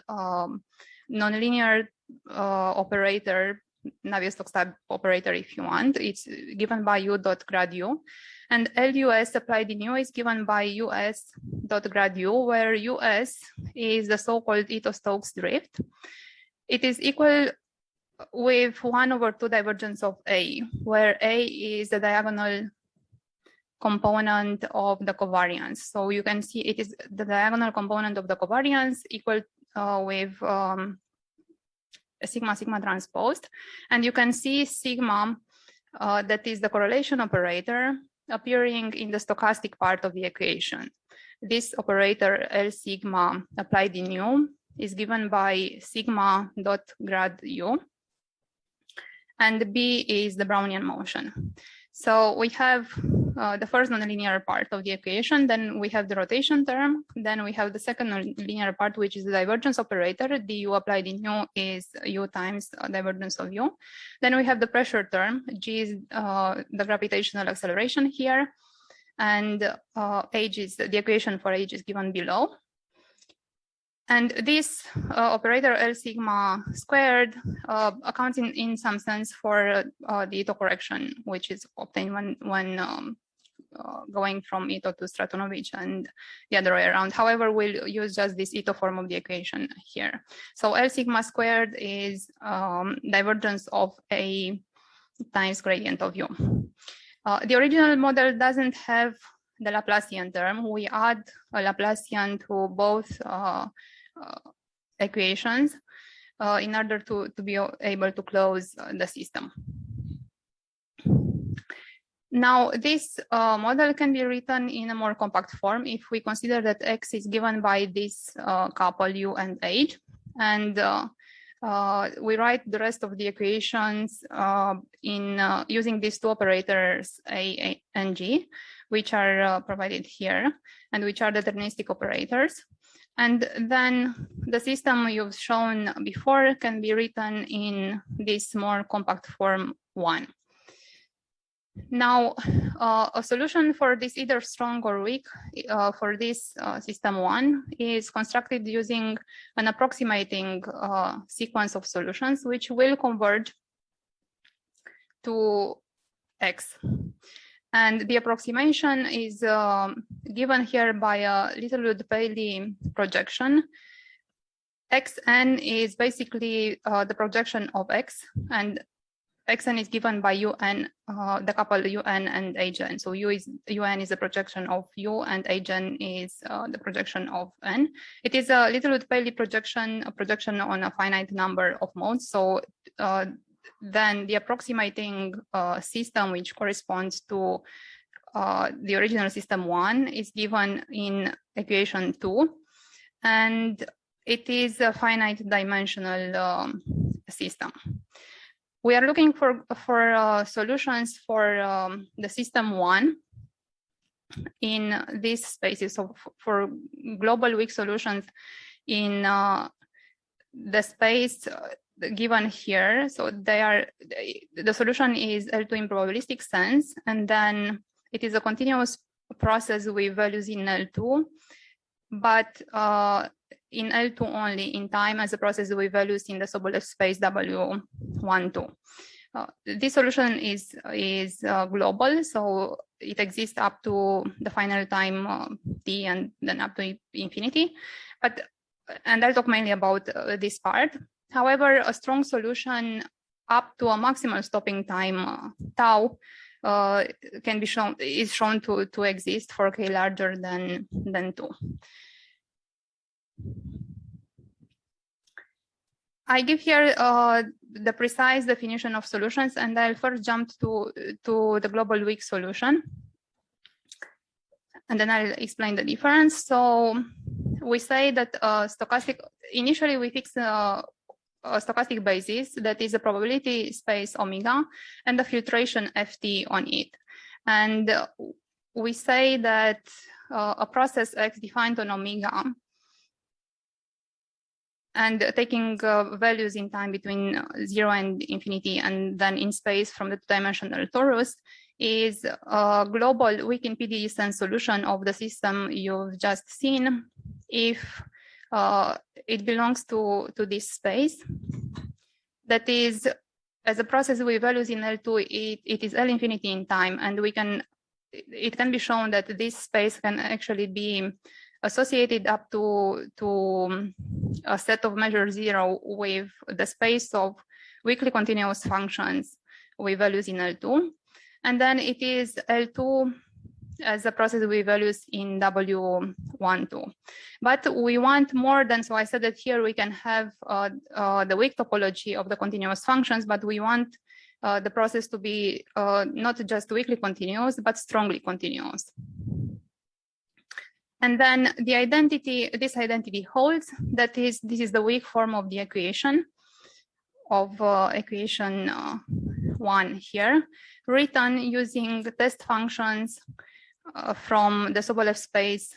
nonlinear operator, Navier-Stokes type operator if you want. It's given by U dot grad U. And LUS applied in U is given by US dot grad U, where US is the so-called Ito-Stokes drift. It is equal with 1/2 divergence of A, where A is the diagonal component of the covariance. So you can see it is the diagonal component of the covariance equal with sigma transposed. And you can see sigma, that is the correlation operator, appearing in the stochastic part of the equation. This operator L sigma applied in U is given by sigma dot grad U, and B is the Brownian motion. So we have the first nonlinear part of the equation, then we have the rotation term, then we have the second nonlinear part, which is the divergence operator. The U applied in U is U times divergence of U. Then we have the pressure term, G is the gravitational acceleration here, and H is the equation for H is given below. And this operator L sigma squared accounts in some sense for the Ito correction, which is obtained when going from Ito to Stratonovich and the other way around. However, we'll use just this Ito form of the equation here. So L sigma squared is divergence of A times gradient of U. The original model doesn't have the Laplacian term. We add a Laplacian to both equations in order to be able to close the system. Now, this model can be written in a more compact form if we consider that X is given by this couple U and H, and we write the rest of the equations in using these two operators A and G, which are provided here, and which are deterministic operators. And then the system you've shown before can be written in this more compact form 1. Now, a solution for this either strong or weak for this system 1 is constructed using an approximating sequence of solutions which will converge to X. And the approximation is given here by a Littlewood-Paley projection. Xn is basically the projection of X, and Xn is given by UN, the couple UN and Agen. So UN is the projection of U, and Agen is the projection of N. It is a Littlewood-Paley projection, a projection on a finite number of modes. So then the approximating system, which corresponds to the original system 1, is given in equation 2, and it is a finite dimensional system. We are looking for solutions for the system 1 in these spaces. So for global weak solutions in the space given here. So the solution is L2 in probabilistic sense, and then it is a continuous process with values in L2, but in L2 only in time as a process with values in the Sobolev space W1, 2. This solution is global, so it exists up to the final time t and then up to infinity. And I'll talk mainly about this part. However, a strong solution up to a maximal stopping time tau can be shown to exist for k larger than 2. I give here the precise definition of solutions, and I'll first jump to the global weak solution, and then I'll explain the difference. So we say that initially we fix a stochastic basis that is a probability space omega and the filtration ft on it. And we say that a process X defined on omega and taking values in time between 0 and infinity and then in space from the two-dimensional torus is a global weak in PD distance solution of the system you've just seen if it belongs to this space. That is, as a process with values in L2, it is L infinity in time, and it can be shown that this space can actually be associated up to a set of measure 0 with the space of weakly continuous functions with values in L2. And then it is L2 as a process with values in W1, 2. But we want more than, so I said that here we can have the weak topology of the continuous functions, but we want the process to be not just weakly continuous, but strongly continuous. And then this identity holds, that is, this is the weak form of the equation of equation 1 here, written using the test functions from the Sobolev space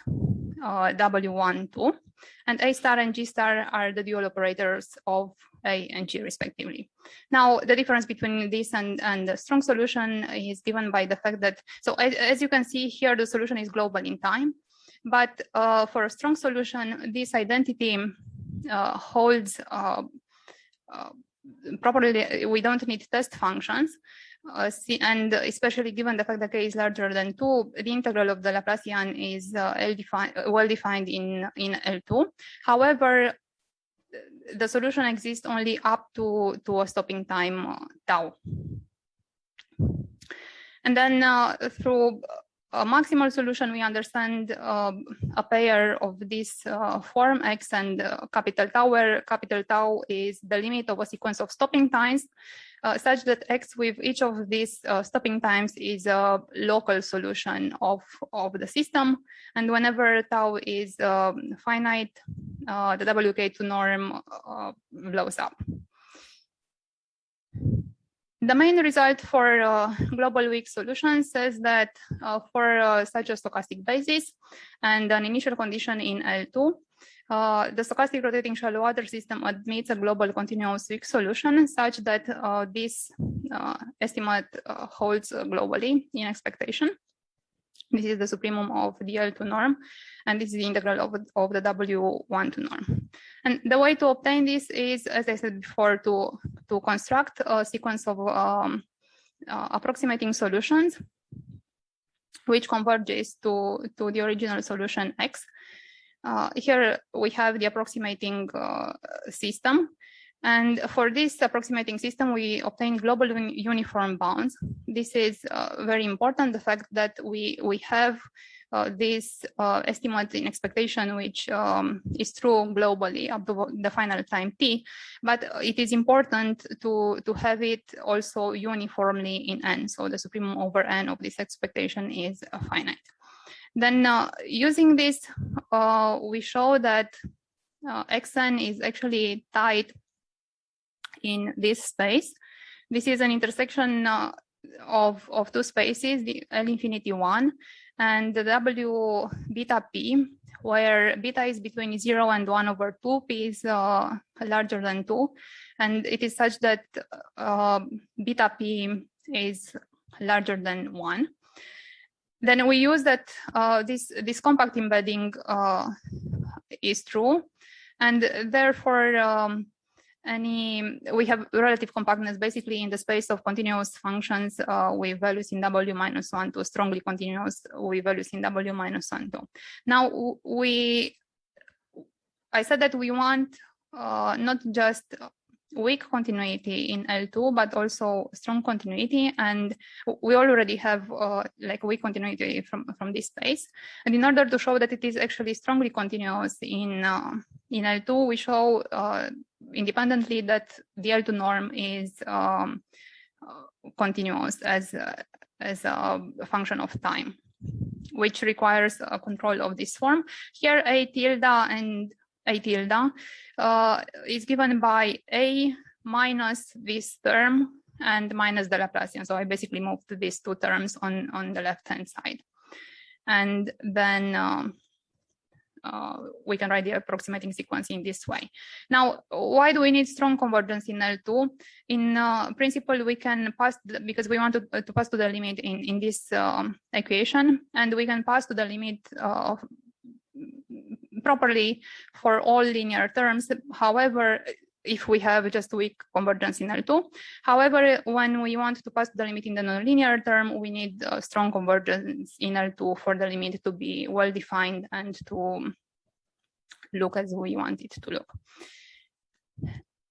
W1, 2, and A star and G star are the dual operators of A and G respectively. Now, the difference between this and the strong solution is given by the fact that, so as you can see here, the solution is global in time, but for a strong solution, this identity holds properly. We don't need test functions. And especially given the fact that k is larger than 2, the integral of the Laplacian is well defined in L2. However, the solution exists only up to a stopping time tau. And then through a maximal solution, we understand a pair of this form X and capital tau, where capital tau is the limit of a sequence of stopping times, such that X with each of these stopping times is a local solution of the system. And whenever tau is finite, the WK2 norm blows up. The main result for global weak solutions says that for such a stochastic basis and an initial condition in L2, the stochastic rotating shallow water system admits a global continuous weak solution such that this estimate holds globally in expectation. This is the supremum of the L2 norm, and this is the integral of the W12 norm. And the way to obtain this is, as I said before, to construct a sequence of approximating solutions which converges to the original solution X. Here we have the approximating system. And for this approximating system, we obtain global uniform bounds. This is very important, the fact that we have this estimate in expectation, which is true globally up to the final time t, but it is important to have it also uniformly in n. So the supremum over n of this expectation is finite. Then using this, we show that xn is actually tight in this space. This is an intersection of two spaces, the L infinity 1 and the W beta p, where beta is between 0 and 1 over 2, p is larger than 2, and it is such that beta p is larger than 1. Then we use that this compact embedding is true, and therefore we have relative compactness basically in the space of continuous functions with values in W minus 1 to strongly continuous with values in W minus 1 2. Now I said that we want not just weak continuity in L2, but also strong continuity, and we already have like weak continuity from this space. And in order to show that it is actually strongly continuous in L2, we show independently that the L2 norm is continuous as a function of time, which requires a control of this form. Here, A tilde and A tilde is given by A minus this term and minus the Laplacian. So I basically moved these two terms on the left-hand side. And then we can write the approximating sequence in this way. Now, why do we need strong convergence in L2? In principle, we can pass, because we want to pass to the limit in this equation, and we can pass to the limit of properly for all linear terms. However, if we have just weak convergence in L2. However, when we want to pass the limit in the nonlinear term, we need strong convergence in L2 for the limit to be well defined and to look as we want it to look.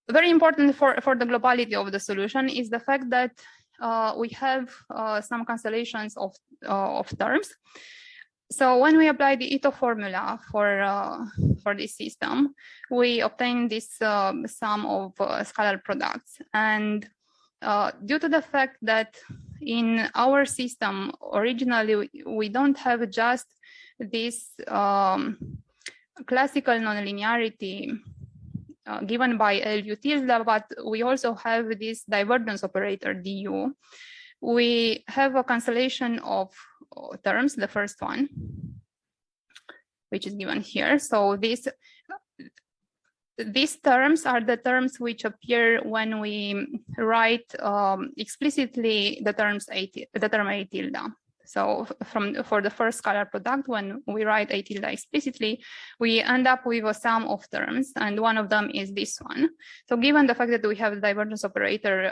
Very important for the globality of the solution is the fact that we have some cancellations of terms. So when we apply the Ito formula for this system, we obtain this sum of scalar products. And due to the fact that in our system, originally, we don't have just this classical nonlinearity given by LU tilde, but we also have this divergence operator du. We have a cancellation of terms, the first one, which is given here. So these terms are the terms which appear when we write explicitly the term A tilde. So for the first scalar product, when we write A tilde explicitly, we end up with a sum of terms, and one of them is this one. So given the fact that we have the divergence operator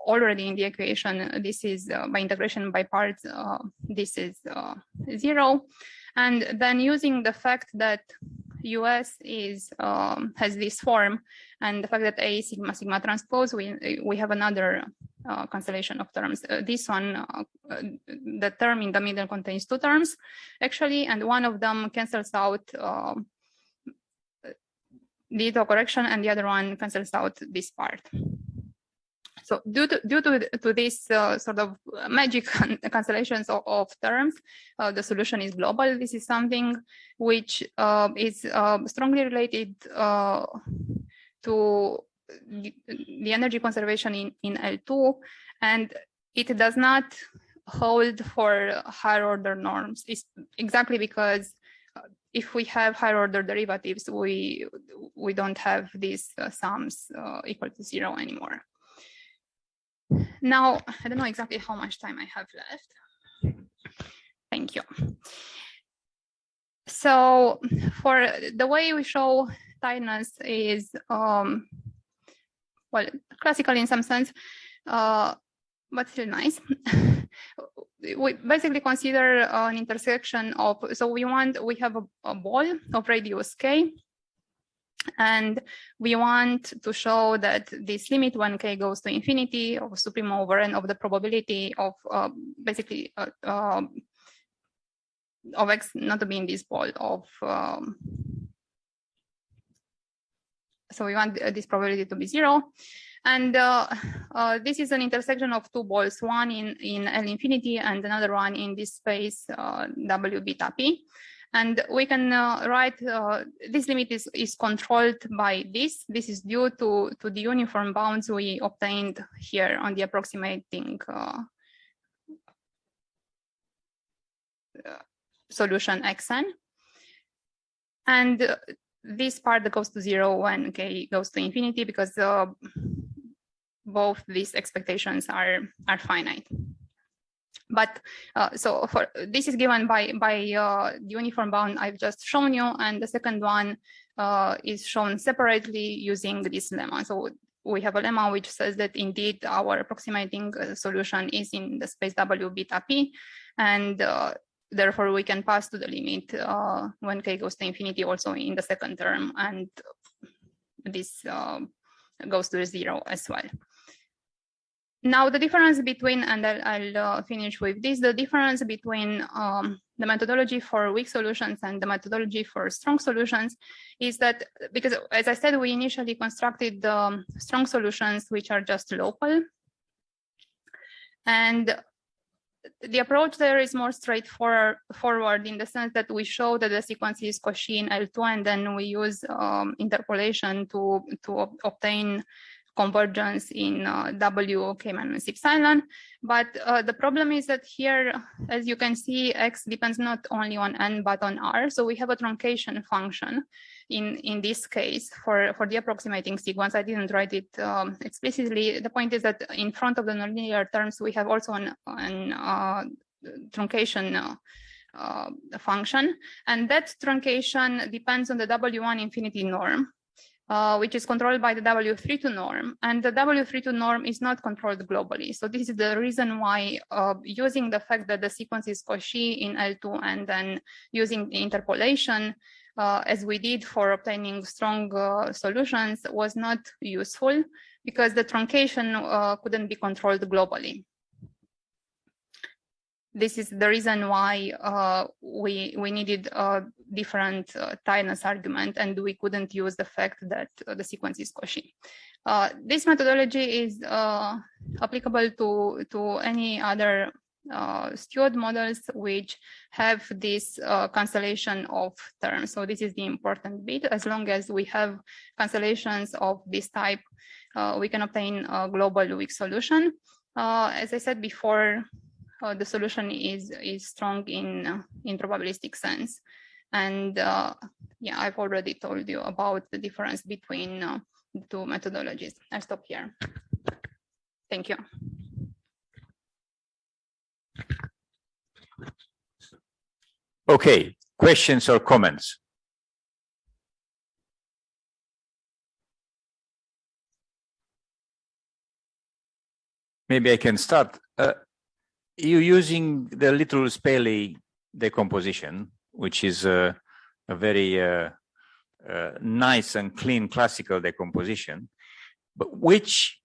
already in the equation, this is by integration by parts, this is 0. And then using the fact that US has this form, and the fact that A is sigma sigma transpose, we have another cancellation of terms. This one, the term in the middle contains two terms, actually, and one of them cancels out the autocorrection, and the other one cancels out this part. So due to this sort of magic cancellations of terms, the solution is global. This is something which is strongly related to the energy conservation in L2, and it does not hold for higher order norms. It's exactly because if we have higher order derivatives, we don't have these sums equal to 0 anymore. Now, I don't know exactly how much time I have left. Thank you. So for the way we show tightness is, well, classical in some sense, but still nice. We basically consider an intersection of, so we have a ball of radius k, and we want to show that this limit when k goes to infinity of supreme over n of the probability of basically of x not to be in this ball of, so we want this probability to be 0. And this is an intersection of two balls, one in L infinity and another one in this space W beta P. And we can write, this limit is controlled by this. This is due to the uniform bounds we obtained here on the approximating solution xn. And this part goes to 0 when k goes to infinity, because both these expectations are finite. But so for this is given by the uniform bound I've just shown you, and the second one is shown separately using this lemma. So we have a lemma which says that indeed our approximating solution is in the space W beta P, and therefore we can pass to the limit when k goes to infinity also in the second term, and this goes to 0 as well. Now the difference between, and I'll finish with this, the difference between the methodology for weak solutions and the methodology for strong solutions is that, because as I said, we initially constructed the strong solutions which are just local. And the approach there is more straightforward in the sense that we show that the sequence is Cauchy in L2, and then we use interpolation to obtain convergence in W k minus epsilon. But the problem is that here, as you can see, x depends not only on n but on r. So we have a truncation function in this case for the approximating sequence. I didn't write it explicitly. The point is that in front of the nonlinear terms, we have also an truncation function, and that truncation depends on the W1 infinity norm, which is controlled by the W32 norm, and the W32 norm is not controlled globally. So this is the reason why using the fact that the sequence is Cauchy in L2 and then using the interpolation, as we did for obtaining strong solutions, was not useful, because the truncation couldn't be controlled globally. This is the reason why we needed a different tightness argument, and we couldn't use the fact that the sequence is Cauchy. This methodology is applicable to any other STUOD models which have this cancellation of terms. So this is the important bit. As long as we have cancellations of this type, we can obtain a global weak solution. As I said before, the solution is strong in probabilistic sense. And yeah, I've already told you about the difference between the two methodologies. I'll stop here. Thank you. Okay, questions or comments? Maybe I can start. You're using the little Spaley decomposition, which is a very nice and clean classical decomposition. But which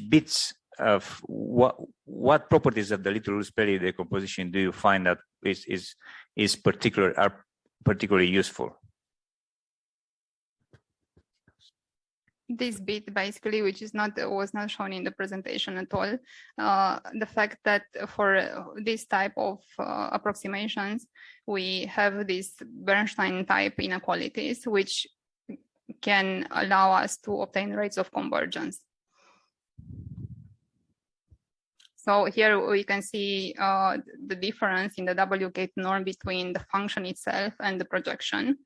bits of what properties of the little Spaley decomposition do you find that are particularly useful? This bit basically, which is was not shown in the presentation at all, the fact that for this type of approximations, we have these Bernstein type inequalities, which can allow us to obtain rates of convergence. So here we can see the difference in the WK norm between the function itself and the projection.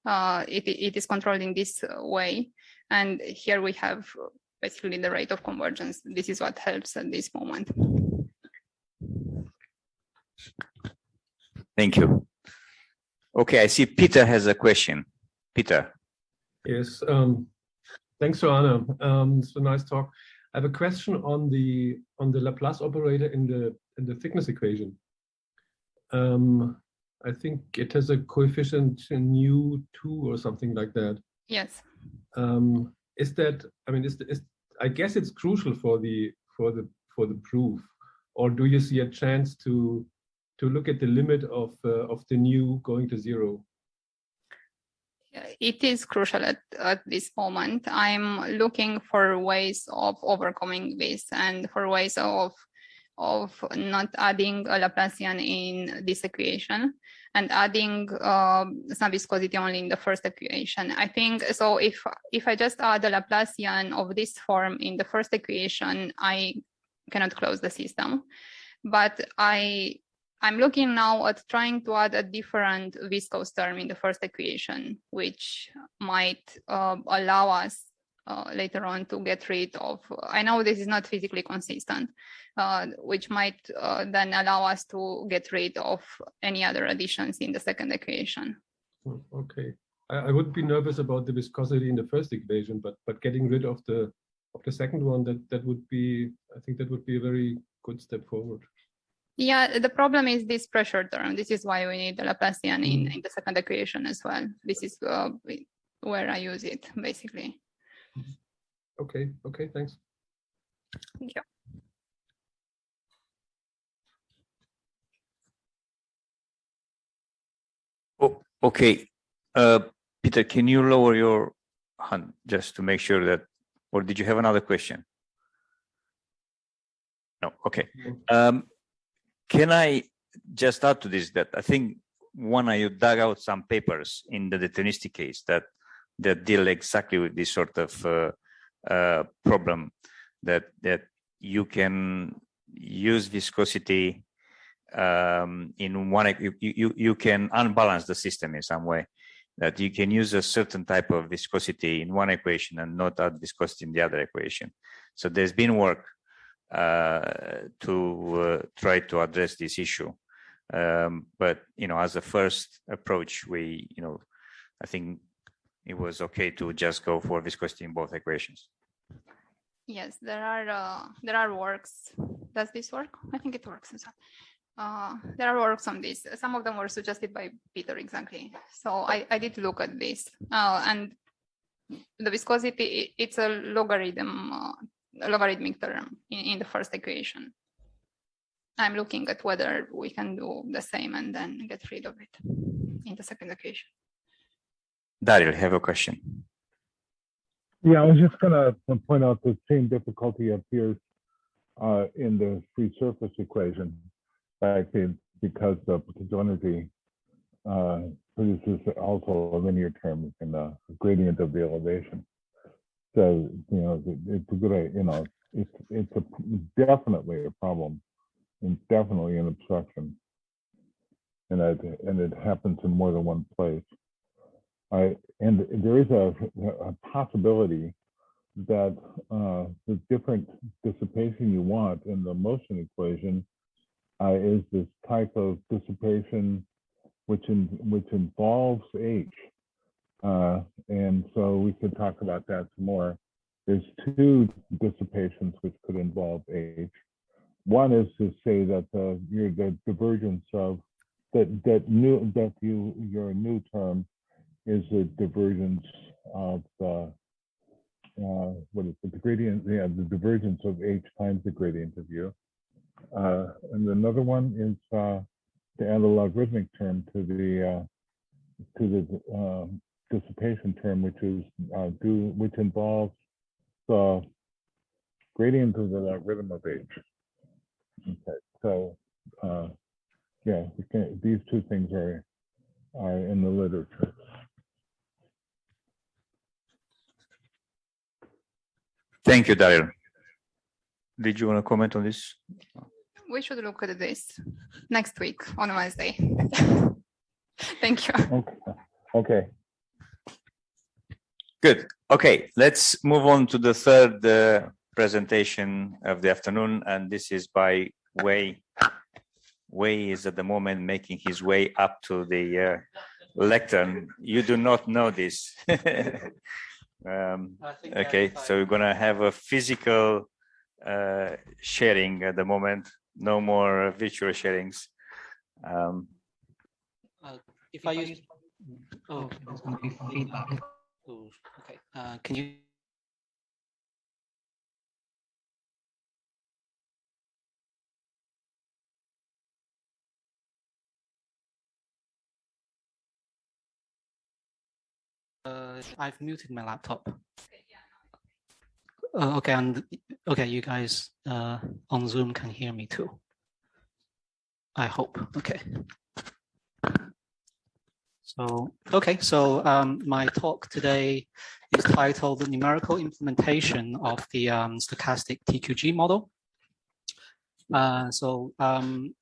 It is controlled in this way. And here we have basically the rate of convergence. This is what helps at this moment. Thank you. Okay, I see Peter has a question. Peter. Yes, thanks, Joanna. It's a nice talk. I have a question on the Laplace operator in the thickness equation. I think it has a coefficient nu2 or something like that. Yes. Is that? I mean, I guess it's crucial for the proof, or do you see a chance to look at the limit of the nu going to 0? It is crucial at this moment. I'm looking for ways of overcoming this and for ways of not adding a Laplacian in this equation and adding some viscosity only in the first equation. I think so. If I just add a Laplacian of this form in the first equation, I cannot close the system. But I'm looking now at trying to add a different viscous term in the first equation, which might allow us later on to get rid of, I know this is not physically consistent, which might then allow us to get rid of any other additions in the second equation. Okay, I would be nervous about the viscosity in the first equation, but getting rid of the second one, that would be, I think that would be a very good step forward. Yeah, the problem is this pressure term. This is why we need the Laplacian in the second equation as well. This is where I use it, basically. Okay, thanks. Thank you. Oh, okay. Peter, can you lower your hand just to make sure that, or did you have another question? No, okay. Can I just add to this that I think when you dug out some papers in the deterministic case that deal exactly with this sort of problem, that you can use viscosity in one, you can unbalance the system in some way, that you can use a certain type of viscosity in one equation and not add viscosity in the other equation. So there's been work to try to address this issue, but as a first approach, I think it was okay to just go for viscosity in both equations. Yes, there are works. Does this work? I think it works as well. There are works on this. Some of them were suggested by Peter, exactly. So I did look at this, and the viscosity, it's a logarithmic term in the first equation. I'm looking at whether we can do the same and then get rid of it in the second equation. Daryl, have a question. Yeah, I was just going to point out the same difficulty appears in the free surface equation, because the potential energy produces also a linear term in the gradient of the elevation. So it's a good, it's definitely a problem, and definitely an obstruction, and it happens in more than one place. And there is a possibility that the different dissipation you want in the motion equation is this type of dissipation which involves H. And so we could talk about that some more. There's two dissipations which could involve H. One is to say that the divergence of your new term is the divergence of the gradient? Yeah, the divergence of H times the gradient of U. And another one is to add a logarithmic term to the dissipation term, which involves the gradient of the logarithm of H. Okay, so yeah, these two things are in the literature. Thank you, Daryl. did you want to comment on this? We should look at this next week on Wednesday. Thank you. Okay. Good. Okay, let's move on to the third presentation of the afternoon, and this is by Wei. Wei is at the moment making his way up to the lectern. You do not know this. Okay, so we're gonna have a physical sharing at the moment. No more virtual sharings. If I use, oh, there's going to be feedback. Oh, okay, can you? I've muted my laptop. Okay, and okay, you guys on Zoom can hear me too. I hope. Okay. So okay, so my talk today is titled "The Numerical Implementation of the Stochastic TQG Model."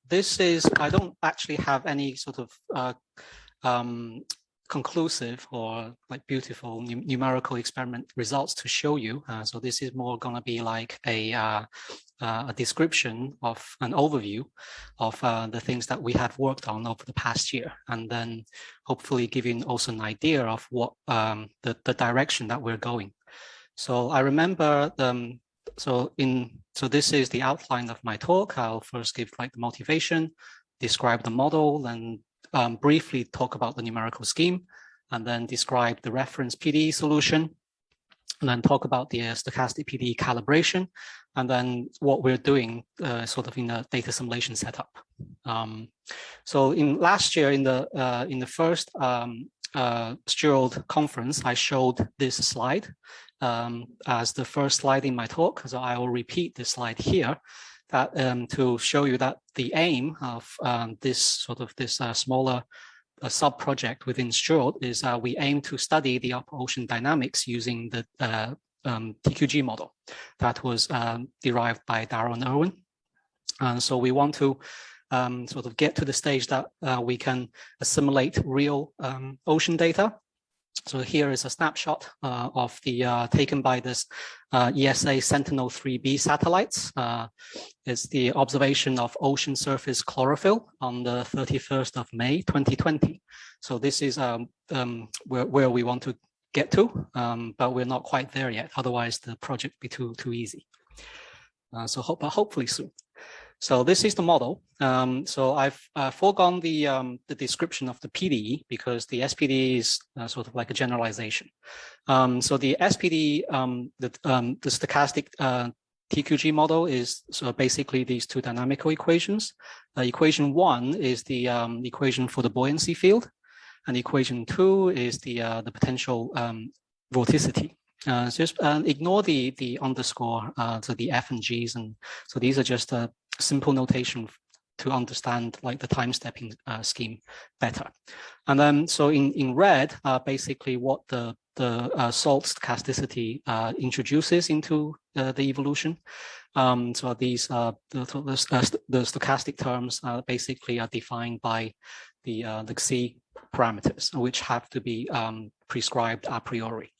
This is, I don't actually have any sort of conclusive or like beautiful numerical experiment results to show you. So this is more going to be like a description of an overview of the things that we have worked on over the past year, and then hopefully giving also an idea of what the direction that we're going. So I remember so this is the outline of my talk. I'll first give like the motivation, describe the model, and briefly talk about the numerical scheme, and then describe the reference PDE solution, and then talk about the stochastic PDE calibration, and then what we're doing sort of in a data simulation setup. So in last year, in the first STUOD conference, I showed this slide as the first slide in my talk. So I will repeat this slide here. That to show you that the aim of this smaller sub-project within STUOD is we aim to study the upper ocean dynamics using the TQG model that was derived by Darrow and Irwin. And so we want to sort of get to the stage that we can assimilate real ocean data. So here is a snapshot of the taken by this ESA Sentinel-3B satellites. It's the observation of ocean surface chlorophyll on the 31st of May, 2020. So this is where we want to get to, but we're not quite there yet. Otherwise, the project would be too easy. So hopefully soon. So this is the model. So I've foregone the description of the PDE because the SPD is sort of like a generalization. So the SPD, the stochastic TQG model is so basically these two dynamical equations. Equation 1 is the equation for the buoyancy field, and equation 2 is the potential vorticity. Just ignore the underscore, so the F and G's, and so these are just a simple notation to understand like the time stepping scheme better. And then so in red, basically what the salt stochasticity introduces into the evolution. So these the stochastic terms basically are defined by the Xi parameters, which have to be prescribed a priori.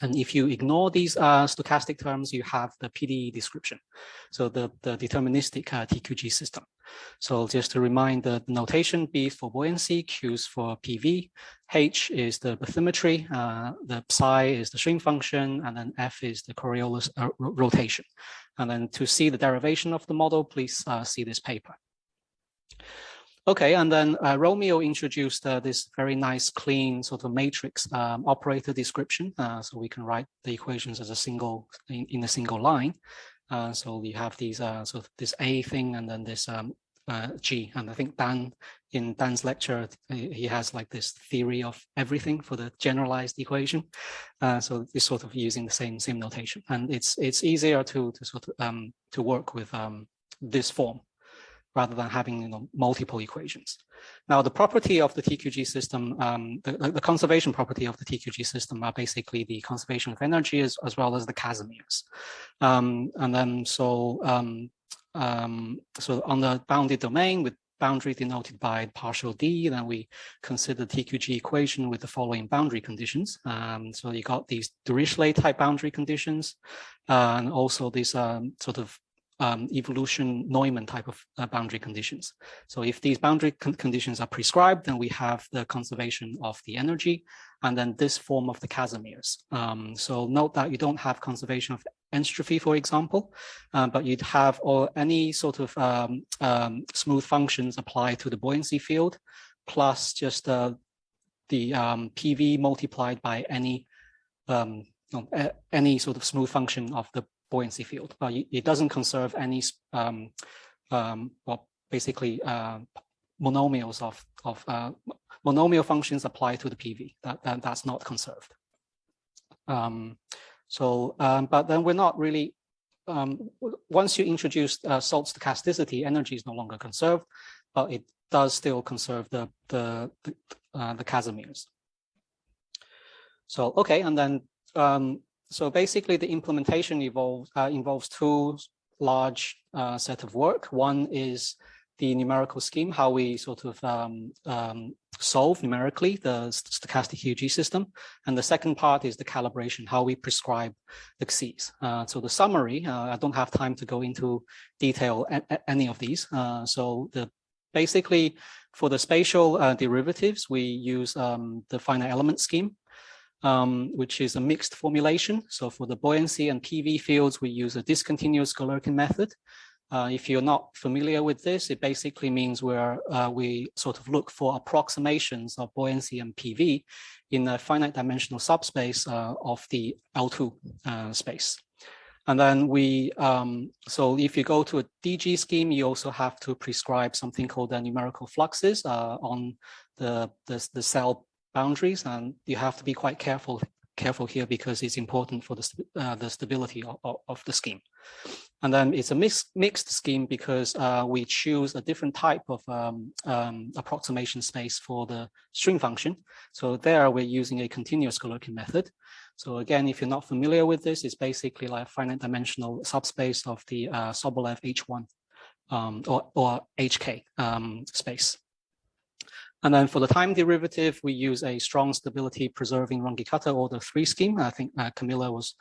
And if you ignore these stochastic terms, you have the PDE description. So the deterministic TQG system. So just to remind the notation, B is for buoyancy, Q is for PV, H is the bathymetry, the psi is the string function, and then F is the Coriolis rotation. And then to see the derivation of the model, please see this paper. Okay, and then Romeo introduced this very nice, clean sort of matrix operator description. So we can write the equations as a single in a single line. So we have these sort of this A thing and then this G. And I think in Dan's lecture, he has like this theory of everything for the generalized equation. So it's sort of using the same notation, and it's easier to sort of to work with this form. rather than having multiple equations. Now, the property of the TQG system, the conservation property of the TQG system are basically the conservation of energy as well as the Casimirs. And then so on the bounded domain with boundary denoted by partial D, then we consider TQG equation with the following boundary conditions. So you got these Dirichlet type boundary conditions, and also these sort of evolution Neumann type of boundary conditions. So if these boundary conditions are prescribed, then we have the conservation of the energy, and then this form of the Casimirs. So note that you don't have conservation of entropy, for example, but you'd have any sort of smooth functions applied to the buoyancy field, plus just the PV multiplied by any sort of smooth function of the buoyancy field. It doesn't conserve any, well, basically monomials of monomial functions applied to the PV. That's not conserved. But then we're not really, once you introduce salt stochasticity, energy is no longer conserved, but it does still conserve the Casimirs. So, okay, and then, so basically the implementation involves two large set of work. One is the numerical scheme, how we sort of solve numerically the stochastic TQG system. And the second part is the calibration, how we prescribe the xi's. So the summary, I don't have time to go into detail any of these. So basically for the spatial derivatives, we use the finite element scheme, which is a mixed formulation. So for the buoyancy and PV fields, we use a discontinuous Galerkin method. If you're not familiar with this, it basically means we sort of look for approximations of buoyancy and PV in a finite dimensional subspace of the L2 space. And then so if you go to a DG scheme, you also have to prescribe something called the numerical fluxes on the cell boundaries, and you have to be quite careful here because it's important for the stability of the scheme. And then it's a mixed scheme because we choose a different type of approximation space for the string function. So there we're using a continuous Galerkin method. So again, if you're not familiar with this, it's basically like a finite dimensional subspace of the Sobolev H1 or HK space. And then for the time derivative, we use a strong stability preserving Runge-Kutta order 3 scheme. I think Camilla was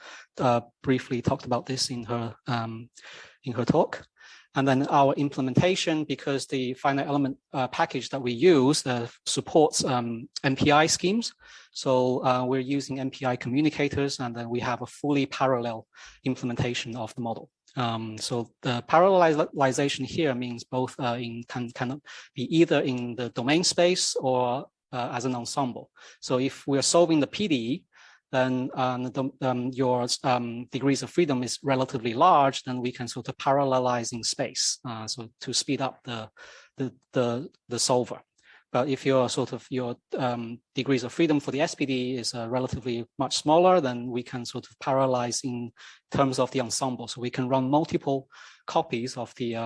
briefly talked about this in her talk. And then our implementation, because the finite element package that we use supports MPI schemes. So we're using MPI communicators, and then we have a fully parallel implementation of the model. So the parallelization here means both can be either in the domain space or as an ensemble. So if we're solving the PDE, then your degrees of freedom is relatively large, then we can sort of parallelize in space, so to speed up the solver. But if your degrees of freedom for the SPD is relatively much smaller, then we can sort of parallelize in terms of the ensemble. So we can run multiple copies of the,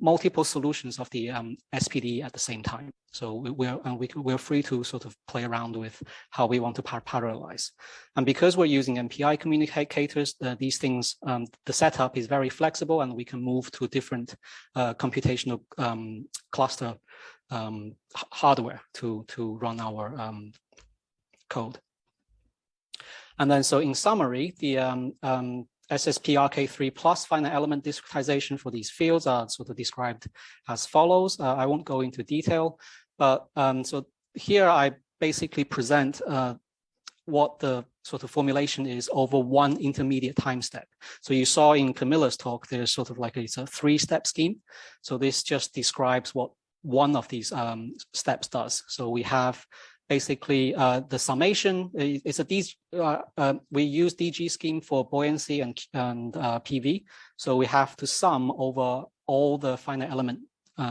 multiple solutions of the SPD at the same time. So we're free to sort of play around with how we want to parallelize. And because we're using MPI communicators, these things, the setup is very flexible, and we can move to different computational cluster hardware to run our code. And then, so in summary, the SSP-RK3 plus finite element discretization for these fields are sort of described as follows. I won't go into detail, but so here I basically present what the sort of formulation is over one intermediate time step. So you saw in Camilla's talk, there's sort of like it's a 3-step scheme. So this just describes what one of these steps does. So we have basically the summation. It's we use DG scheme for buoyancy and PV. So we have to sum over all the finite element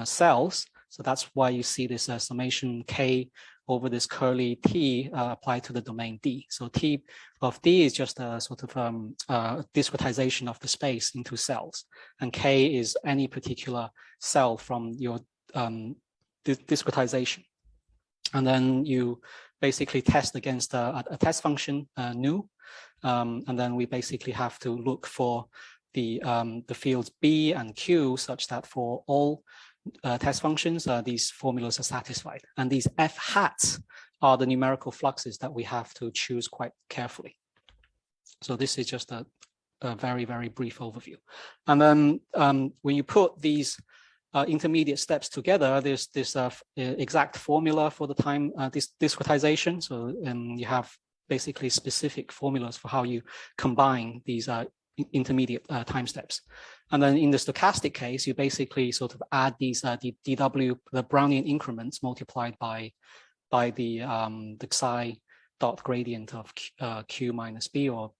cells. So that's why you see this summation K over this curly T applied to the domain D. So T of D is just a sort of discretization of the space into cells. And K is any particular cell from your discretization. And then you basically test against a test function, nu. And then we basically have to look for the fields B and Q such that for all test functions, these formulas are satisfied. And these F hats are the numerical fluxes that we have to choose quite carefully. So this is just a very, very brief overview. And then when you put these intermediate steps together, there's this exact formula for the time discretization. So you have basically specific formulas for how you combine these intermediate time steps. And then in the stochastic case, you basically sort of add these dw, the Brownian increments multiplied by the psi dot gradient of q minus b, or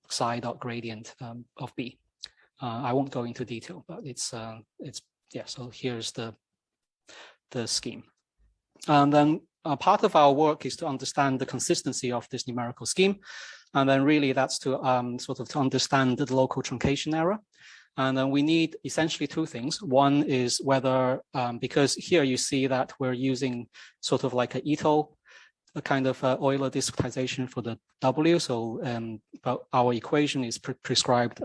psi dot gradient of b. I won't go into detail, but it's yeah. So here's the scheme, and then part of our work is to understand the consistency of this numerical scheme. And then really that's to sort of to understand the local truncation error. And then we need essentially two things. One is whether, because here you see that we're using sort of like a Ito, a kind of Euler discretization for the W. So but our equation is prescribed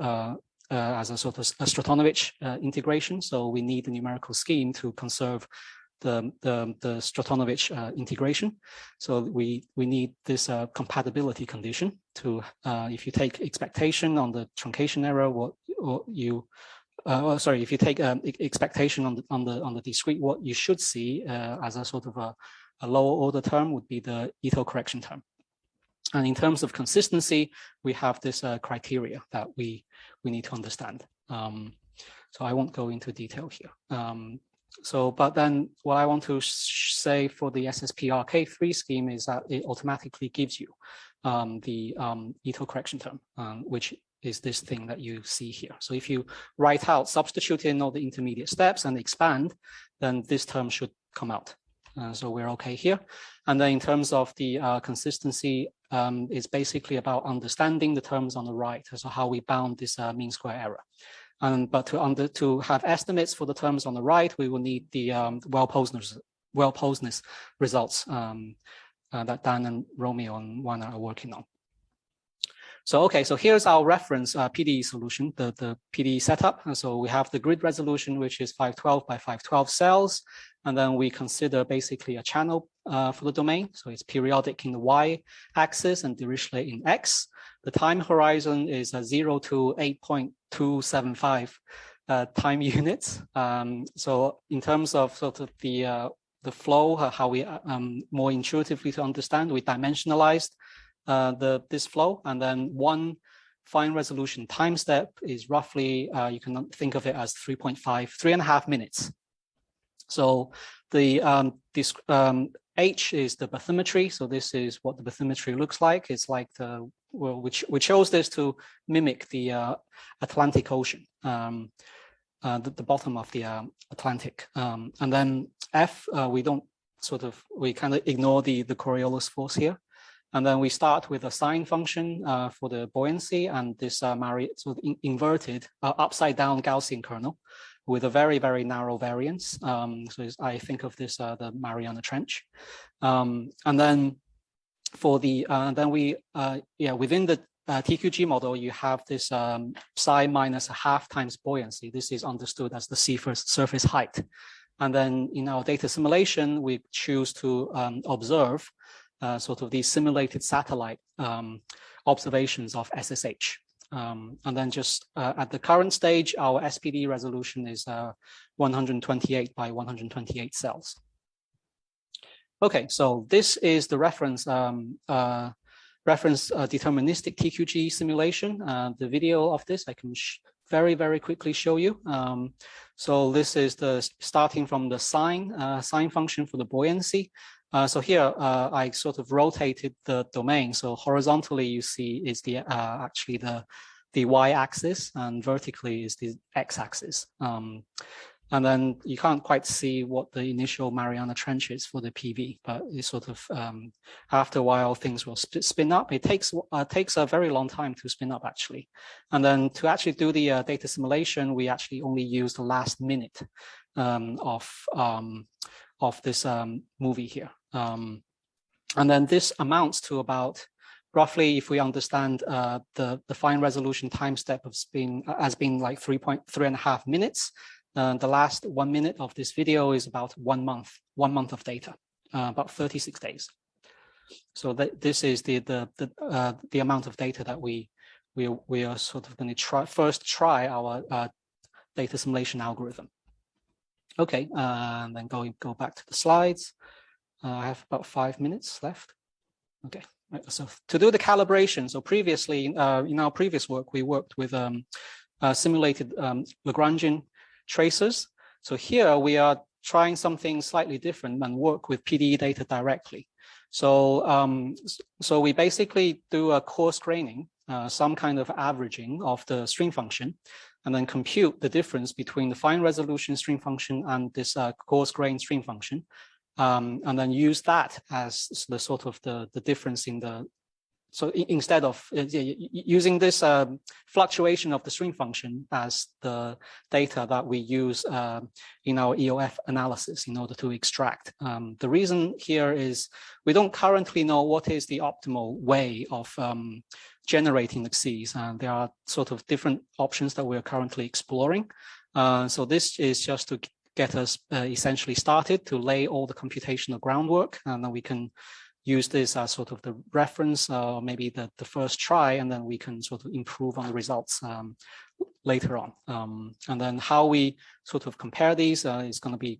as a sort of a Stratonovich integration. So we need the numerical scheme to conserve the Stratonovich integration. So we need this compatibility condition to, if you take expectation on the truncation error, if you take expectation on the discrete, what you should see as a sort of a lower order term would be the Ito correction term. And in terms of consistency, we have this criteria that we need to understand. So I won't go into detail here. But then what I want to say for the SSPRK3 scheme is that it automatically gives you the Ito correction term, which is this thing that you see here. So if you write out, substitute in all the intermediate steps and expand, then this term should come out. So we're okay here. And then in terms of the consistency, it's basically about understanding the terms on the right, so how we bound this mean square error. But to have estimates for the terms on the right, we will need the well-posedness results that Dan and Romeo and Juan are working on. So, okay, so here's our reference PDE solution, the PDE setup. And so we have the grid resolution, which is 512 by 512 cells. And then we consider basically a channel for the domain. So it's periodic in the y-axis and Dirichlet in x. The time horizon is 0 to 8.275 time units. So in terms of sort of the flow, how we more intuitively to understand, we dimensionalized this flow, and then one fine resolution time step is roughly, you can think of it as 3.5 minutes. So the H is the bathymetry. So this is what the bathymetry looks like. It's like we chose this to mimic the Atlantic Ocean, the bottom of the Atlantic. And then F, we kind of ignore the Coriolis force here. And then we start with a sine function for the buoyancy and this inverted upside down Gaussian kernel with a very, very narrow variance. So I think of this the Mariana Trench. And then for the within the TQG model, you have this psi minus a half times buoyancy. This is understood as the surface height. And then in our data simulation, we choose to observe sort of these simulated satellite observations of SSH. And then just at the current stage, our SPD resolution is 128 by 128 cells. Okay, so this is the reference deterministic TQG simulation. The video of this I can very, very quickly show you. So this is the starting from the sine function for the buoyancy. So here I sort of rotated the domain. So horizontally you see is the actually the y-axis, and vertically is the x-axis. And then you can't quite see what the initial Mariana Trench is for the PV, but it's sort of, after a while, things will spin up. It takes a very long time to spin up, actually. And then to actually do the data simulation, we actually only use the last minute of this movie here. And then this amounts to about, roughly, if we understand the fine resolution time step as being like 3.5 minutes, the last 1 minute of this video is about 1 month of data, about 36 days. So this is the amount of data that we are sort of going to try our data simulation algorithm. Okay, and then go back to the slides. I have about 5 minutes left. Okay, so to do the calibration, so previously in our previous work, we worked with simulated Lagrangian tracers. So here we are trying something slightly different and work with PDE data directly. So so we basically do a coarse graining, some kind of averaging of the stream function, and then compute the difference between the fine resolution stream function and this coarse grain stream function, and then use that as the sort of the difference in the. So instead of using this fluctuation of the stream function as the data that we use in our EOF analysis in order to extract. The reason here is we don't currently know what is the optimal way of generating the Cs, and there are sort of different options that we're currently exploring. So this is just to get us essentially started to lay all the computational groundwork, and then we can use this as sort of the reference, or maybe the first try, and then we can sort of improve on the results later on. And then how we sort of compare these is going to be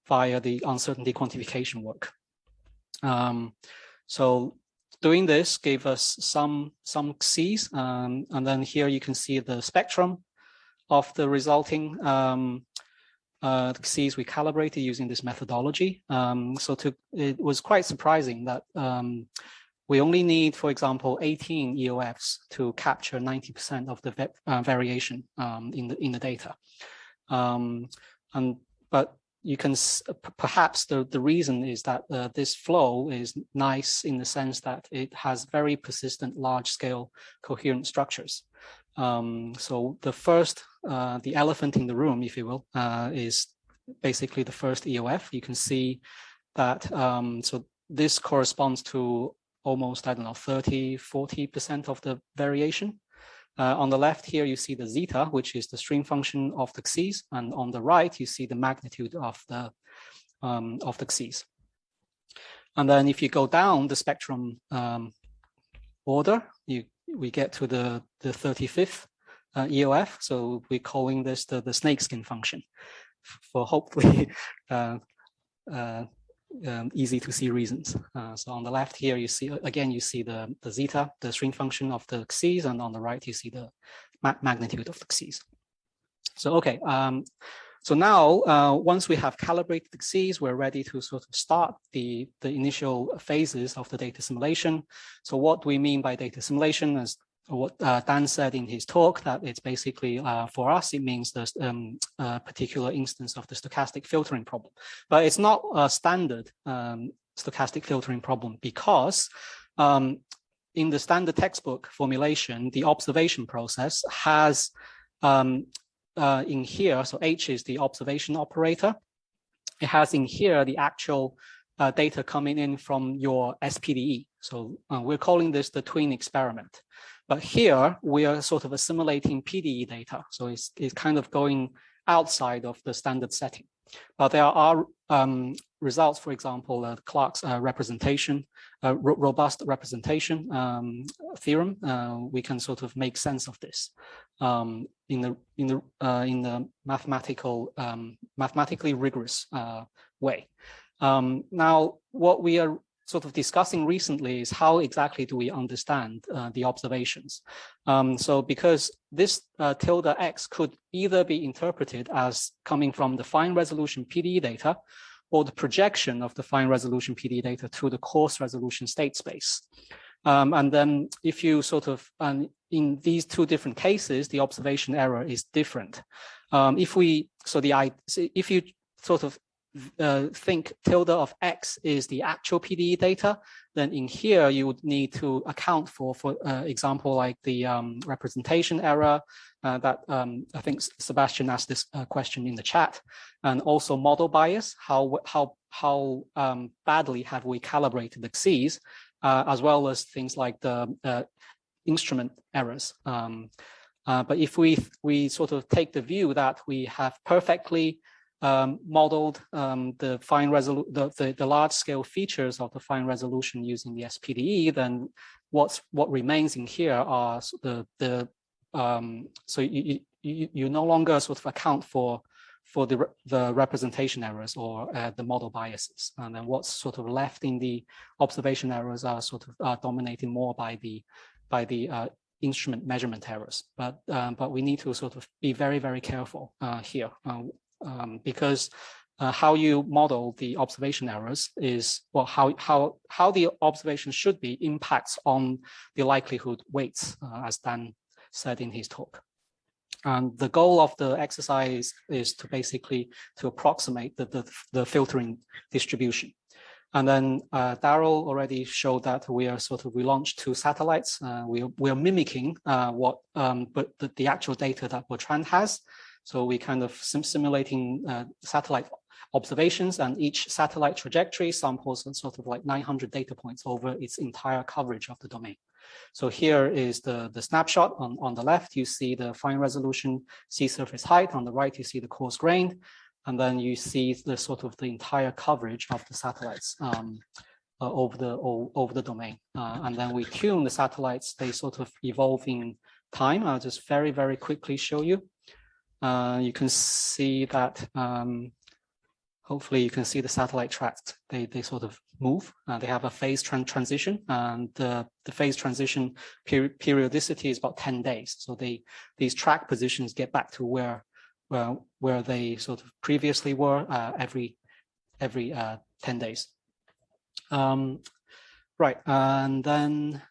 via the uncertainty quantification work. So doing this gave us some Cs, and then here you can see the spectrum of the resulting Cs we calibrated using this methodology. It was quite surprising that we only need, for example, 18 EOFs to capture 90% of the variation in the data. But you can perhaps the reason is that this flow is nice in the sense that it has very persistent, large-scale coherent structures. So the first, the elephant in the room, if you will, is basically the first EOF. You can see that, so this corresponds to almost, I don't know, 30–40% of the variation. On the left here, you see the zeta, which is the stream function of the Cs, and on the right, you see the magnitude of the Cs. And then if you go down the spectrum order, we get to the 35th EOF. So we're calling this the snakeskin function for hopefully easy to see reasons. So on the left here, you see, again, you see the zeta, the stream function of the Cs, and on the right, you see the magnitude of the Cs. So, okay. So now, once we have calibrated the Cs, we're ready to sort of start the initial phases of the data simulation. So what we mean by data simulation is what Dan said in his talk, that it's basically, for us, it means there's a particular instance of the stochastic filtering problem. But it's not a standard stochastic filtering problem because in the standard textbook formulation, the observation process has in here, so H is the observation operator. It has in here the actual data coming in from your SPDE. So we're calling this the twin experiment. But here we are sort of assimilating PDE data. So it's kind of going outside of the standard setting. But there are results, for example, Clark's representation, robust representation theorem. We can sort of make sense of this in the mathematically rigorous way. Now, what we are sort of discussing recently is how exactly do we understand the observations. So because this tilde x could either be interpreted as coming from the fine resolution PDE data or the projection of the fine resolution PDE data to the coarse resolution state space. And then if you sort of, in these two different cases, the observation error is different. If you sort of think tilde of X is the actual PDE data, then in here you would need to account for example, like the representation error that I think Sebastian asked this question in the chat, and also model bias, how badly have we calibrated the Cs, as well as things like the instrument errors. But if we sort of take the view that we have perfectly modeled the large scale features of the fine resolution using the SPDE, then what remains in here are so you no longer sort of account for the representation errors or the model biases, and then what's sort of left in the observation errors are sort of dominated more by the instrument measurement errors. But we need to sort of be very, very careful here. Because how you model the observation errors is, well, how the observation should be impacts on the likelihood weights, as Dan said in his talk. And the goal of the exercise is to basically to approximate the filtering distribution. And then Daryl already showed that we launched 2 satellites. We are mimicking but the actual data that Bertrand has. So we kind of simulating satellite observations, and each satellite trajectory samples sort of like 900 data points over its entire coverage of the domain. So here is the snapshot. On the left, you see the fine resolution sea surface height. On the right, you see the coarse grained. And then you see the sort of the entire coverage of the satellites over the domain. And then we tune the satellites. They sort of evolve in time. I'll just very, very quickly show you. You can see that, hopefully you can see the satellite tracks. They sort of move. They have a phase transition, and the phase transition periodicity is about 10 days. So these track positions get back to where they sort of previously were every 10 days. Right, and then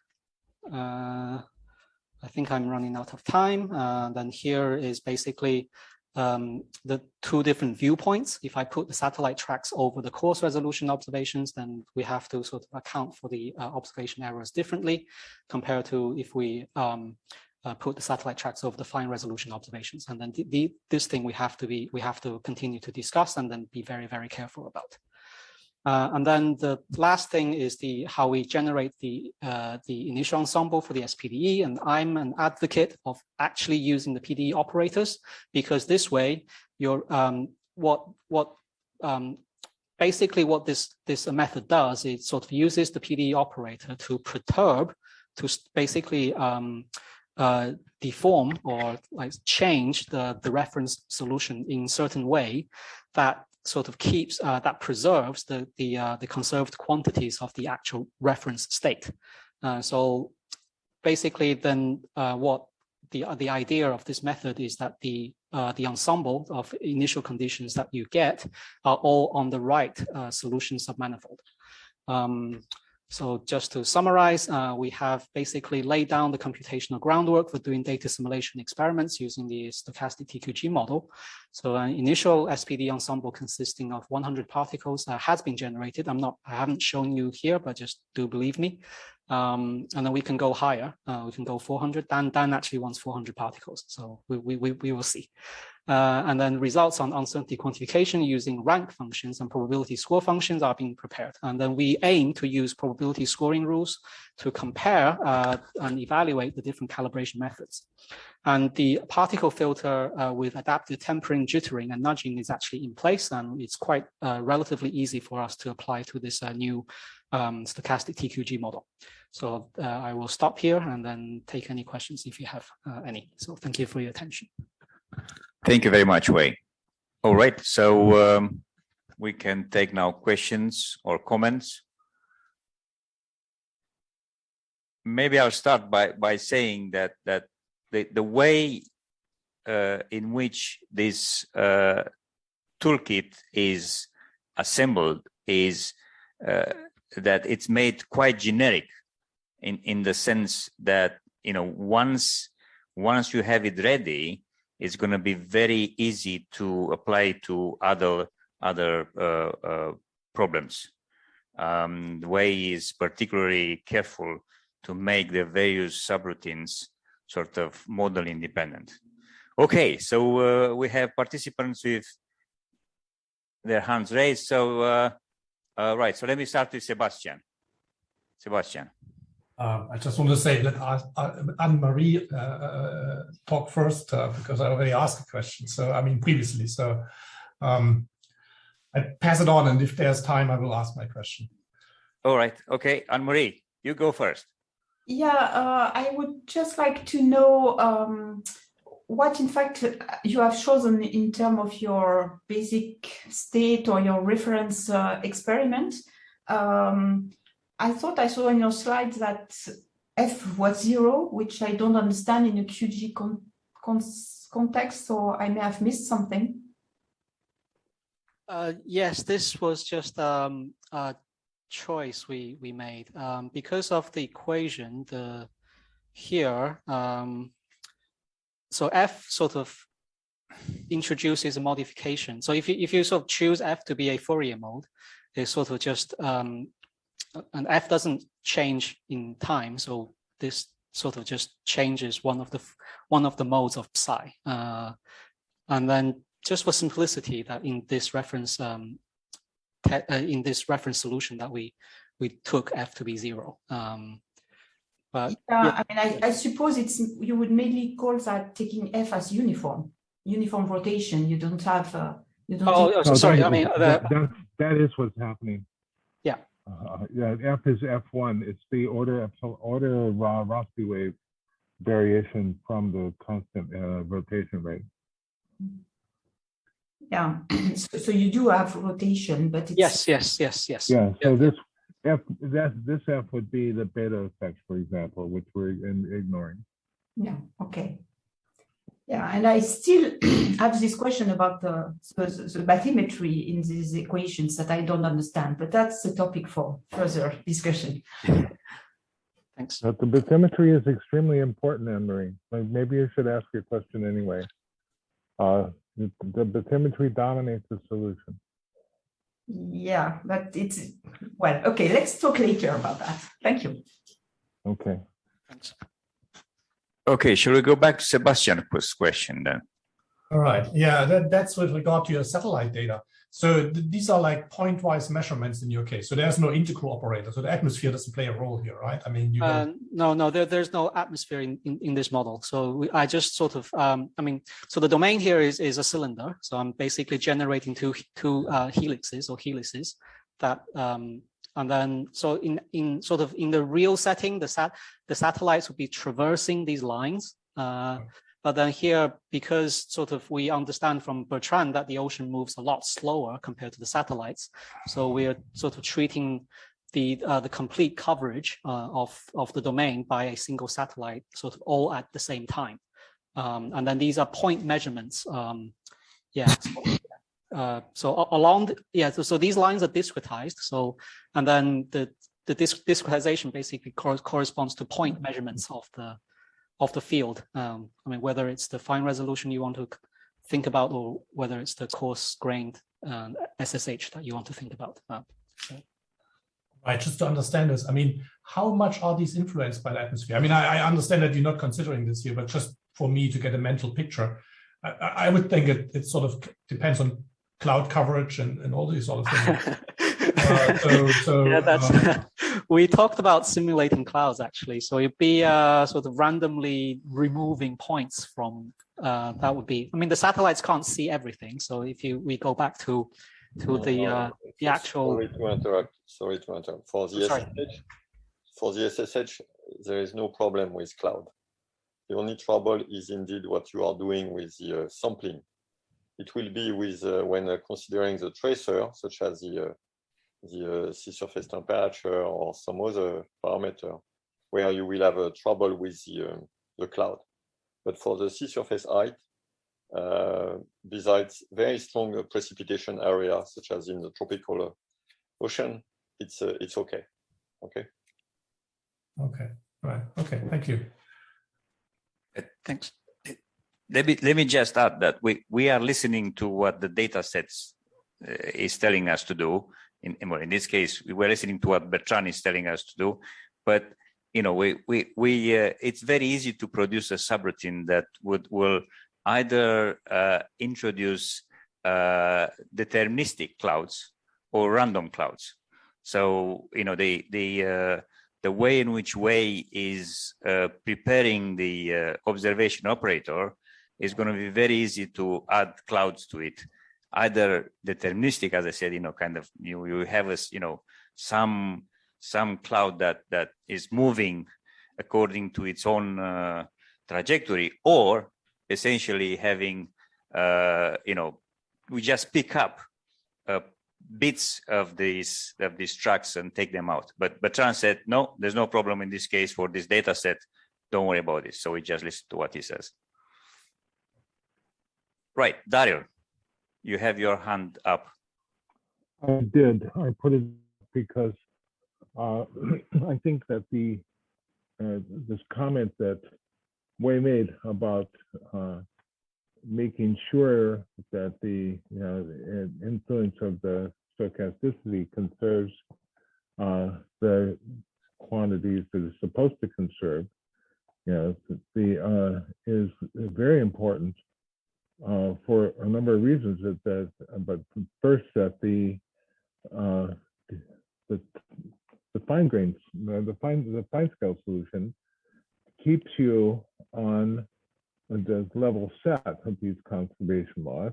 I think I'm running out of time. Then here is basically the 2 different viewpoints. If I put the satellite tracks over the coarse resolution observations, then we have to sort of account for the observation errors differently compared to if we put the satellite tracks over the fine resolution observations. And then this thing we have to continue to discuss and then be very, very careful about. And then the last thing is how we generate the initial ensemble for the SPDE. And I'm an advocate of actually using the PDE operators, because this way, basically what this method does is sort of uses the PDE operator to perturb, to basically deform or like change the reference solution in certain way that sort of keeps that preserves the conserved quantities of the actual reference state. So basically, then what the idea of this method is that the ensemble of initial conditions that you get are all on the right solution submanifold. So just to summarize, we have basically laid down the computational groundwork for doing data assimilation experiments using the stochastic TQG model. So an initial SPD ensemble consisting of 100 particles has been generated. I haven't shown you here, but just do believe me. And then we can go higher. We can go 400. Dan actually wants 400 particles, so we will see. And then results on uncertainty quantification using rank functions and probability score functions are being prepared. And then we aim to use probability scoring rules to compare and evaluate the different calibration methods. And the particle filter with adaptive tempering, jittering, and nudging is actually in place, and it's quite relatively easy for us to apply to this new stochastic TQG model. So I will stop here and then take any questions if you have any. So thank you for your attention. Thank you very much, Wei. All right, so we can take now questions or comments. Maybe I'll start by saying that the way in which this toolkit is assembled is that it's made quite generic in the sense that, you know, once you have it ready, it's going to be very easy to apply to other problems. The way is particularly careful to make the various subroutines sort of model independent. Okay, so we have participants with their hands raised. So right, so let me start with Sebastian. Sebastian. I just want to say that Anne-Marie talk first because I already asked a question. So I mean previously. So I pass it on, and if there's time, I will ask my question. All right. Okay, Anne-Marie, you go first. Yeah, I would just like to know what, in fact, you have chosen in terms of your basic state or your reference experiment. I thought I saw in your slides that F was 0, which I don't understand in a QG context, so I may have missed something. Yes, this was just a choice we made because of the equation. Here, so F sort of introduces a modification. So if you sort of choose F to be a Fourier mode, it's sort of just and F doesn't change in time, so this sort of just changes one of the modes of psi, and then just for simplicity, that in this reference solution that we took F to be 0. But yeah. I mean, I suppose you would mainly call that taking F as uniform rotation. You don't have sorry. I mean that is what's happening. Yeah. Yeah, F is F1. It's the order of Rossby wave variation from the constant rotation rate. Yeah. So you do have rotation, but it's... Yes. Yeah. So this F would be the beta effect, for example, which we're ignoring. Yeah. Okay. Yeah, and I still have this question about the bathymetry in these equations that I don't understand, but that's a topic for further discussion. Thanks. But the bathymetry is extremely important, Anne-Marie. Maybe you should ask your question anyway. The bathymetry dominates the solution. Yeah, but it's, well, okay, let's talk later about that. Thank you. Okay. Thanks. Okay, shall we go back to Sebastian's question then? All right. Yeah, that's with regard to your satellite data. So these are like point-wise measurements in your case. So there's no integral operator. So the atmosphere doesn't play a role here, right? I mean, you no, there's no atmosphere in this model. So I just sort of, so the domain here is a cylinder. So I'm basically generating two helices that, and then so in sort of in the real setting, the satellites would be traversing these lines. But then here, because sort of we understand from Bertrand that the ocean moves a lot slower compared to the satellites, so we're sort of treating the complete coverage of the domain by a single satellite, sort of all at the same time. And then these are point measurements. So along, so these lines are discretized. So, and then the discretization basically corresponds to point measurements of the field. I mean, whether it's the fine resolution you want to think about, or whether it's the coarse-grained SSH that you want to think about. Right, just to understand this, I mean, how much are these influenced by the atmosphere? I mean, I understand that you're not considering this here, but just for me to get a mental picture, I would think it sort of depends on cloud coverage and all these sort of things. We talked about simulating clouds actually. So it'd be sort of randomly removing points from that would be. I mean, the satellites can't see everything. So if we go back to the actual. Sorry to interrupt. For the SSH, there is no problem with cloud. The only trouble is indeed what you are doing with the sampling. It will be with when considering the tracer, such as the sea surface temperature or some other parameter, where you will have trouble with the cloud. But for the sea surface height, besides very strong precipitation area, such as in the tropical ocean, it's okay. Okay. Okay. Right. Okay. Thank you. Thanks. Let me just add that we are listening to what the data sets is telling us to do. In this case, we were listening to what Bertrand is telling us to do, but it's very easy to produce a subroutine that will either introduce deterministic clouds or random clouds. So the way in which Wei is preparing the observation operator is going to be very easy to add clouds to it, either deterministic, as I said, kind of you have some cloud that is moving according to its own trajectory, or essentially having we just pick up bits of these tracks and take them out. But Bertrand said, no, there's no problem in this case for this data set. Don't worry about it. So we just listen to what he says. Right, Dario, you have your hand up. I did. I put it because I think that this comment that Wei made about making sure that the influence of the stochasticity conserves the quantities that it's supposed to conserve, is very important for a number of reasons. But first, that the fine grains, the fine scale solution keeps you on the level set of these conservation laws.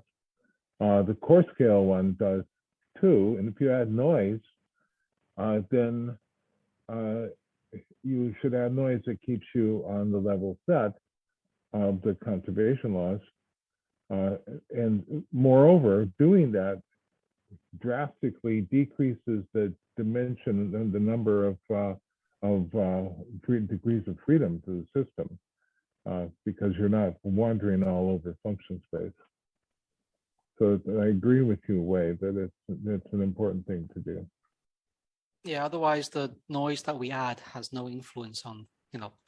The coarse scale one does too, and if you add noise, then you should add noise that keeps you on the level set of the conservation laws. And moreover, doing that drastically decreases the dimension and the number of degrees of freedom to the system, because you're not wandering all over function space. So I agree with you, Wei, that it's an important thing to do. Yeah, otherwise the noise that we add has no influence on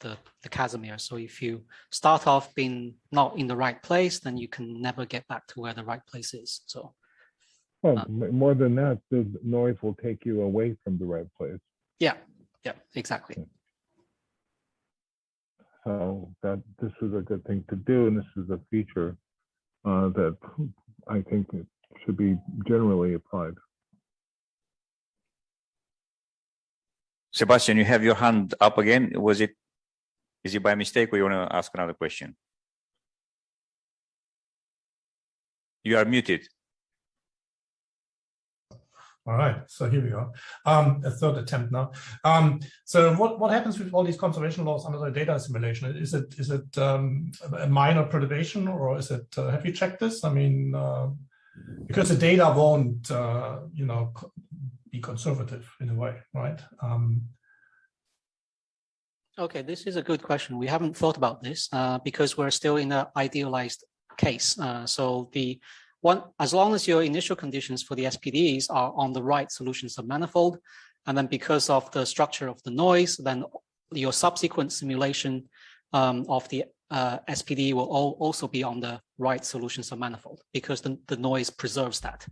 the Casimir. So if you start off being not in the right place, then you can never get back to where the right place is. So well, more than that, the noise will take you away from the right place. Yeah, exactly. So that this is a good thing to do, and this is a feature that I think it should be generally applied. Sebastian, you have your hand up again. Is it by mistake, or you want to ask another question? You are muted. All right, so here we are. A third attempt now. So what happens with all these conservation laws under the data assimilation? Is it a minor perturbation, or is it? Have you checked this? I mean, because the data won't, be conservative in a way, right? Okay, this is a good question. We haven't thought about this because we're still in an idealized case. So as long as your initial conditions for the SPDs are on the right solution submanifold, and then because of the structure of the noise, then your subsequent simulation of the SPD will also be on the right solution submanifold, because the noise preserves that.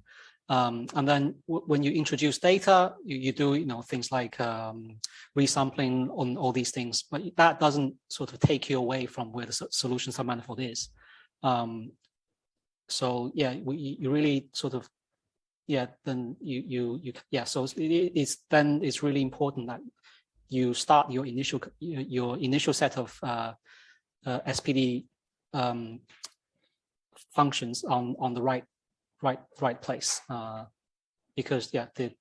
And then when you introduce data, you do things like resampling on all these things, but that doesn't sort of take you away from where the solution submanifold is. So yeah, you really sort of, then so it's really important that you start your initial set of SPD functions on the right place, because the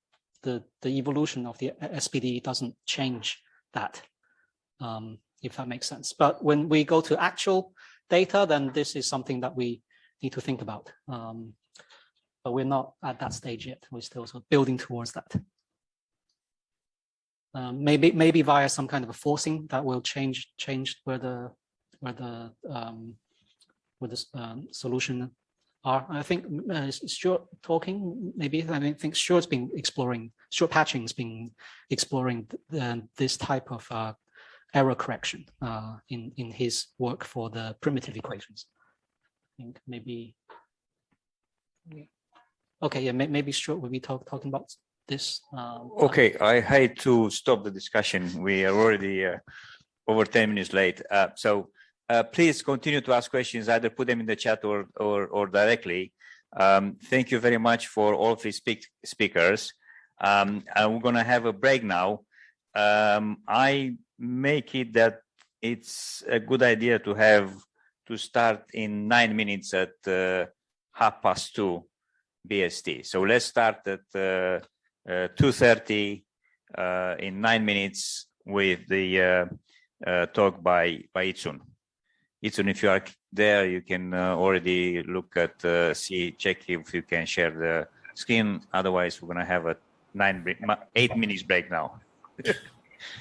evolution of the SPD doesn't change that, if that makes sense. But when we go to actual data, then this is something that we need to think about, but we're not at that stage yet. We're still sort of building towards that. Maybe via some kind of a forcing that will change where the solution are. I think Stuart talking, maybe. I think Stuart Patching's been exploring this type of error correction in his work for the primitive equations. think maybe. Okay, yeah, maybe Stuart will be talking about this. Okay, I hate to stop the discussion. We are already over 10 minutes late. So please continue to ask questions, either put them in the chat or directly. Thank you very much for all three speakers. And we're going to have a break now. I make it that it's a good idea to start in 9 minutes at 2:30 BST. So let's start at 2:30 in 9 minutes with the talk by Itsun. Itsun, if you are there, you can already look at check if you can share the screen. Otherwise, we're going to have a 8 minutes break now.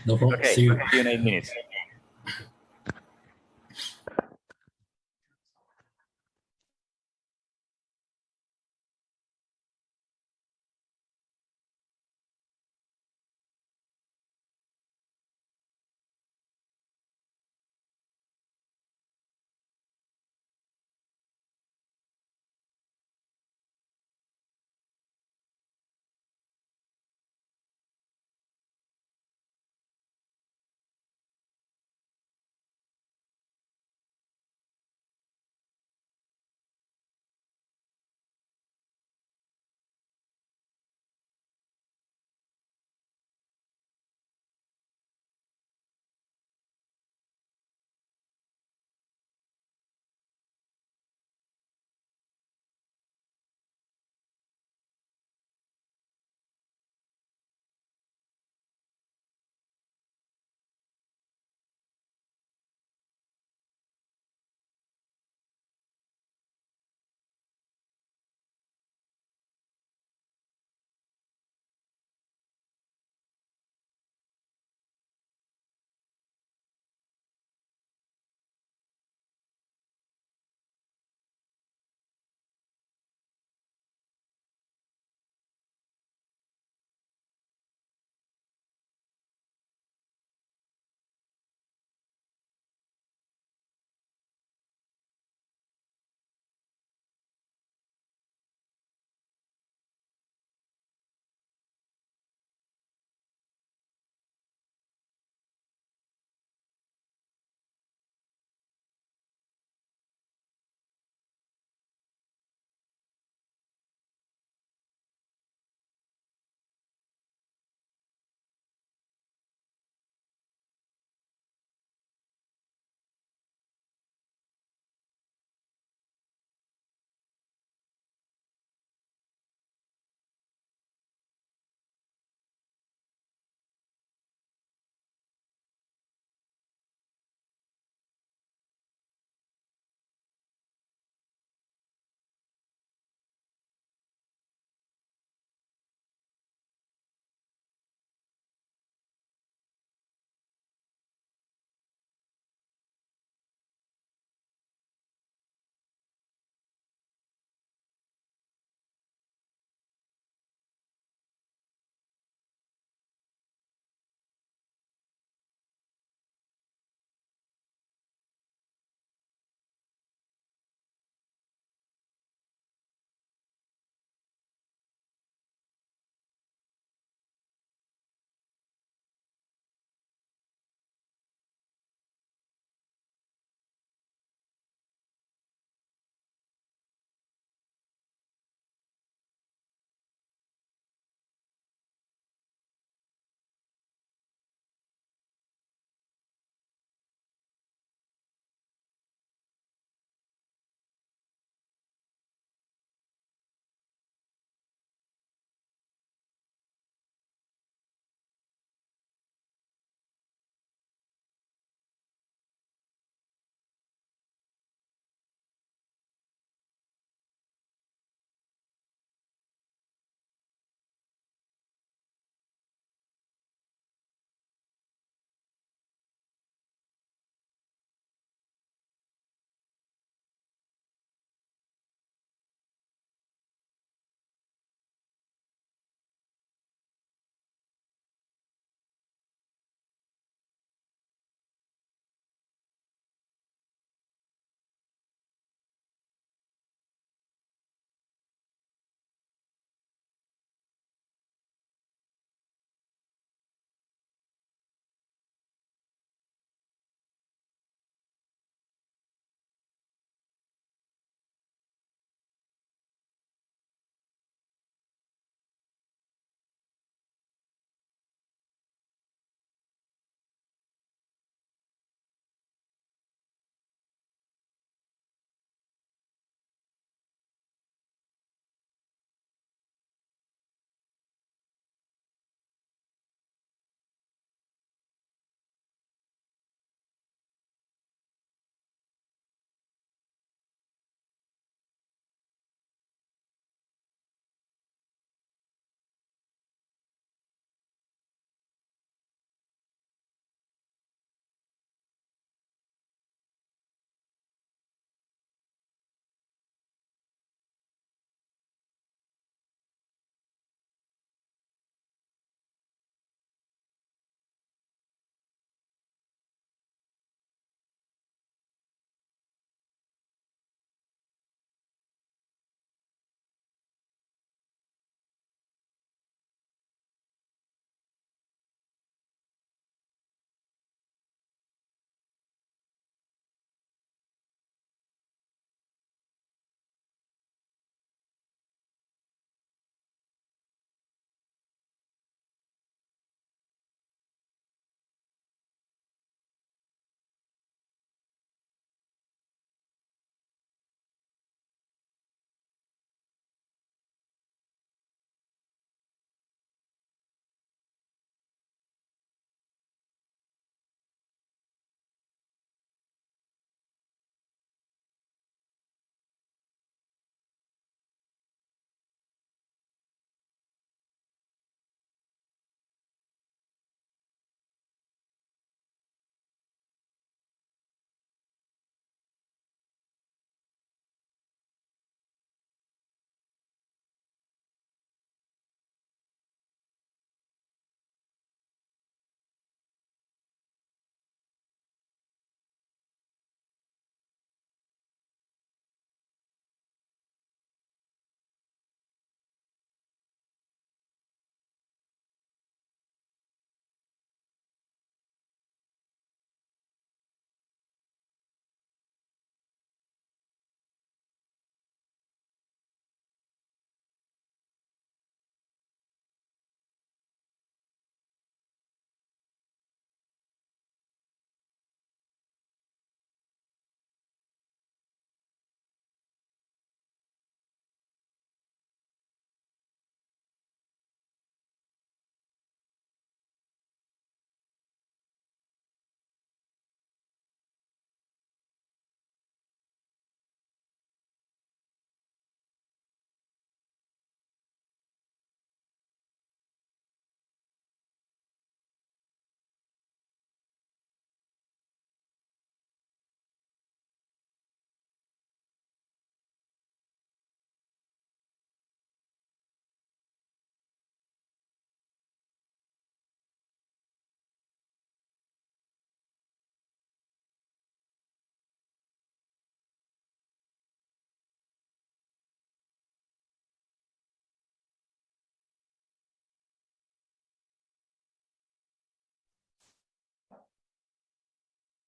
No problem. Okay, see you in 8 minutes.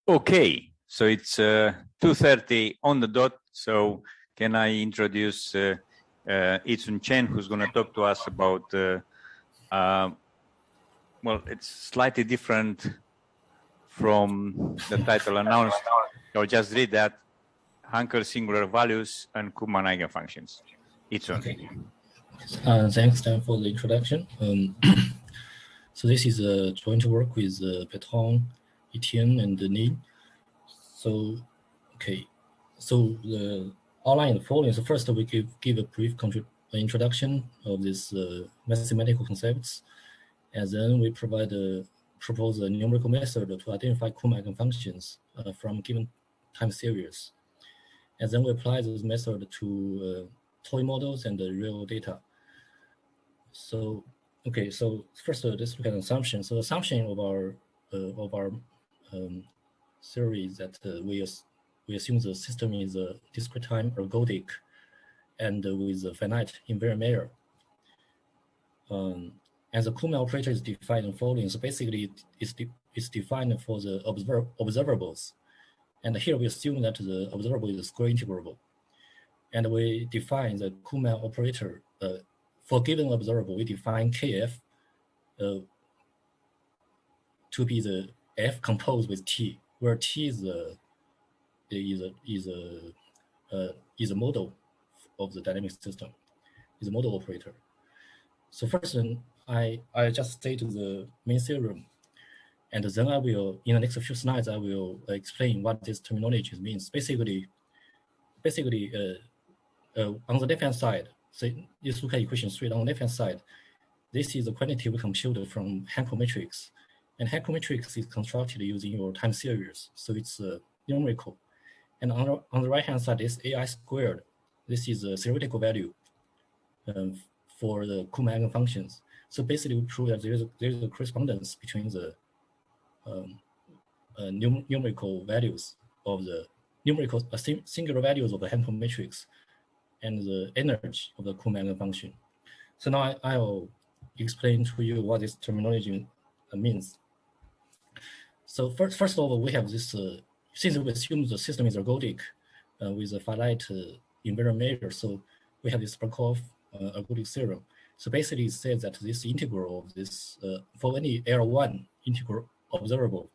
Okay, so it's 2:30 on the dot. So can I introduce Itsun Chen, who's going to talk to us about, well, it's slightly different from the title announced. I'll just read that: Hankel singular values and Kuhlmann eigenfunctions. Itsun. Okay. Thanks, Dan, for the introduction. So this is a joint work with Bertrand, Etienne, and Denis. So, okay. So the outline the following. So first, we give a brief introduction of these mathematical concepts, and then we propose a numerical method to identify Kuhlmann eigenfunctions from given time series. And then we apply this method to toy models and real data. So, okay, so first let's look at assumption. So assumption of our theory is that we assume the system is a discrete time ergodic and with a finite invariant measure. And the Kuhlmann operator is defined in the following. So basically, it's defined for the observables. And here we assume that the observable is square integrable. And we define the Kuhlmann operator for given observable. We define KF to be the F composed with T, where T is a model of the dynamic system, is a model operator. So first, I just state the main theorem, and then I will, in the next few slides, I will explain what this terminology means. Basically, on the left-hand side, so let's look at equation 3. On the left-hand side, this is the quantity we computed from Hankel matrix. And Hankel matrix is constructed using your time series, so it's numerical. And on the right-hand side is AI squared. This is a theoretical value for the Kuhlmann eigenfunctions. So basically, we prove that there is a correspondence between the numerical values of the singular values of the Hankel matrix and the energy of the Kuhlmann eigenfunction. So now I will explain to you what this terminology means. So first of all, we have this, since we assume the system is ergodic with a finite invariant measure, so we have this Markov ergodic theorem. So basically it says that this integral of this, for any L1 integral observable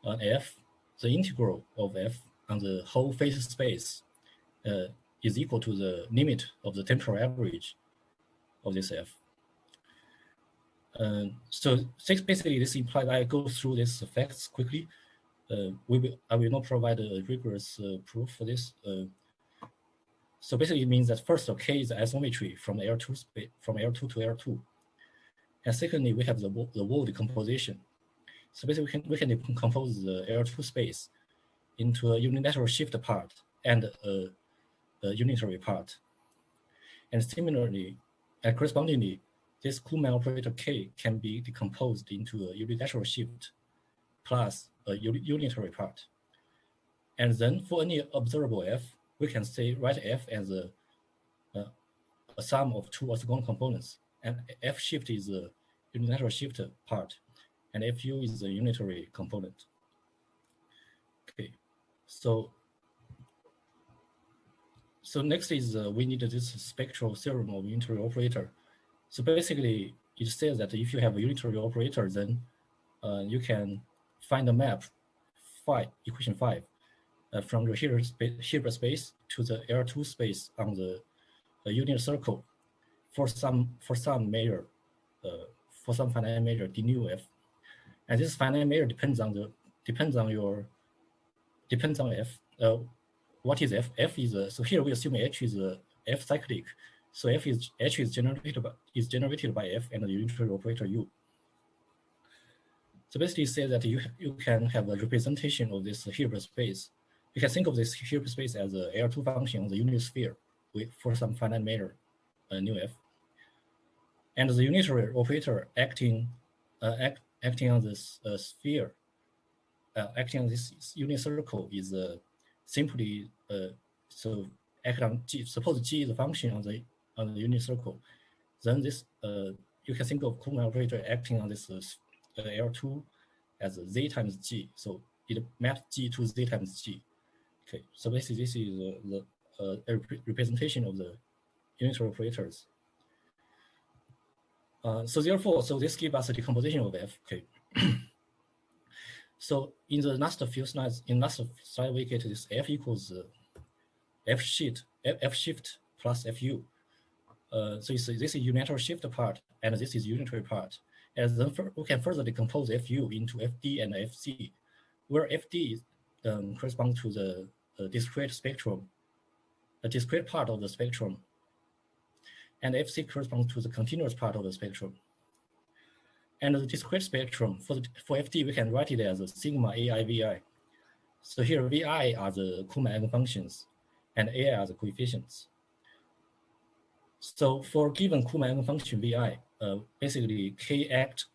on F, the integral of F on the whole phase space is equal to the limit of the temporal average of this F. So basically this implies, I go through these facts quickly. I will not provide a rigorous proof for this. So basically it means that first, K is isometry from L2 to L2. And secondly, we have the wall decomposition. So basically we can decompose the L2 space into a unilateral shift part and a unitary part. And similarly, and correspondingly, this Kuhlmann operator K can be decomposed into a unilateral shift plus a unitary part. And then for any observable F, we can say write F as a sum of two orthogonal components. And F shift is a unilateral shift part, and Fu is a unitary component. Okay, so next is we need this spectral theorem of unitary operator. So basically, it says that if you have a unitary operator, then you can find a map, equation 5, from the Hilbert space to the L2 space on the unit circle for some measure, for some finite measure d nu f, and this finite measure depends on f. What is f? F is so here we assume h is f cyclic. So h is generated by f and the unitary operator u. So basically, it says that you can have a representation of this Hilbert space. You can think of this Hilbert space as a L2 function on the unit sphere for some finite measure nu f, and the unitary operator acting on this sphere, acting on this unit circle is simply so act on G. Suppose G is a function on the unit circle, then this you can think of Kuhlmann operator acting on this L2 as Z times G. So it maps G to Z times G. Okay, so basically this is the representation of the unitary operators. So therefore, so this gives us a decomposition of F. Okay. So in the last few slides, we get this F equals F shift plus Fu. So this is unitary shift part, and this is unitary part. And then we can further decompose Fu into Fd and Fc, where Fd corresponds to the discrete spectrum, the discrete part of the spectrum, and Fc corresponds to the continuous part of the spectrum. And the discrete spectrum for Fd, we can write it as a sigma AI Vi. So here Vi are the Kuhlmann eigenfunctions, and AI are the coefficients. So for given Kuhlmann eigenfunction Vi, basically K act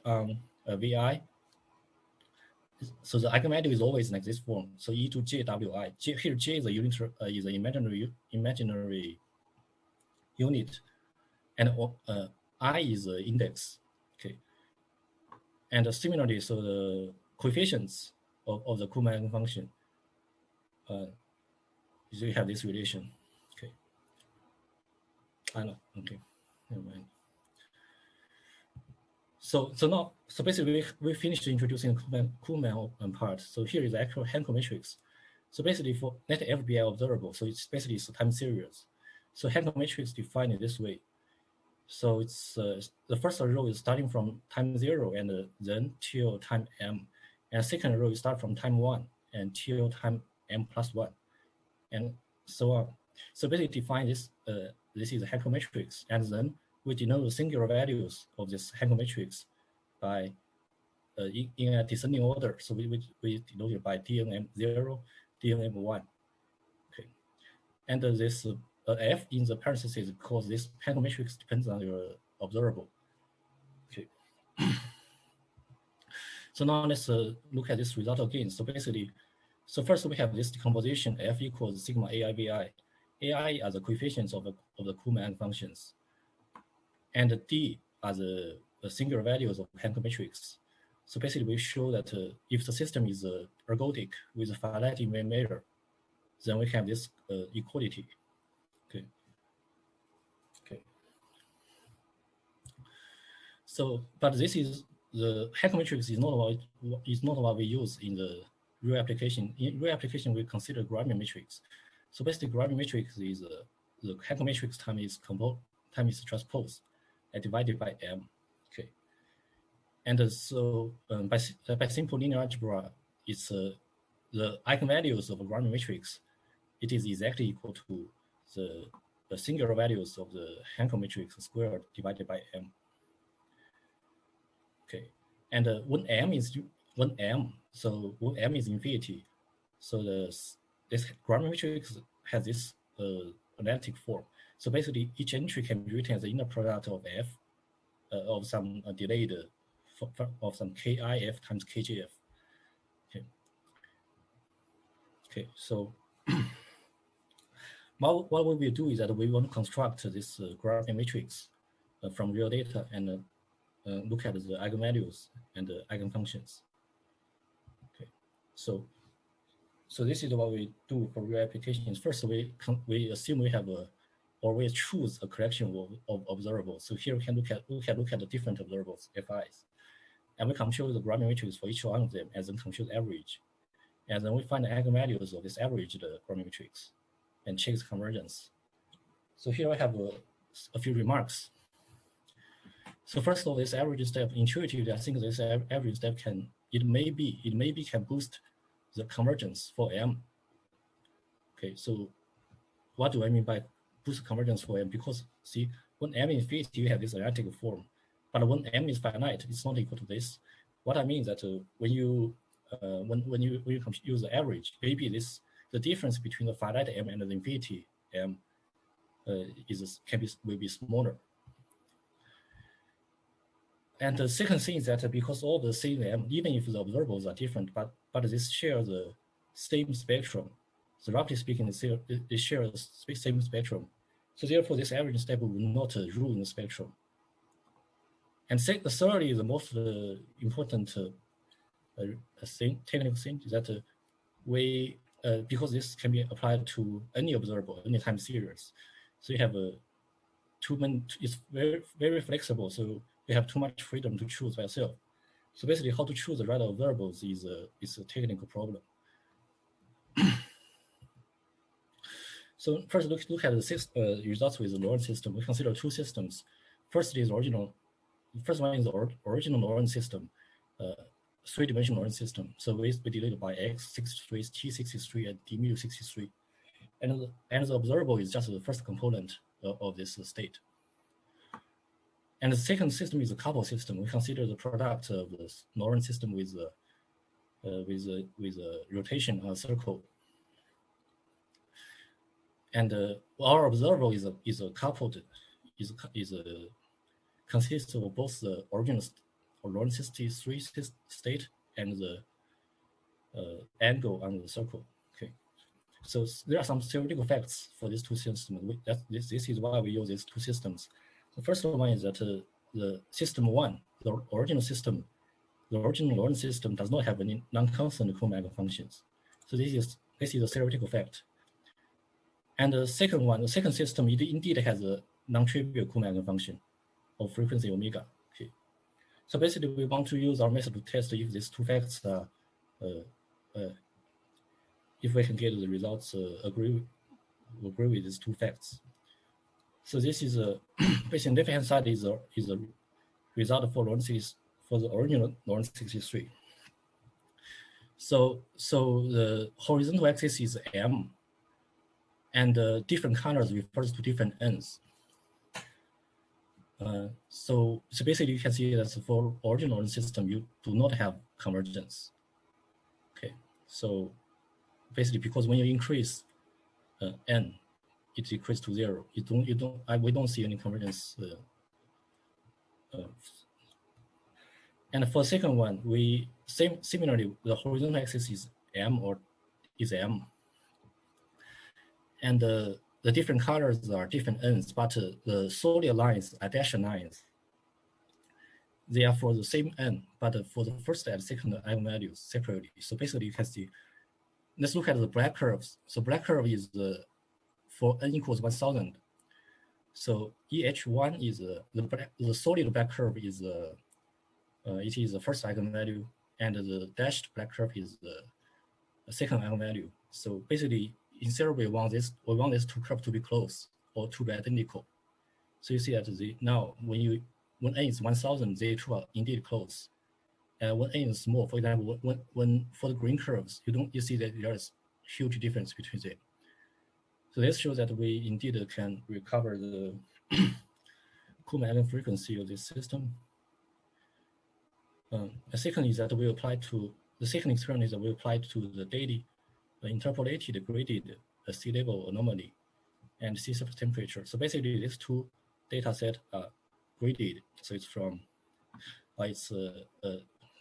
on Vi. So the eigenvalue is always like this form. So e to j Wi. Here j is a unitary, is an imaginary unit, and I is the index. Okay. And similarly, so the coefficients of the Kuhlmann eigenfunction, so you have this relation. Okay. I know. Okay. Never mind. So basically we finished introducing Kuhlmann part. So here is the actual Hankel matrix. So basically for net FBI observable, so it's basically a time series. So Hankel matrix defined in this way. So it's the first row is starting from time 0 and then till time m, and second row is start from time 1 until time m plus 1, and so on. So basically define this. This is a Hankel matrix, and then we denote the singular values of this Hankel matrix by in a descending order. So we denote it by DNM0, DNM1. Okay, and this F in the parentheses because this Hankel matrix depends on your observable. Okay. So now let's look at this result again. So basically, so first we have this decomposition F equals sigma AI Vi. AI are the coefficients of the Kuhlmann functions, and D are the singular values of Hankel matrix. So basically, we show that if the system is ergodic with a finite main measure, then we have this equality. Okay. Okay. So, but this is the Hankel matrix is not what we use in the real application. In real application, we consider Gramian matrix. So basically, Gramian matrix is the Hankel matrix time is transpose and divided by m. Okay, and so by simple linear algebra, it's the eigenvalues of a Gramian matrix. It is exactly equal to the singular values of the Hankel matrix squared divided by m. Okay, and when m, so when m is infinity, so this Gramian matrix has this analytic form. So basically, each entry can be written as the inner product of f of some delayed of some kif times kjf. Okay. Okay. So what we will do is that we want to construct this Gramian matrix from real data and look at the eigenvalues and the eigenfunctions. Okay. So this is what we do for real applications. First, we assume we have or we choose a collection of observables. So here we can look at the different observables, FIs, and we compute the Gramian matrix for each one of them, and then compute the average, and then we find the eigenvalues of this averaged Gramian matrix, and check its convergence. So here I have a few remarks. So first of all, this average step, intuitively, I think this average step can boost the convergence for M. Okay, so what do I mean by boost convergence for M? Because see, when M is infinity, you have this analytic form, but when M is finite, it's not equal to this. What I mean is that when you use the average, maybe the difference between the finite M and the infinity M will be smaller. And the second thing is that because all the same M, even if the observables are different, but this share the same spectrum. So roughly speaking, they share the same spectrum. So therefore, this average step will not ruin the spectrum. And thirdly, the most important technical thing is that we because this can be applied to any observable, any time series, so you have it's very flexible. So you have too much freedom to choose by yourself. So basically, how to choose the right observables is a technical problem. So first, look at the results with the Lorentz system. We consider two systems. First one is the original Lorentz system, three-dimensional Lorentz system. So we denoted by x63, t63, and d mu 63, and the observable is just the first component of this state. And the second system is a couple system. We consider the product of the Lorentz system with a rotation on a circle. And our observable is a coupled consists of both the original Lorentz 63 state and the angle on the circle. Okay, so there are some theoretical facts for these two systems. This is why we use these two systems. The first one is that the system one, the original Lorentz system does not have any non-constant Kuhn functions. So this is a theoretical fact. And the second system, it indeed has a non-trivial Kuhn function of frequency omega. Okay, so basically we want to use our method to test if these two facts are, if we can get the results agree with these two facts. So this is basically left hand side is a result for the original Lorentz 63. So the horizontal axis is m, and different colors refers to different n's. So basically you can see that for original Lorentz system you do not have convergence. Okay, so basically because when you increase n, it decreases to 0. We don't see any convergence. And for the second one, similarly the horizontal axis is m, and the different colors are different n's, but the solid lines are dashed lines. They are for the same n, but for the first and second eigenvalues separately. So basically you can see, let's look at the black curves. So black curve is for n equals 1000. So EH1 is the solid black curve is it is the first eigenvalue, and the dashed black curve is the second eigenvalue. So basically, in theory, we want these two curves to be close or to be identical. So you see that now when n is 1000, they two are indeed close. And when n is small, for example, when for the green curves, you see that there is huge difference between them. So this shows that we indeed can recover the Kuhn frequency of this system. The second experiment is that we applied to the daily interpolated graded sea level anomaly and sea surface temperature. So basically these two data set are graded. So it's from it's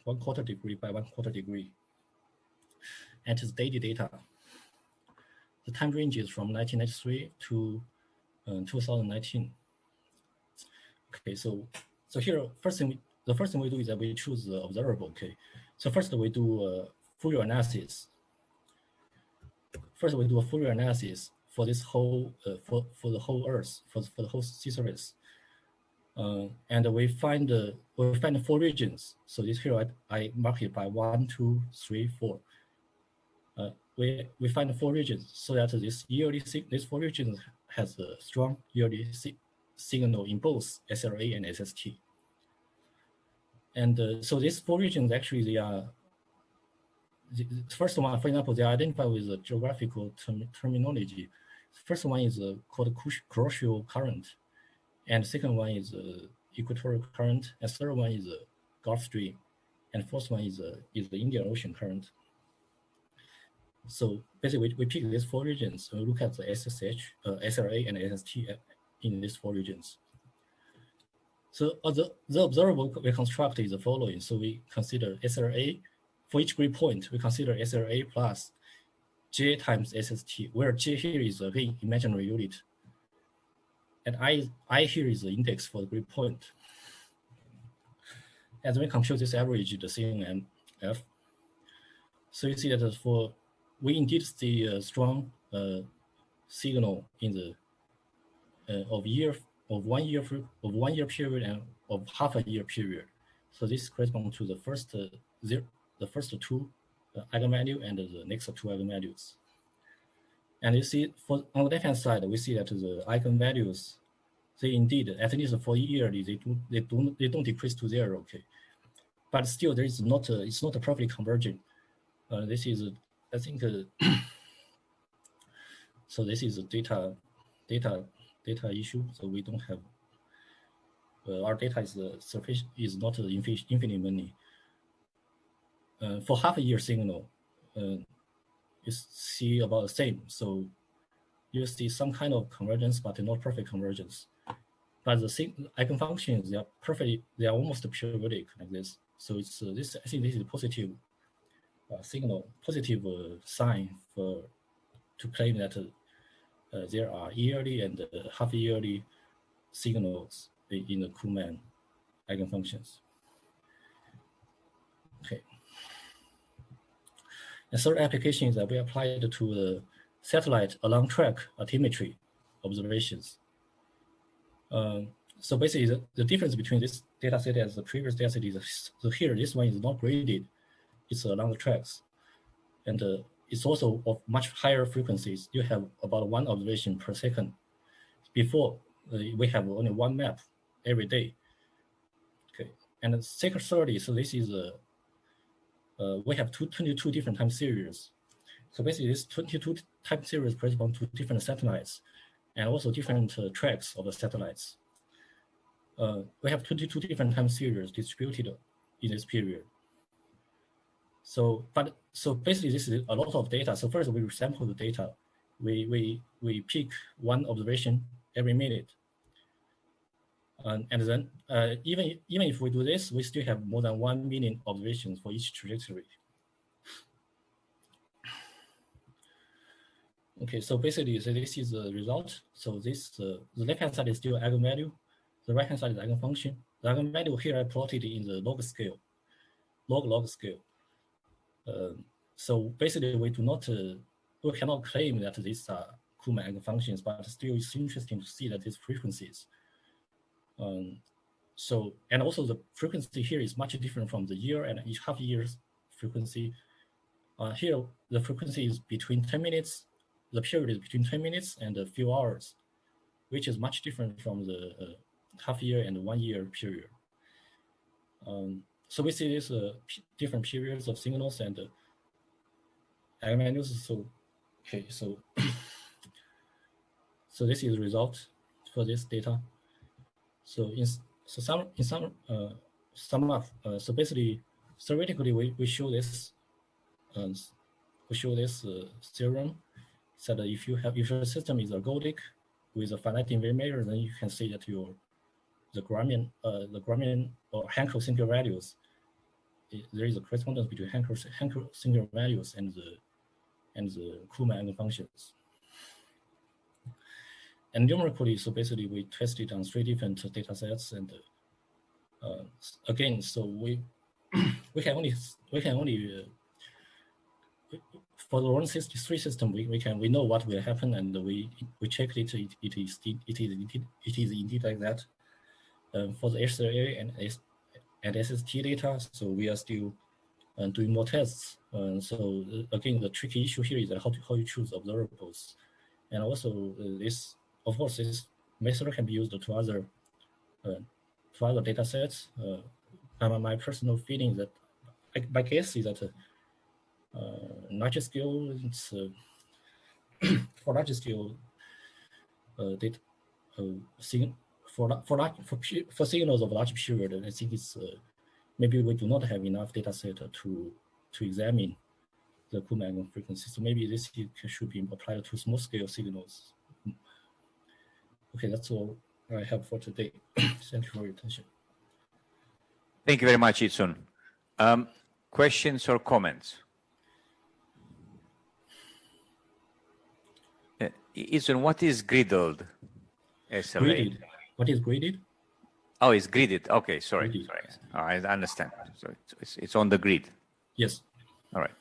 1/4 degree by 1/4 degree. And it's daily data. The time range is from 1993 to 2019. Okay, so here the first thing we do is that we choose the observable. Okay, so first we do Fourier analysis. First we do a Fourier analysis for this whole for the whole Earth, for the whole sea surface, and we find 4 regions. So this here I mark it by 1, 2, 3, 4. We find 4 regions, so that this 4 regions has a strong yearly signal in both SLA and SST. And so these 4 regions actually they are the first one, for example, they are identified with a geographical terminology. First one is called crucial current, and the second one is equatorial current, and third one is Gulf Stream, and fourth one is the Indian Ocean current. So basically, we pick these 4 regions and we look at the SSH, SLA, and SST in these 4 regions. So the observable we construct is the following. So we consider SLA for each grid point. We consider SLA plus J times SST, where J here is again imaginary unit, and I here is the index for the grid point. As we compute this average, the CNF, So you see that we indeed see a strong signal in the of 1 year period and of half a year period. So this corresponds to the first two eigenvalue and the next two eigenvalues. And you see, on the left-hand side, we see that the eigenvalues, they indeed, at least for yearly, they don't decrease to 0. Okay, but still, there is not it's not perfectly convergent. This is, I think, so this is a data issue. So we don't have our data is not infinite many. For half a year signal, you see about the same. So you see some kind of convergence, but not perfect convergence. But the eigenfunctions, they are perfect. They are almost periodic like this. So it's this. I think this is a positive signal, positive sign to claim that there are yearly and half-yearly signals in the Kuhlmann eigenfunctions. Okay. The third application is that we applied to the satellite along track altimetry observations. So basically, the difference between this data set and the previous data set is, so here, this one is not graded, it's along the tracks. And it's also of much higher frequencies. You have about 1 observation per second. Before, we have only 1 map every day. Okay, and the second 30, so this is we have 22 different time series. So basically, this 22 time series correspond to different satellites and also different tracks of the satellites. We have 22 different time series distributed in this period. So basically, this is a lot of data. So first, we sample the data. We pick 1 observation every minute. And then even if we do this, we still have more than 1 million observations for each trajectory. Okay, so basically, so this is the result. So this the left-hand side is still eigenvalue. The right-hand side is eigenfunction. The eigenvalue here I plotted in the log scale, log scale. So basically, we cannot claim that these are Kuhlmann eigenfunctions, but still it's interesting to see that these frequencies. So, and also the frequency here is much different from the year and each half year's frequency. Here, the frequency is between 10 minutes, the period is between 10 minutes and a few hours, which is much different from the half year and 1 year period. So we see these different periods of signals and eigenvalues. So, okay, so so this is the result for this data. So sum up. So basically, theoretically, we show this. Theorem. So that if your system is ergodic with a finite invariant, then you can say that the Gramian or Hankel singular values, there is a correspondence between Hankel singular values and the Kuhlmann eigenfunctions. And numerically, so basically we tested on 3 different data sets, and again, so we can only for the 163 system we know what will happen, and we checked it. It is indeed like that. For the SLA and SST data, so we are still doing more tests. So again, the tricky issue here is how you choose observables, and also this. Of course, this method can be used to other data sets. My personal feeling that my guess is that large scale, it's, for large scale data, for signals of large period, I think it's maybe we do not have enough data set to examine the Kuhlmann frequency. So maybe this should be applied to small scale signals. Okay, that's all I have for today. Thank you for your attention. Thank you very much, Itsun. Questions or comments? Itsun, what is griddled SLA? Gridded. What is gridded? Oh, it's gridded. Okay, sorry. Gridded. Sorry. Oh, I understand. So it's on the grid. Yes. All right.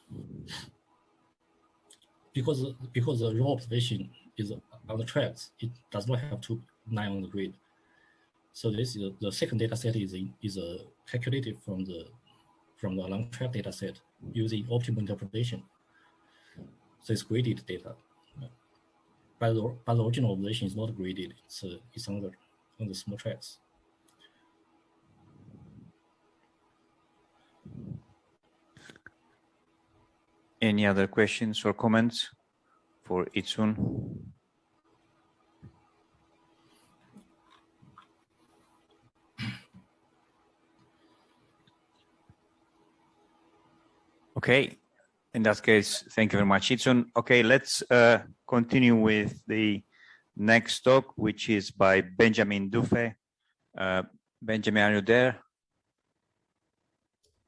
Because the raw observation is on the tracks, it does not have to lie on the grid. So this is the second data set is calculated from the long track data set using optimal interpretation. So it's graded data. But the original observation is not graded. It's on the small tracks. Any other questions or comments for Itsun? Okay, in that case, thank you very much, Itsun. Okay, let's continue with the next talk, which is by Benjamin Dufay. Benjamin, are you there?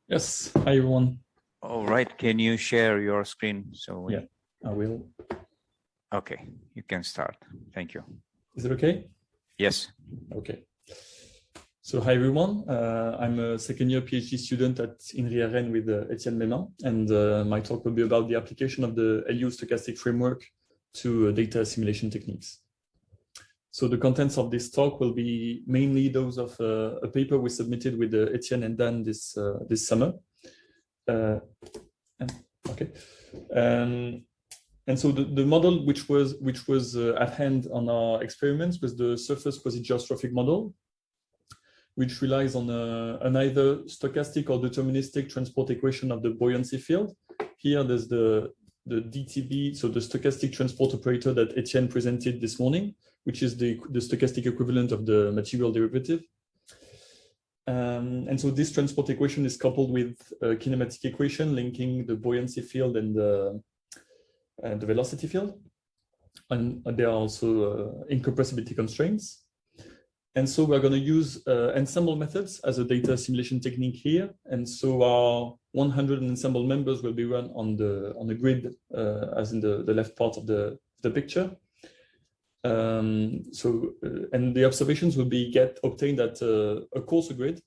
Yes, hi everyone. All right, can you share your screen? So yeah, I will. Okay, you can start. Thank you. Is it okay? Yes. Okay. So hi everyone. I'm a second-year PhD student at INRIA Rennes with Etienne Mémin, and my talk will be about the application of the LU stochastic framework to data assimilation techniques. So the contents of this talk will be mainly those of a paper we submitted with Etienne and Dan this summer. Okay. And so the model which was at hand on our experiments was the surface quasi-geostrophic model, which relies on an either stochastic or deterministic transport equation of the buoyancy field. Here there's the DTB, so the stochastic transport operator that Etienne presented this morning, which is the stochastic equivalent of the material derivative. And so this transport equation is coupled with a kinematic equation linking the buoyancy field and the velocity field. And there are also incompressibility constraints. And so we're going to use ensemble methods as a data assimilation technique here. And so our 100 ensemble members will be run on the grid, as in the left part of the picture. And the observations will be obtained at a coarser grid.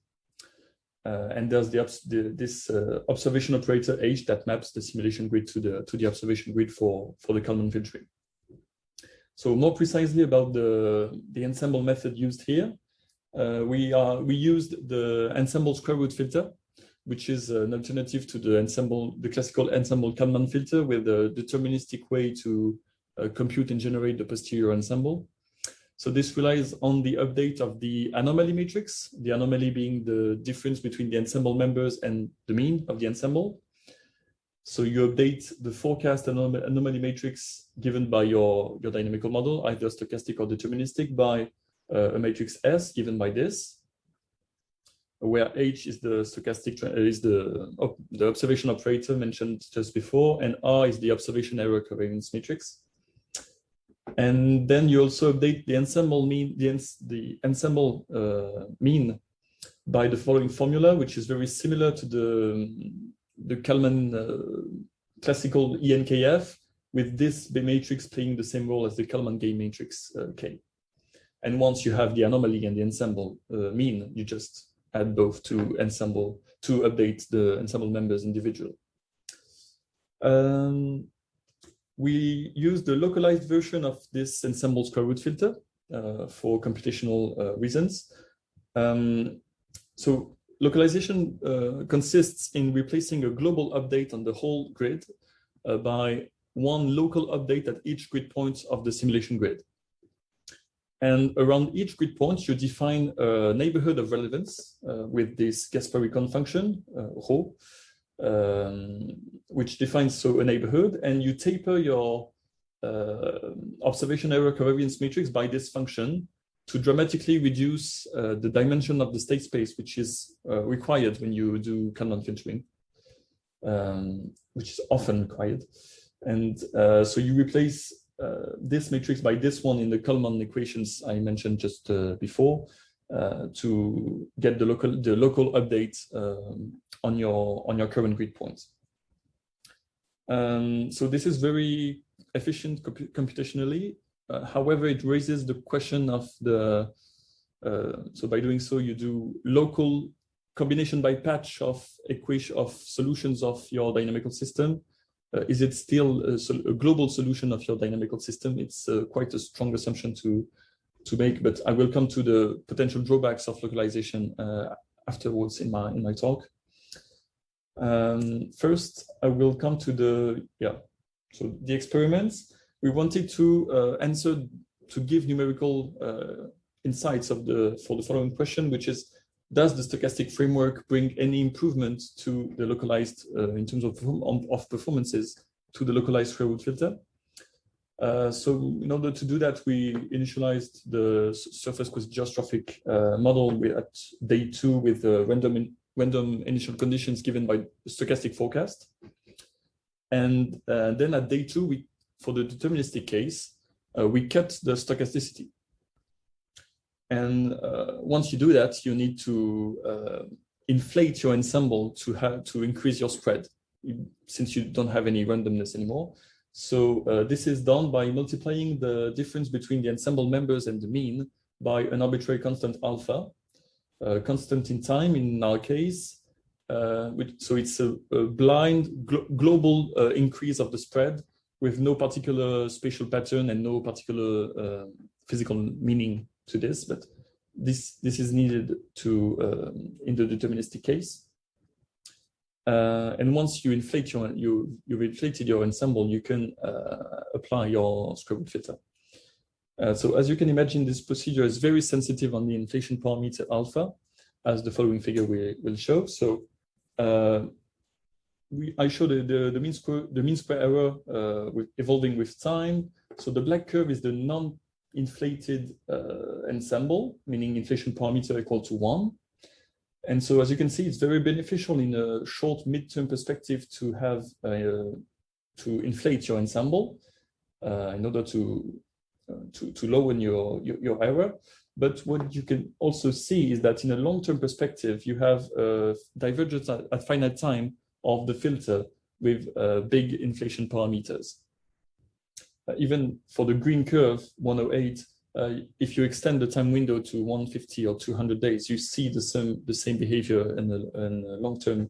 And there's this observation operator H that maps the simulation grid to the observation grid for the Kalman filtering. So more precisely about the ensemble method used here, we used the ensemble square root filter, which is an alternative to the classical ensemble Kalman filter with a deterministic way to compute and generate the posterior ensemble. So this relies on the update of the anomaly matrix, the anomaly being the difference between the ensemble members and the mean of the ensemble. So you update the forecast anomaly matrix given by your dynamical model, either stochastic or deterministic, by a matrix S given by this, where H is the stochastic the observation operator mentioned just before, and R is the observation error covariance matrix. And then you also update the ensemble mean, the ensemble mean by the following formula, which is very similar to the Kalman classical ENKF, with this matrix playing the same role as the Kalman gain matrix K. And once you have the anomaly and the ensemble mean, you just add both to update the ensemble members individually. We use the localized version of this ensemble square root filter for computational reasons. So localization consists in replacing a global update on the whole grid by one local update at each grid point of the simulation grid. And around each grid point, you define a neighborhood of relevance with this Gaspari-Kohn function, ρ, which defines a neighborhood, and you taper your observation error covariance matrix by this function to dramatically reduce the dimension of the state space, which is required when you do Kalman filtering, which is often required. And so you replace this matrix by this one in the Kalman equations I mentioned just before to get the local update on your current grid points. So this is very efficient computationally. However, it raises the question of so by doing so, you do local combination by patch of solutions of your dynamical system? Is it still a global solution of your dynamical system? It's quite a strong assumption to make, but I will come to the potential drawbacks of localization afterwards in my talk. First, I will come to the experiments. We wanted to give numerical insights for the following question, which is, does the stochastic framework bring any improvement to the localized in terms of performances to the localized threshold filter? So in order to do that, we initialized the surface with geostrophic model at day 2 with random initial conditions given by the stochastic forecast. And then at day 2, for the deterministic case, we cut the stochasticity. And once you do that, you need to inflate your ensemble to increase your spread, since you don't have any randomness anymore. So this is done by multiplying the difference between the ensemble members and the mean by an arbitrary constant alpha, constant in time in our case. So it's a blind global increase of the spread with no particular spatial pattern and no particular physical meaning to this, but this is needed in the deterministic case. And once you inflate you've inflated your ensemble, you can apply your square root filter. So as you can imagine, this procedure is very sensitive on the inflation parameter alpha, as the following figure will show. So I showed the mean square error evolving with time. So the black curve is the non-inflated ensemble, meaning inflation parameter equal to 1. And so, as you can see, it's very beneficial in a short midterm perspective to have to inflate your ensemble in order to lower your error. But what you can also see is that in a long-term perspective, you have divergence at finite time of the filter with big inflation parameters. Even for the green curve, 108, if you extend the time window to 150 or 200 days, you see the same behavior in a long-term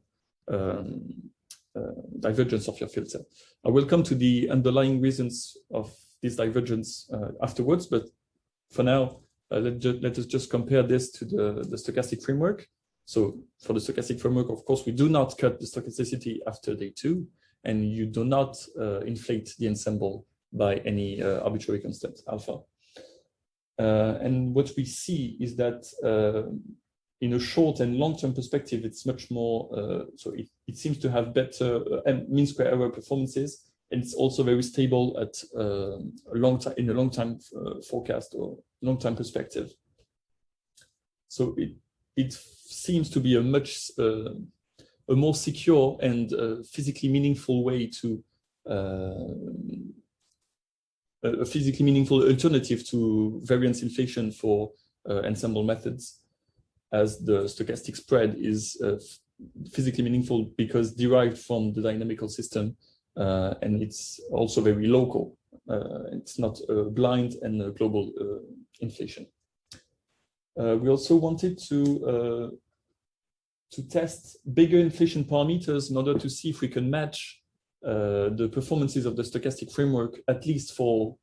divergence of your filter. I will come to the underlying reasons of this divergence afterwards, but for now, let us just compare this to the stochastic framework. So for the stochastic framework, of course, we do not cut the stochasticity after day 2, and you do not inflate the ensemble by any arbitrary constant alpha. And what we see is that in a short and long-term perspective, it's much more, so it seems to have better mean square error performances, and it's also very stable at in a long-time forecast or long-time perspective. So it seems to be a much a more secure and physically meaningful way to a physically meaningful alternative to variance inflation for ensemble methods, as the stochastic spread is physically meaningful because derived from the dynamical system, and it's also very local. It's not blind and a global inflation. We also wanted to test bigger inflation parameters in order to see if we can match the performances of the stochastic framework, at least for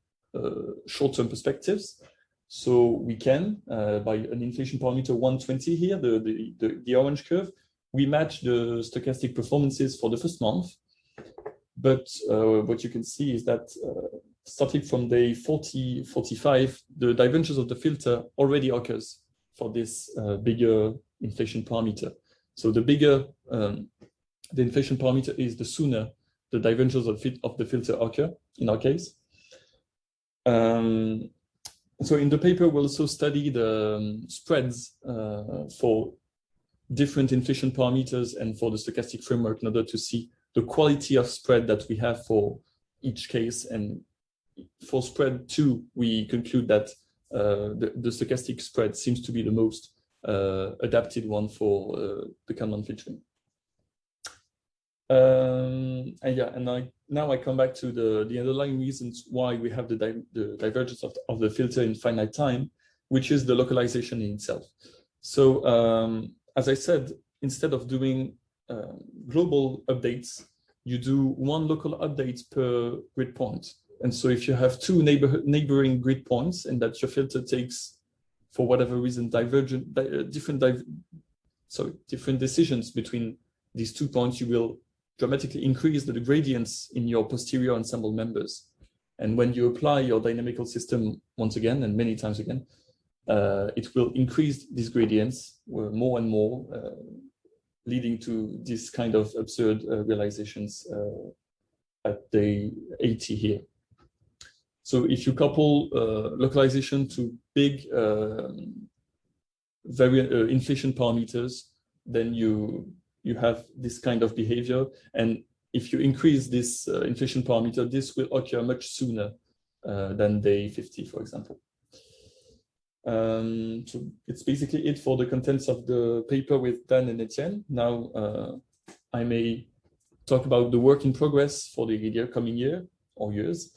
short-term perspectives. So we can, by an inflation parameter 120 here, the orange curve, we match the stochastic performances for the first month. But what you can see is that starting from day 40, 45, the divergence of the filter already occurs for this bigger inflation parameter. So the bigger the inflation parameter is, the sooner the divergence of the filter occur, in our case. So in the paper, we'll also study the spreads for different inflation parameters and for the stochastic framework in order to see the quality of spread that we have for each case. And for spread 2, we conclude that the stochastic spread seems to be the most adapted one for the Kalman filtering. Now I come back to the underlying reasons why we have the divergence of the filter in finite time, which is the localization in itself. So as I said, instead of doing global updates, you do one local update per grid point. And so if you have two neighboring grid points and that your filter takes, for whatever reason, different decisions between these 2 points, you will dramatically increase the gradients in your posterior ensemble members. And when you apply your dynamical system once again, and many times again, it will increase these gradients more and more, leading to this kind of absurd realizations at day 80 here. So if you couple localization to big inflation parameters, then you have this kind of behavior. And if you increase this inflation parameter, this will occur much sooner than day 50, for example. So it's basically it for the contents of the paper with Dan and Etienne. Now I may talk about the work in progress for the coming year or years.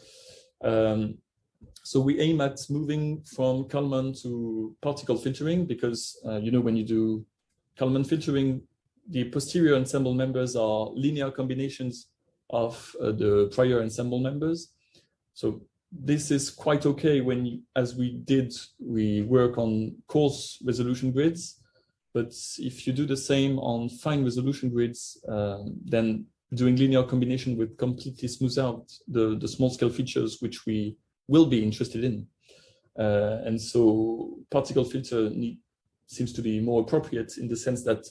So we aim at moving from Kalman to particle filtering because, when you do Kalman filtering, the posterior ensemble members are linear combinations of the prior ensemble members. So this is quite okay when, as we work on coarse resolution grids. But if you do the same on fine resolution grids, then doing linear combination would completely smooth out the small scale features which we will be interested in. And so particle filter seems to be more appropriate in the sense that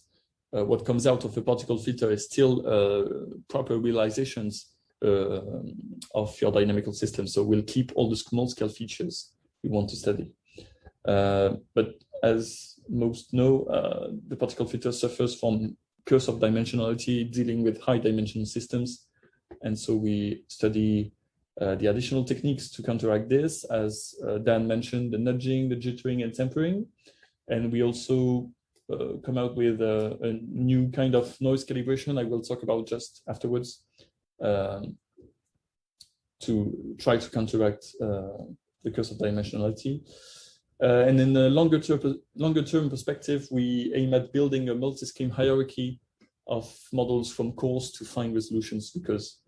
what comes out of a particle filter is still proper realizations of your dynamical system. So we'll keep all the small scale features we want to study. But as most know, the particle filter suffers from curse of dimensionality, dealing with high dimensional systems. And so we study the additional techniques to counteract this, as Dan mentioned, the nudging, the jittering, and tempering. And we also come out with a new kind of noise calibration I will talk about just afterwards to try to counteract the curse of dimensionality. And in a longer term perspective, we aim at building a multi-scheme hierarchy of models from coarse to fine resolutions, because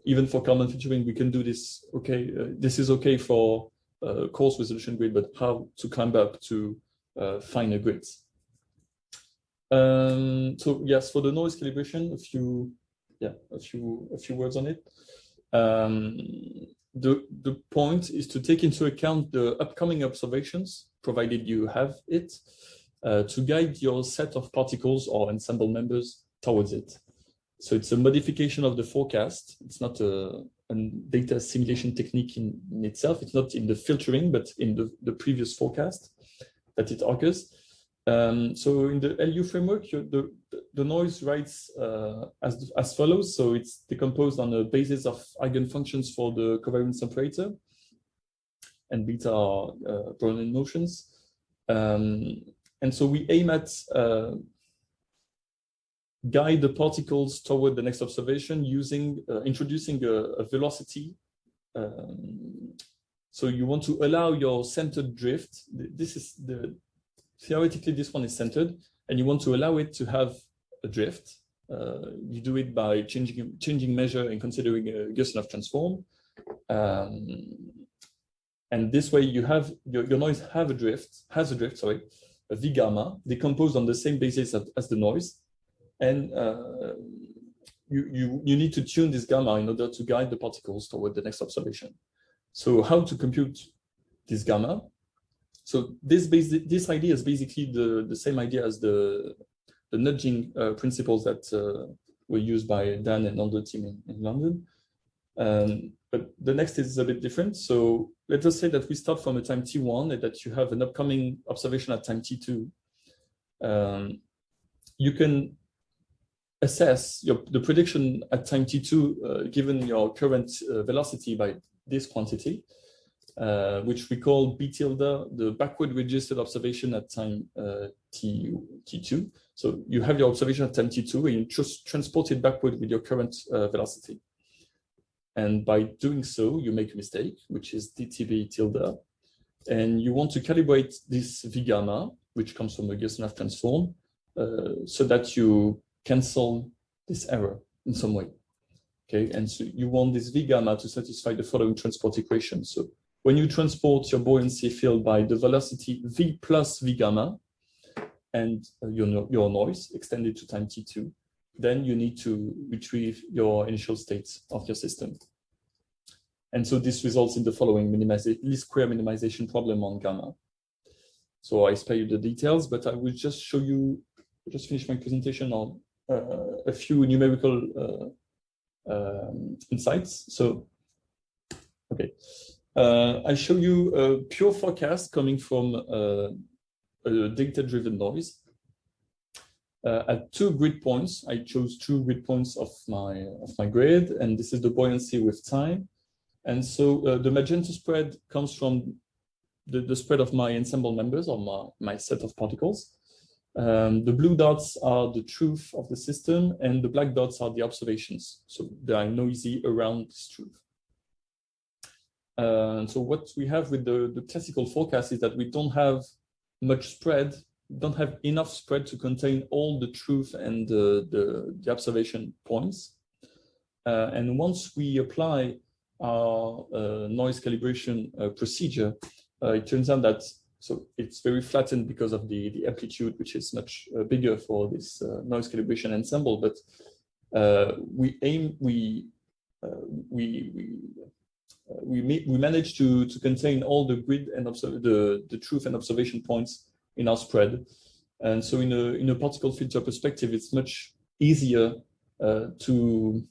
even for Kalman filtering, we can do this. Okay, this is okay for coarse resolution grid, but how to climb up to finer grids? So yes, for the noise calibration, a few words on it. The point is to take into account the upcoming observations, provided you have it, to guide your set of particles or ensemble members towards it. So it's a modification of the forecast. It's not a data assimilation technique in itself. It's not in the filtering, but in the previous forecast that it occurs. So in the LU framework, the noise writes as follows. So it's decomposed on the basis of eigenfunctions for the covariance operator, and beta are Brownian motions. And so we aim at guide the particles toward the next observation using introducing a velocity. So you want to allow your centered drift. This is theoretically this one is centered, and you want to allow it to have a drift. You do it by changing measure and considering a Gaussian transform. And this way you have your noise has a drift, a V gamma, decomposed on the same basis as the noise. And you need to tune this gamma in order to guide the particles toward the next observation. So how to compute this gamma? So this idea is basically the same idea as the nudging principles that were used by Dan and other team in London. But the next is a bit different. So let us say that we start from a time t1 and that you have an upcoming observation at time t2. You can assess the prediction at time t2 given your current velocity by this quantity, which we call B tilde, the backward registered observation at time t2. So you have your observation at time t2 and you just transport it backward with your current velocity. And by doing so, you make a mistake, which is dTB tilde. And you want to calibrate this V gamma, which comes from a Gaussian transform, so that you cancel this error in some way. Okay, and so you want this V gamma to satisfy the following transport equation. So when you transport your buoyancy field by the velocity V plus V gamma and your noise extended to time t2, then you need to retrieve your initial states of your system. And so this results in the following least square minimization problem on gamma. So I spare you the details, but I will just show you, just finish my presentation on a few numerical insights. So, okay, I show you a pure forecast coming from a data-driven noise. At 2 grid points, I chose 2 grid points of my grid, and this is the buoyancy with time. And so the magenta spread comes from the spread of my ensemble members, or my set of particles. The blue dots are the truth of the system, and the black dots are the observations. So they are noisy around this truth. So what we have with the classical forecast is that we don't have much spread, don't have enough spread to contain all the truth and the observation points. And once we apply our noise calibration procedure, it turns out that it's very flattened because of the amplitude, which is much bigger for this noise calibration ensemble. But we managed to contain all the grid and the truth and observation points in our spread. And so in a particle filter perspective, it's much easier to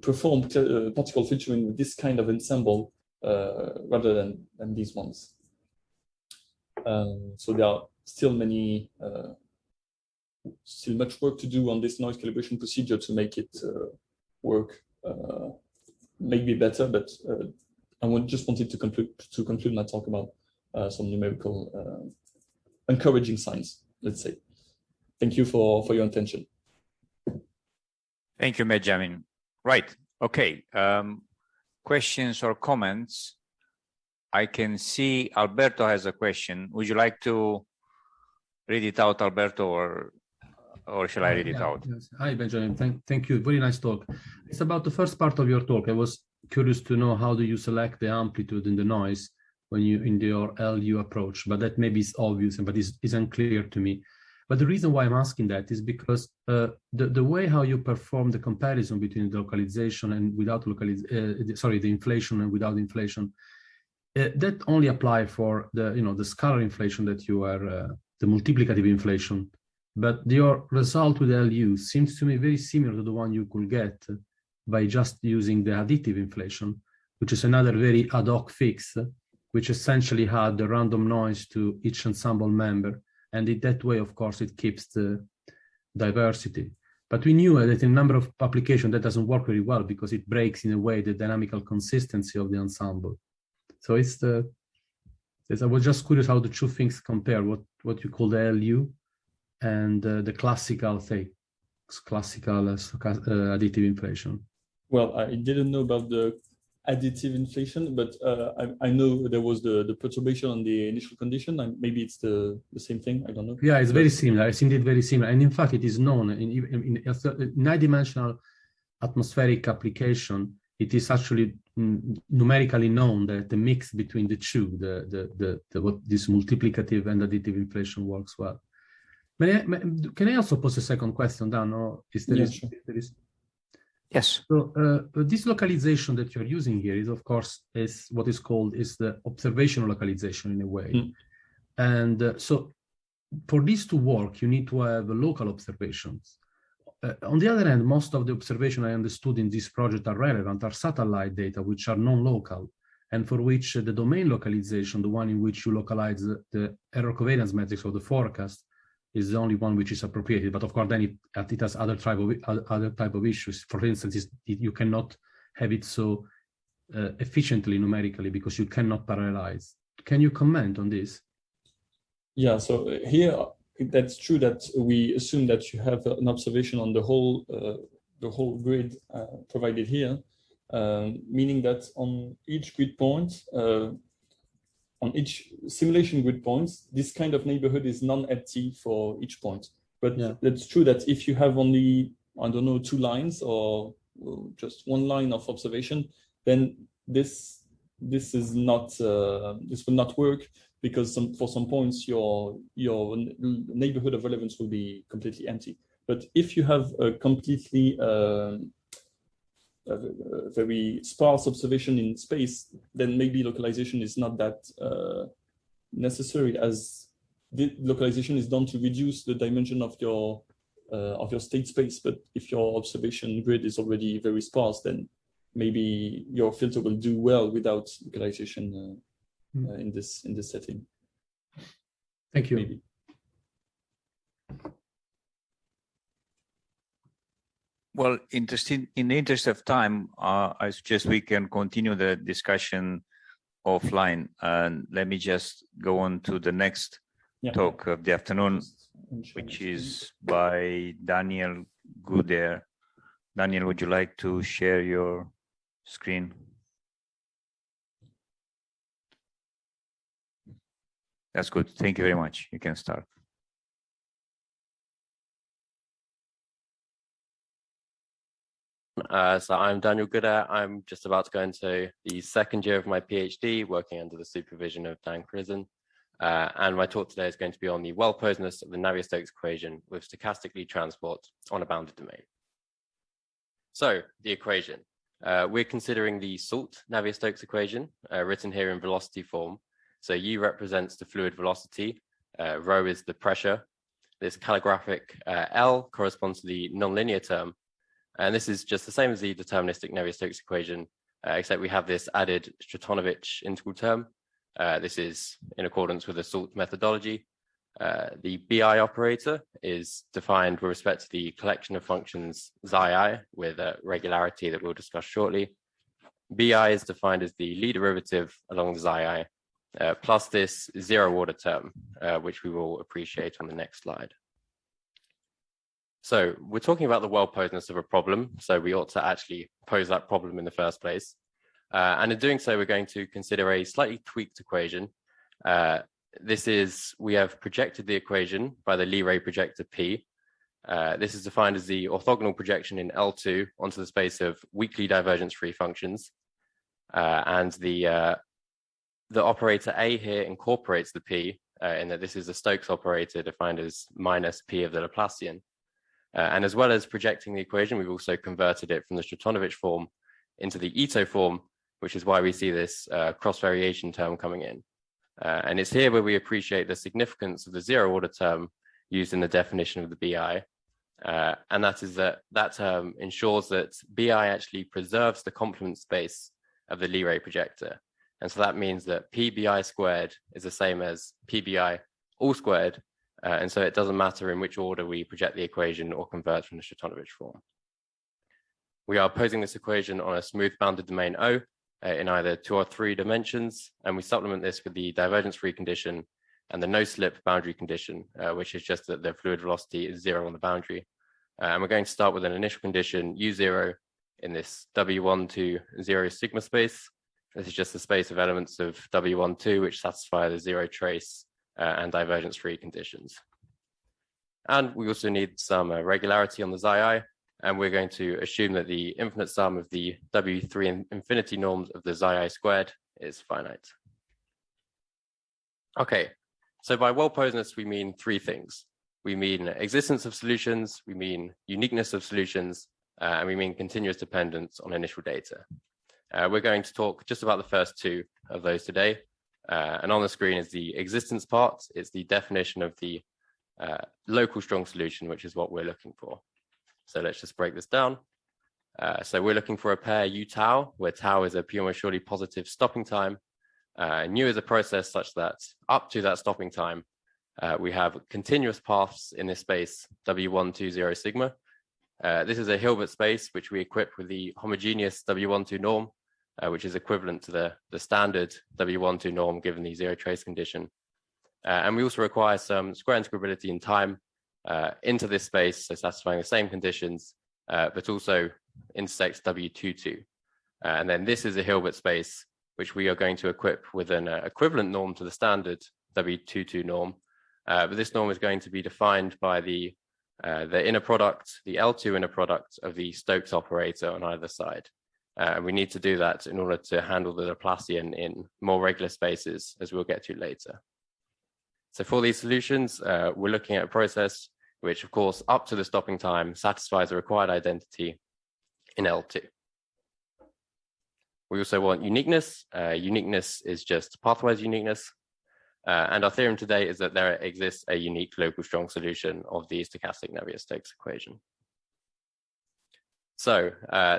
perform particle filtering with this kind of ensemble rather than these ones. So there are still much work to do on this noise calibration procedure to make it work maybe better, but I just wanted to conclude my talk about some numerical encouraging signs, let's say. Thank you for your attention. Thank you, Benjamin. Right, okay. Questions or comments? I can see Alberto has a question. Would you like to read it out, Alberto, or shall I read it out? Yes. Hi, Benjamin. Thank you. Very nice talk. It's about the first part of your talk. I was curious to know how do you select the amplitude in the noise when you in your LU approach, but that maybe is obvious, but is unclear to me. But the reason why I'm asking that is because the way how you perform the comparison between the localization and without the inflation and without inflation, that only apply for the the scalar inflation that you are the multiplicative inflation. But your result with LU seems to me very similar to the one you could get by just using the additive inflation, which is another very ad hoc fix, which essentially had the random noise to each ensemble member. And in that way, of course, it keeps the diversity. But we knew that in a number of applications that doesn't work very well because it breaks in a way the dynamical consistency of the ensemble. So I was just curious how the two things compare, what you call the LU and the classical additive inflation. Well, I didn't know about the additive inflation, but I know there was the perturbation on the initial condition, and maybe it's the same thing. I don't know. Yeah, it's very similar. It's indeed very similar, and in fact, it is known in 9-dimensional atmospheric application. It is actually numerically known that the mix between the two, this multiplicative and additive inflation works well. Can I also pose a second question, Dan? Or is there? Yes, sure. Yes. So this localization that you're using here is, of course, is what is called the observational localization in a way. And so for this to work, you need to have local observations. On the other hand, most of the observation I understood in this project are relevant, are satellite data, which are non-local, and for which the domain localization, the one in which you localize the error covariance matrix of the forecast, is the only one which is appropriated. But of course, then it has other type of issues. For instance, you cannot have it so efficiently numerically because you cannot parallelize. Can you comment on this? Yeah. So here, that's true that we assume that you have an observation on the whole grid provided here, meaning that on each grid point, on each simulation grid points, this kind of neighborhood is non-empty for each point. But it's true that if you have only, I don't know, 2 lines or just 1 line of observation, then this is not this will not work, because for some points your neighborhood of relevance will be completely empty. But if you have a completely a very sparse observation in space, then maybe localization is not that necessary, as the localization is done to reduce the dimension of your state space. But if your observation grid is already very sparse, then maybe your filter will do well without localization in this setting. Thank you. Maybe. Well, in the interest of time, I suggest we can continue the discussion offline. And let me just go on to the next talk of the afternoon, which is by Daniel Gooder. Daniel, would you like to share your screen? That's good. Thank you very much. You can start. So I'm Daniel Gooder. I'm just about to go into the 2nd year of my PhD, working under the supervision of Dan Crisan. And my talk today is going to be on the well-posedness of the Navier-Stokes equation with stochastically transport on a bounded domain. So the equation. We're considering the SALT Navier-Stokes equation, written here in velocity form. So U represents the fluid velocity, rho is the pressure. This calligraphic L corresponds to the nonlinear term. And this is just the same as the deterministic Navier-Stokes equation, except we have this added Stratonovich integral term. This is in accordance with the SALT methodology. The BI operator is defined with respect to the collection of functions scie with a regularity that we'll discuss shortly. BI is defined as the Lie derivative along the scie, plus this 0 order term, which we will appreciate on the next slide. So we're talking about the well-posedness of a problem, so we ought to actually pose that problem in the first place. And in doing so, we're going to consider a slightly tweaked equation. We have projected the equation by the Lie projector P. This is defined as the orthogonal projection in L2 onto the space of weakly divergence-free functions. And the operator A here incorporates the P, in that this is a Stokes operator defined as minus P of the Laplacian. And as well as projecting the equation, we've also converted it from the Stratonovich form into the Ito form, which is why we see this cross-variation term coming in. And it's here where we appreciate the significance of the 0 order term used in the definition of the BI. And that is that term ensures that BI actually preserves the complement space of the Lie projector. And so that means that PBI squared is the same as PBI all squared. And so it doesn't matter in which order we project the equation or convert from the Stratonovich form. We are posing this equation on a smooth bounded domain O in either 2 or 3 dimensions, and we supplement this with the divergence-free condition and the no-slip boundary condition, which is just that the fluid velocity is 0 on the boundary. And we're going to start with an initial condition U0 in this W1 to 0 sigma space. This is just the space of elements of W12 which satisfy the 0 trace and divergence-free conditions. And we also need some regularity on the scie, and we're going to assume that the infinite sum of the W3 infinity norms of the scie squared is finite. Okay, so by well-posedness, we mean 3 things. We mean existence of solutions, we mean uniqueness of solutions, and we mean continuous dependence on initial data. We're going to talk just about the first 2 of those today. And on the screen is the existence part. It's the definition of the local strong solution, which is what we're looking for. So let's just break this down. So we're looking for a pair U tau, where tau is a pure surely positive stopping time. Nu is a process such that up to that stopping time, we have continuous paths in this space W120 sigma. This is a Hilbert space, which we equip with the homogeneous W12 norm, which is equivalent to the standard W12 norm given the 0 trace condition. And we also require some square integrability in time into this space, so satisfying the same conditions, but also intersects W22. And then this is a Hilbert space, which we are going to equip with an equivalent norm to the standard W22 norm. But this norm is going to be defined by the inner product, the L2 inner product of the Stokes operator on either side. And we need to do that in order to handle the Laplacian in more regular spaces, as we'll get to later. So for these solutions, we're looking at a process which, of course, up to the stopping time, satisfies the required identity in L2. We also want uniqueness. Uniqueness is just pathwise uniqueness. And our theorem today is that there exists a unique local strong solution of the stochastic Navier-Stokes equation. So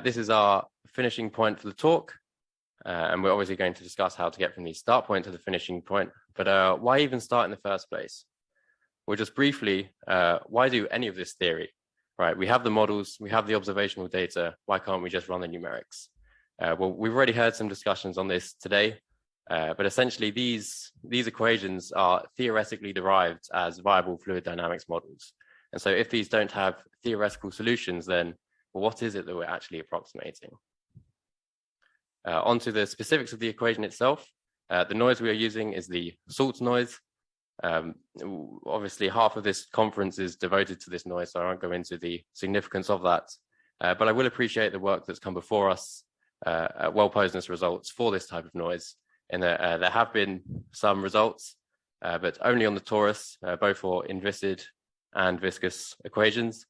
this is our finishing point for the talk. And we're obviously going to discuss how to get from the start point to the finishing point. But why even start in the first place? Well, just briefly, why do any of this theory? Right, we have the models, we have the observational data. Why can't we just run the numerics? Well, we've already heard some discussions on this today, but essentially these equations are theoretically derived as viable fluid dynamics models. And so if these don't have theoretical solutions, then what is it that we're actually approximating? Onto the specifics of the equation itself. The noise we are using is the salt noise. Obviously, half of this conference is devoted to this noise, so I won't go into the significance of that. But I will appreciate the work that's come before us at well-posedness results for this type of noise. And there have been some results, but only on the torus, both for inviscid and viscous equations.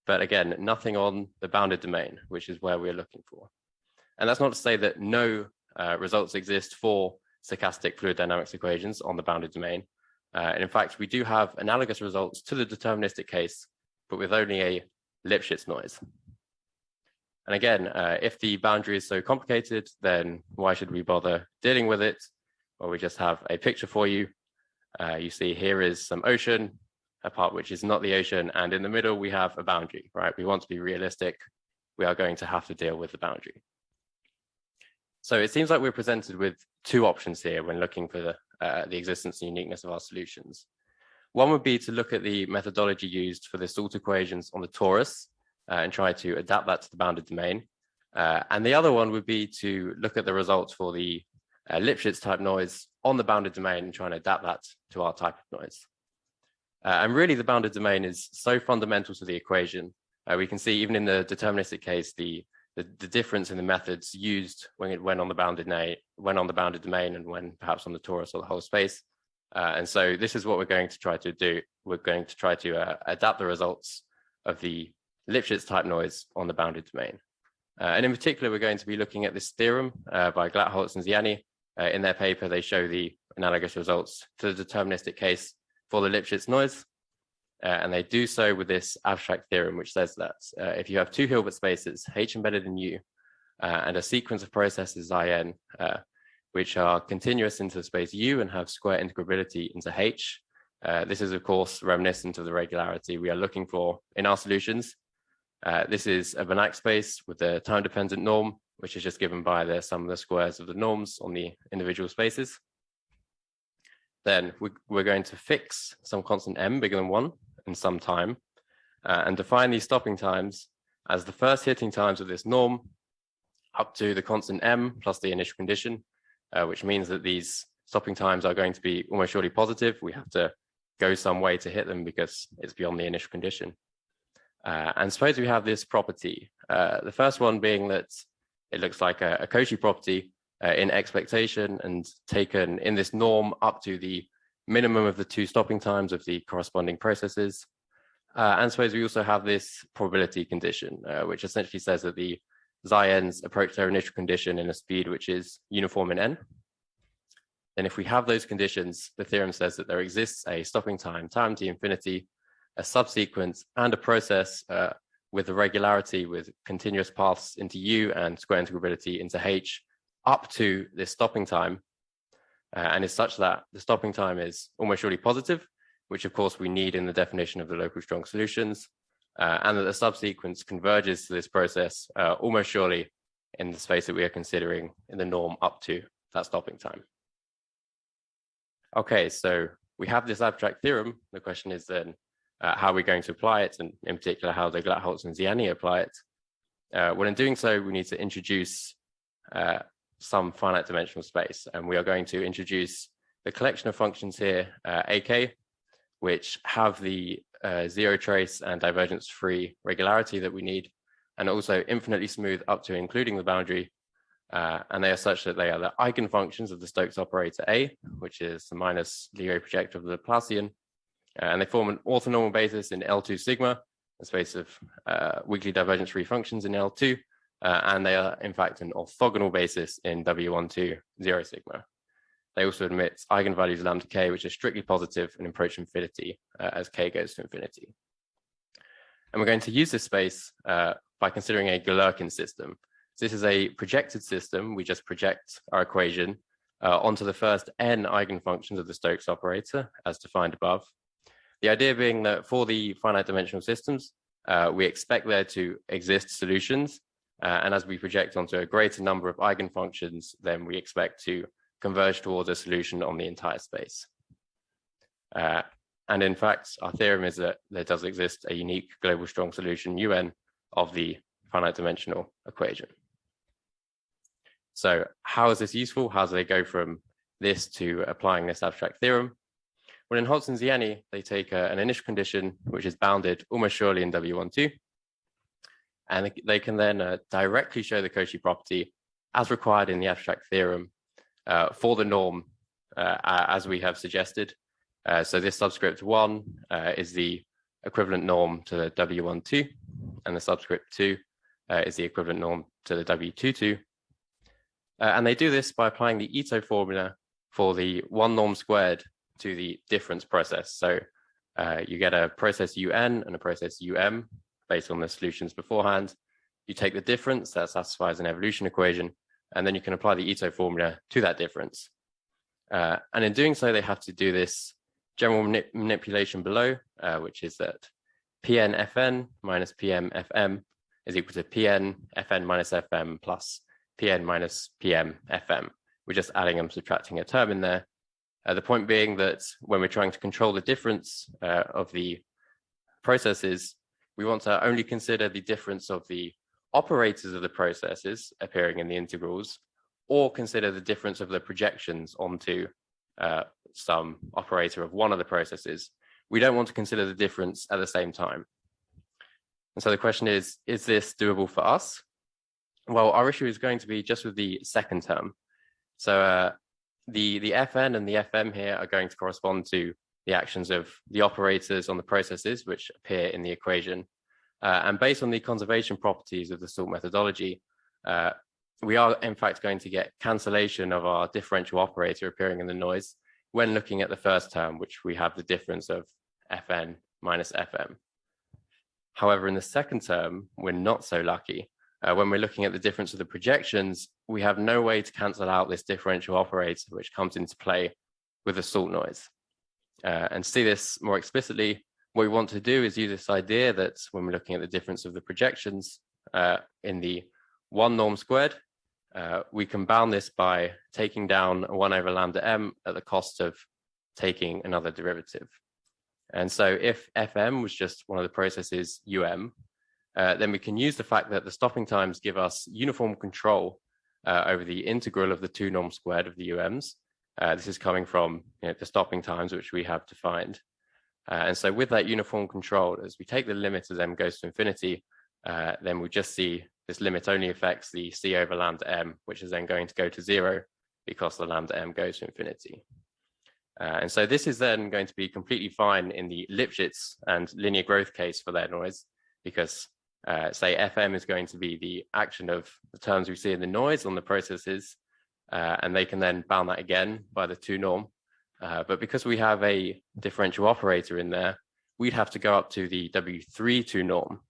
But again, nothing on the bounded domain, which is where we're looking for. And that's not to say that no results exist for stochastic fluid dynamics equations on the bounded domain. And in fact, we do have analogous results to the deterministic case, but with only a Lipschitz noise. And again, if the boundary is so complicated, then why should we bother dealing with it? Well, we just have a picture for you. You see here is some ocean, a part which is not the ocean, and in the middle we have a boundary, right? We want to be realistic. We are going to have to deal with the boundary. So it seems like we're presented with two options here when looking for the existence and uniqueness of our solutions. One would be to look at the methodology used for the salt equations on the torus and try to adapt that to the bounded domain. And the other one would be to look at the results for the Lipschitz type noise on the bounded domain and try and adapt that to our type of noise. And really the bounded domain is so fundamental to the equation. We can see even in the deterministic case, the difference in the methods used when on the bounded domain and when perhaps on the torus or the whole space. And so this is what we're going to try to do. We're going to try to adapt the results of the Lipschitz type noise on the bounded domain. And in particular, we're going to be looking at this theorem by Glatholz and Ziani. In their paper, they show the analogous results to the deterministic case for the Lipschitz noise. And they do so with this abstract theorem, which says that if you have two Hilbert spaces, H embedded in U, and a sequence of processes IN, which are continuous into the space U and have square integrability into H, this is, of course, reminiscent of the regularity we are looking for in our solutions. This is a Banach space with the time-dependent norm, which is just given by the sum of the squares of the norms on the individual spaces. Then we're going to fix some constant m bigger than 1 in some time, and define these stopping times as the first hitting times of this norm up to the constant m plus the initial condition, which means that these stopping times are going to be almost surely positive. We have to go some way to hit them because it's beyond the initial condition. And suppose we have this property, the first one being that it looks like a Cauchy property in expectation and taken in this norm up to the minimum of the two stopping times of the corresponding processes. And suppose we also have this probability condition, which essentially says that the xi-n's approach their initial condition in a speed which is uniform in n. Then if we have those conditions, the theorem says that there exists a stopping time to infinity, a subsequence, and a process with a regularity with continuous paths into U and square integrability into H up to this stopping time. And is such that the stopping time is almost surely positive, which of course we need in the definition of the local strong solutions, and that the subsequence converges to this process almost surely in the space that we are considering in the norm up to that stopping time. Okay, so we have this abstract theorem. The question is then, how are we going to apply it, and in particular, how the Glatholz and Ziani apply it? Well, in doing so, we need to introduce some finite dimensional space. And we are going to introduce the collection of functions here, AK, which have the zero trace and divergence-free regularity that we need, and also infinitely smooth up to including the boundary. And they are such that they are the eigenfunctions of the Stokes operator A, which is the minus Lie projector of the Laplacian. And they form an orthonormal basis in L2 sigma, a space of weakly divergence-free functions in L2. And they are, in fact, an orthogonal basis in W12 0 sigma. They also admit eigenvalues lambda k, which are strictly positive and approach infinity as k goes to infinity. And we're going to use this space by considering a Galerkin system. So this is a projected system. We just project our equation onto the first n eigenfunctions of the Stokes operator, as defined above. The idea being that for the finite dimensional systems, we expect there to exist solutions. And as we project onto a greater number of eigenfunctions, then we expect to converge towards a solution on the entire space. And in fact, our theorem is that there does exist a unique global strong solution, UN, of the finite dimensional equation. So how is this useful? How do they go from this to applying this abstract theorem? Well, in Hodson-Ziani, they take an initial condition, which is bounded almost surely in W12, and they can then directly show the Cauchy property as required in the abstract theorem for the norm, as we have suggested. So this subscript 1 is the equivalent norm to the W12, and the subscript 2 is the equivalent norm to the W22. And they do this by applying the Ito formula for the one norm squared to the difference process. So you get a process UN and a process UM based on the solutions beforehand. You take the difference that satisfies an evolution equation, and then you can apply the Ito formula to that difference. And in doing so, they have to do this general manipulation below, which is that Pn Fn minus Pm Fm is equal to Pn Fn minus Fm plus Pn minus Pm Fm. We're just adding and subtracting a term in there. The point being that when we're trying to control the difference of the processes, we want to only consider the difference of the operators of the processes appearing in the integrals, or consider the difference of the projections onto some operator of one of the processes. We don't want to consider the difference at the same time. And so the question is this doable for us? Well, our issue is going to be just with the second term. So the Fn and the Fm here are going to correspond to the actions of the operators on the processes which appear in the equation. And based on the conservation properties of the STUOD methodology, we are in fact going to get cancellation of our differential operator appearing in the noise when looking at the first term, which we have the difference of Fn minus Fm. However, in the second term, we're not so lucky. When we're looking at the difference of the projections, we have no way to cancel out this differential operator, which comes into play with the STUOD noise. And to see this more explicitly, what we want to do is use this idea that when we're looking at the difference of the projections in the one norm squared, we can bound this by taking down 1 over lambda m at the cost of taking another derivative. And so if Fm was just one of the processes UM, then we can use the fact that the stopping times give us uniform control over the integral of the 2 norm squared of the UMs. This is coming from the stopping times, which we have defined. And so with that uniform control, as we take the limit as m goes to infinity, then we just see this limit only affects the c over lambda m, which is then going to go to 0 because the lambda m goes to infinity. And so this is then going to be completely fine in the Lipschitz and linear growth case for their noise, because say Fm is going to be the action of the terms we see in the noise on the processes, and they can then bound that again by the 2 norm. But because we have a differential operator in there, we'd have to go up to the W3 2 norm.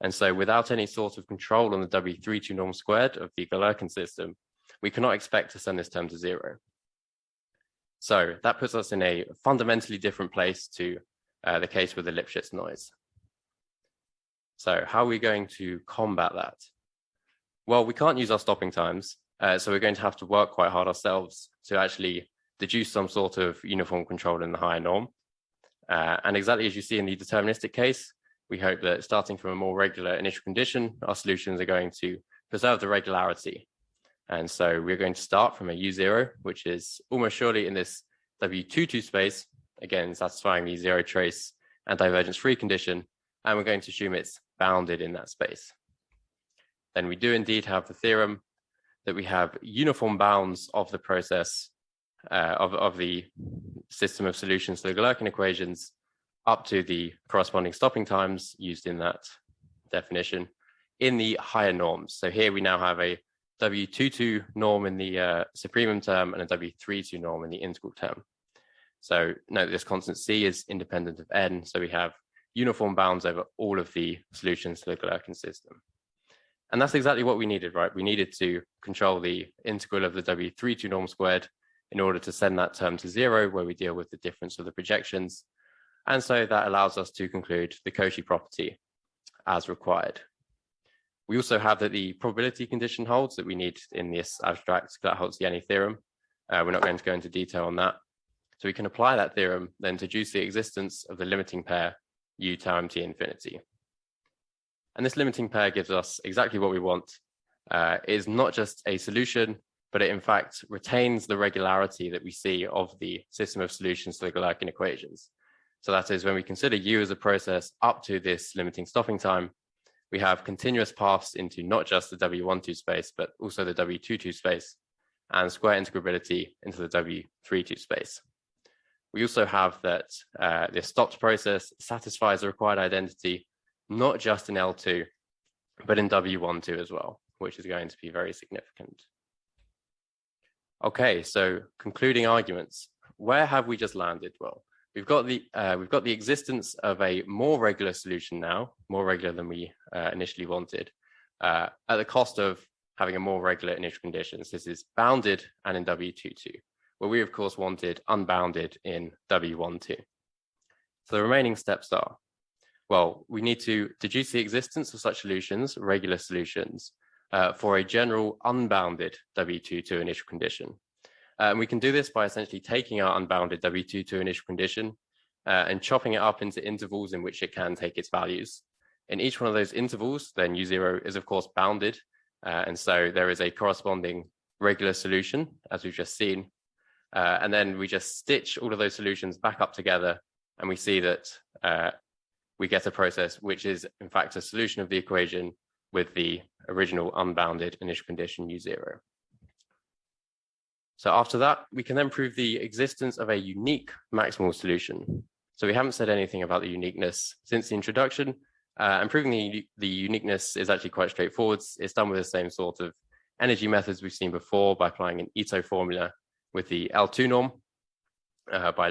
And so without any sort of control on the W3 2 norm squared of the Galerkin system, we cannot expect to send this term to 0. So that puts us in a fundamentally different place to the case with the Lipschitz noise. So how are we going to combat that? Well, we can't use our stopping times, so we're going to have to work quite hard ourselves to actually deduce some sort of uniform control in the higher norm. And exactly as you see in the deterministic case, we hope that starting from a more regular initial condition, our solutions are going to preserve the regularity. And so we're going to start from a U0, which is almost surely in this W22 space, again, satisfying the zero trace and divergence-free condition, and we're going to assume it's bounded in that space. Then we do indeed have the theorem that we have uniform bounds of the process of the system of solutions to the Galerkin equations up to the corresponding stopping times used in that definition in the higher norms. So here we now have a W22 norm in the supremum term and a W32 norm in the integral term. So note this constant C is independent of n, so we have uniform bounds over all of the solutions to the Galerkin system. And that's exactly what we needed, right? We needed to control the integral of the W32 norm squared in order to send that term to 0, where we deal with the difference of the projections. And so that allows us to conclude the Cauchy property as required. We also have that the probability condition holds that we need in this abstract Glatt-Holtz-Jänne theorem. We're not going to go into detail on that. So we can apply that theorem, then deduce the existence of the limiting pair U tau MT infinity. And this limiting pair gives us exactly what we want. It is not just a solution, but it in fact retains the regularity that we see of the system of solutions to the Galerkin equations. So that is when we consider U as a process up to this limiting stopping time, we have continuous paths into not just the W12 space, but also the W22 space, and square integrability into the W32 space. We also have that this stopped process satisfies the required identity, not just in L2, but in W12 as well, which is going to be very significant. Okay, so concluding arguments. Where have we just landed? Well, we've got the existence of a more regular solution now, more regular than we initially wanted, at the cost of having a more regular initial conditions. This is bounded and in W22, where we of course wanted unbounded in W12. So the remaining steps are, well, we need to deduce the existence of such solutions, regular solutions, for a general unbounded W22 initial condition. And we can do this by essentially taking our unbounded W22 initial condition and chopping it up into intervals in which it can take its values. In each one of those intervals, then U0 is of course bounded. And so there is a corresponding regular solution, as we've just seen. And then we just stitch all of those solutions back up together, and we see that we get a process which is in fact a solution of the equation with the original unbounded initial condition U0. So after that, we can then prove the existence of a unique maximal solution. So we haven't said anything about the uniqueness since the introduction, and proving the uniqueness is actually quite straightforward. It's done with the same sort of energy methods we've seen before by applying an Ito formula with the L2 norm, by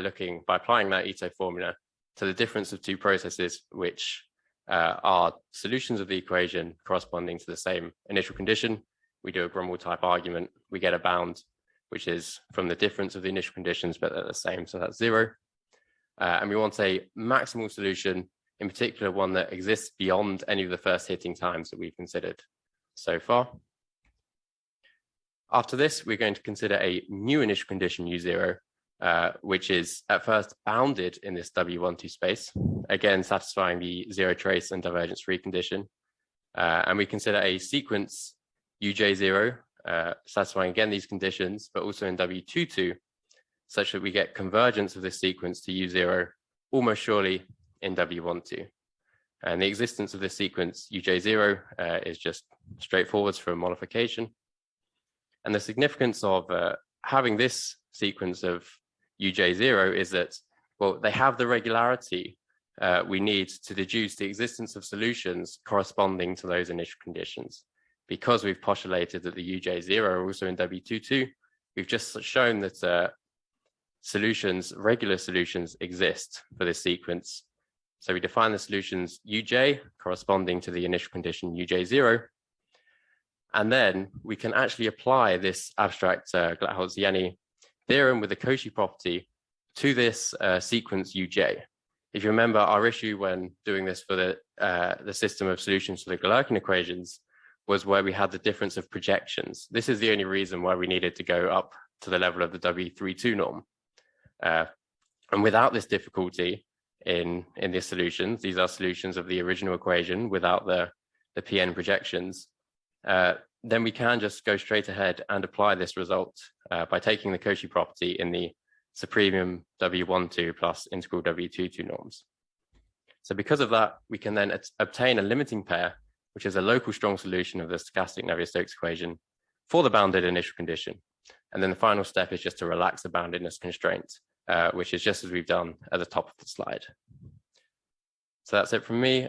applying that Ito formula to the difference of two processes which are solutions of the equation corresponding to the same initial condition. We do a Gromwall type argument, we get a bound which is from the difference of the initial conditions, but they're the same, so that's 0. And we want a maximal solution, in particular one that exists beyond any of the first hitting times that we've considered so far. After this, we're going to consider a new initial condition U0, which is at first bounded in this W12 space, again satisfying the zero trace and divergence-free condition. And we consider a sequence UJ0, satisfying again these conditions, but also in W22, such that we get convergence of this sequence to U0 almost surely in W12. And the existence of this sequence UJ0 is just straightforward for a modification. And the significance of having this sequence of UJ0 is that, well, they have the regularity we need to deduce the existence of solutions corresponding to those initial conditions. Because we've postulated that the UJ0 are also in W22, we've just shown that regular solutions exist for this sequence. So we define the solutions UJ corresponding to the initial condition UJ0. And then we can actually apply this abstract Glatt-Holtz-Jänne theorem with the Cauchy property to this sequence UJ. If you remember our issue when doing this for the system of solutions to the Galerkin equations was where we had the difference of projections. This is the only reason why we needed to go up to the level of the W32 norm. And without this difficulty in these solutions, these are solutions of the original equation without the PN projections, then we can just go straight ahead and apply this result by taking the Cauchy property in the supremum W12 plus integral W22 norms. So because of that, we can then obtain a limiting pair, which is a local strong solution of the stochastic Navier-Stokes equation for the bounded initial condition. And then the final step is just to relax the boundedness constraint, which is just as we've done at the top of the slide. So that's it from me.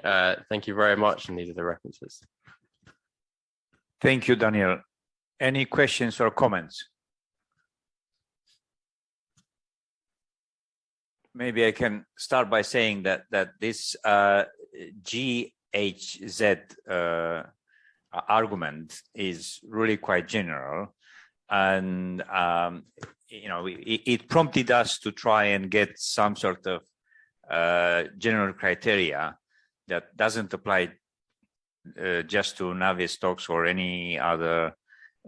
Thank you very much. And these are the references. Thank you, Daniel. Any questions or comments? Maybe I can start by saying that this GHZ argument is really quite general, and it prompted us to try and get some sort of general criteria that doesn't apply just to Navier-Stokes or any other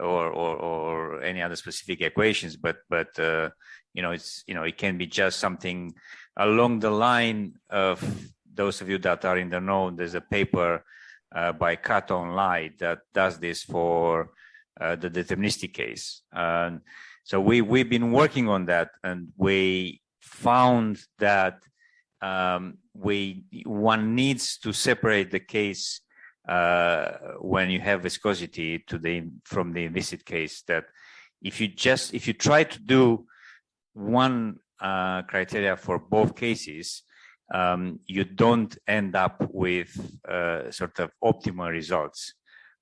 or any other specific equations, but it can be just something along the line of those of you that are in the know. There's a paper by Caton Lai that does this for the deterministic case, and so we've been working on that, and we found that one needs to separate the case when you have viscosity from the implicit case. That if you try to do one criteria for both cases, you don't end up with sort of optimal results.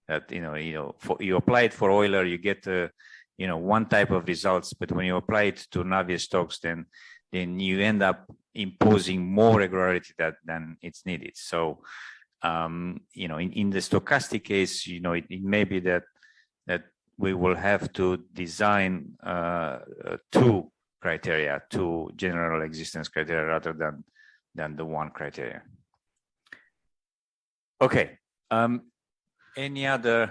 That you apply it for Euler, you get one type of results, but when you apply it to Navier-Stokes, then you end up imposing more regularity than it's needed. So in the stochastic case, it may be that we will have to design two general existence criteria rather than the one criteria. Okay. Any other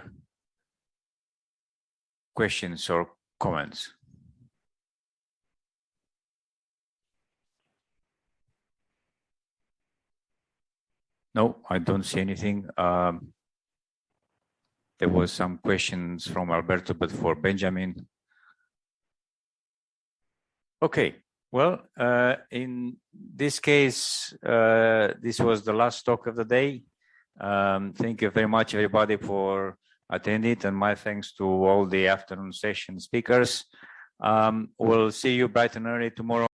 questions or comments? No, I don't see anything. There was some questions from Alberto, but for Benjamin. Okay, well, in this case, this was the last talk of the day. Thank you very much, everybody, for attending, and my thanks to all the afternoon session speakers. We'll see you bright and early tomorrow.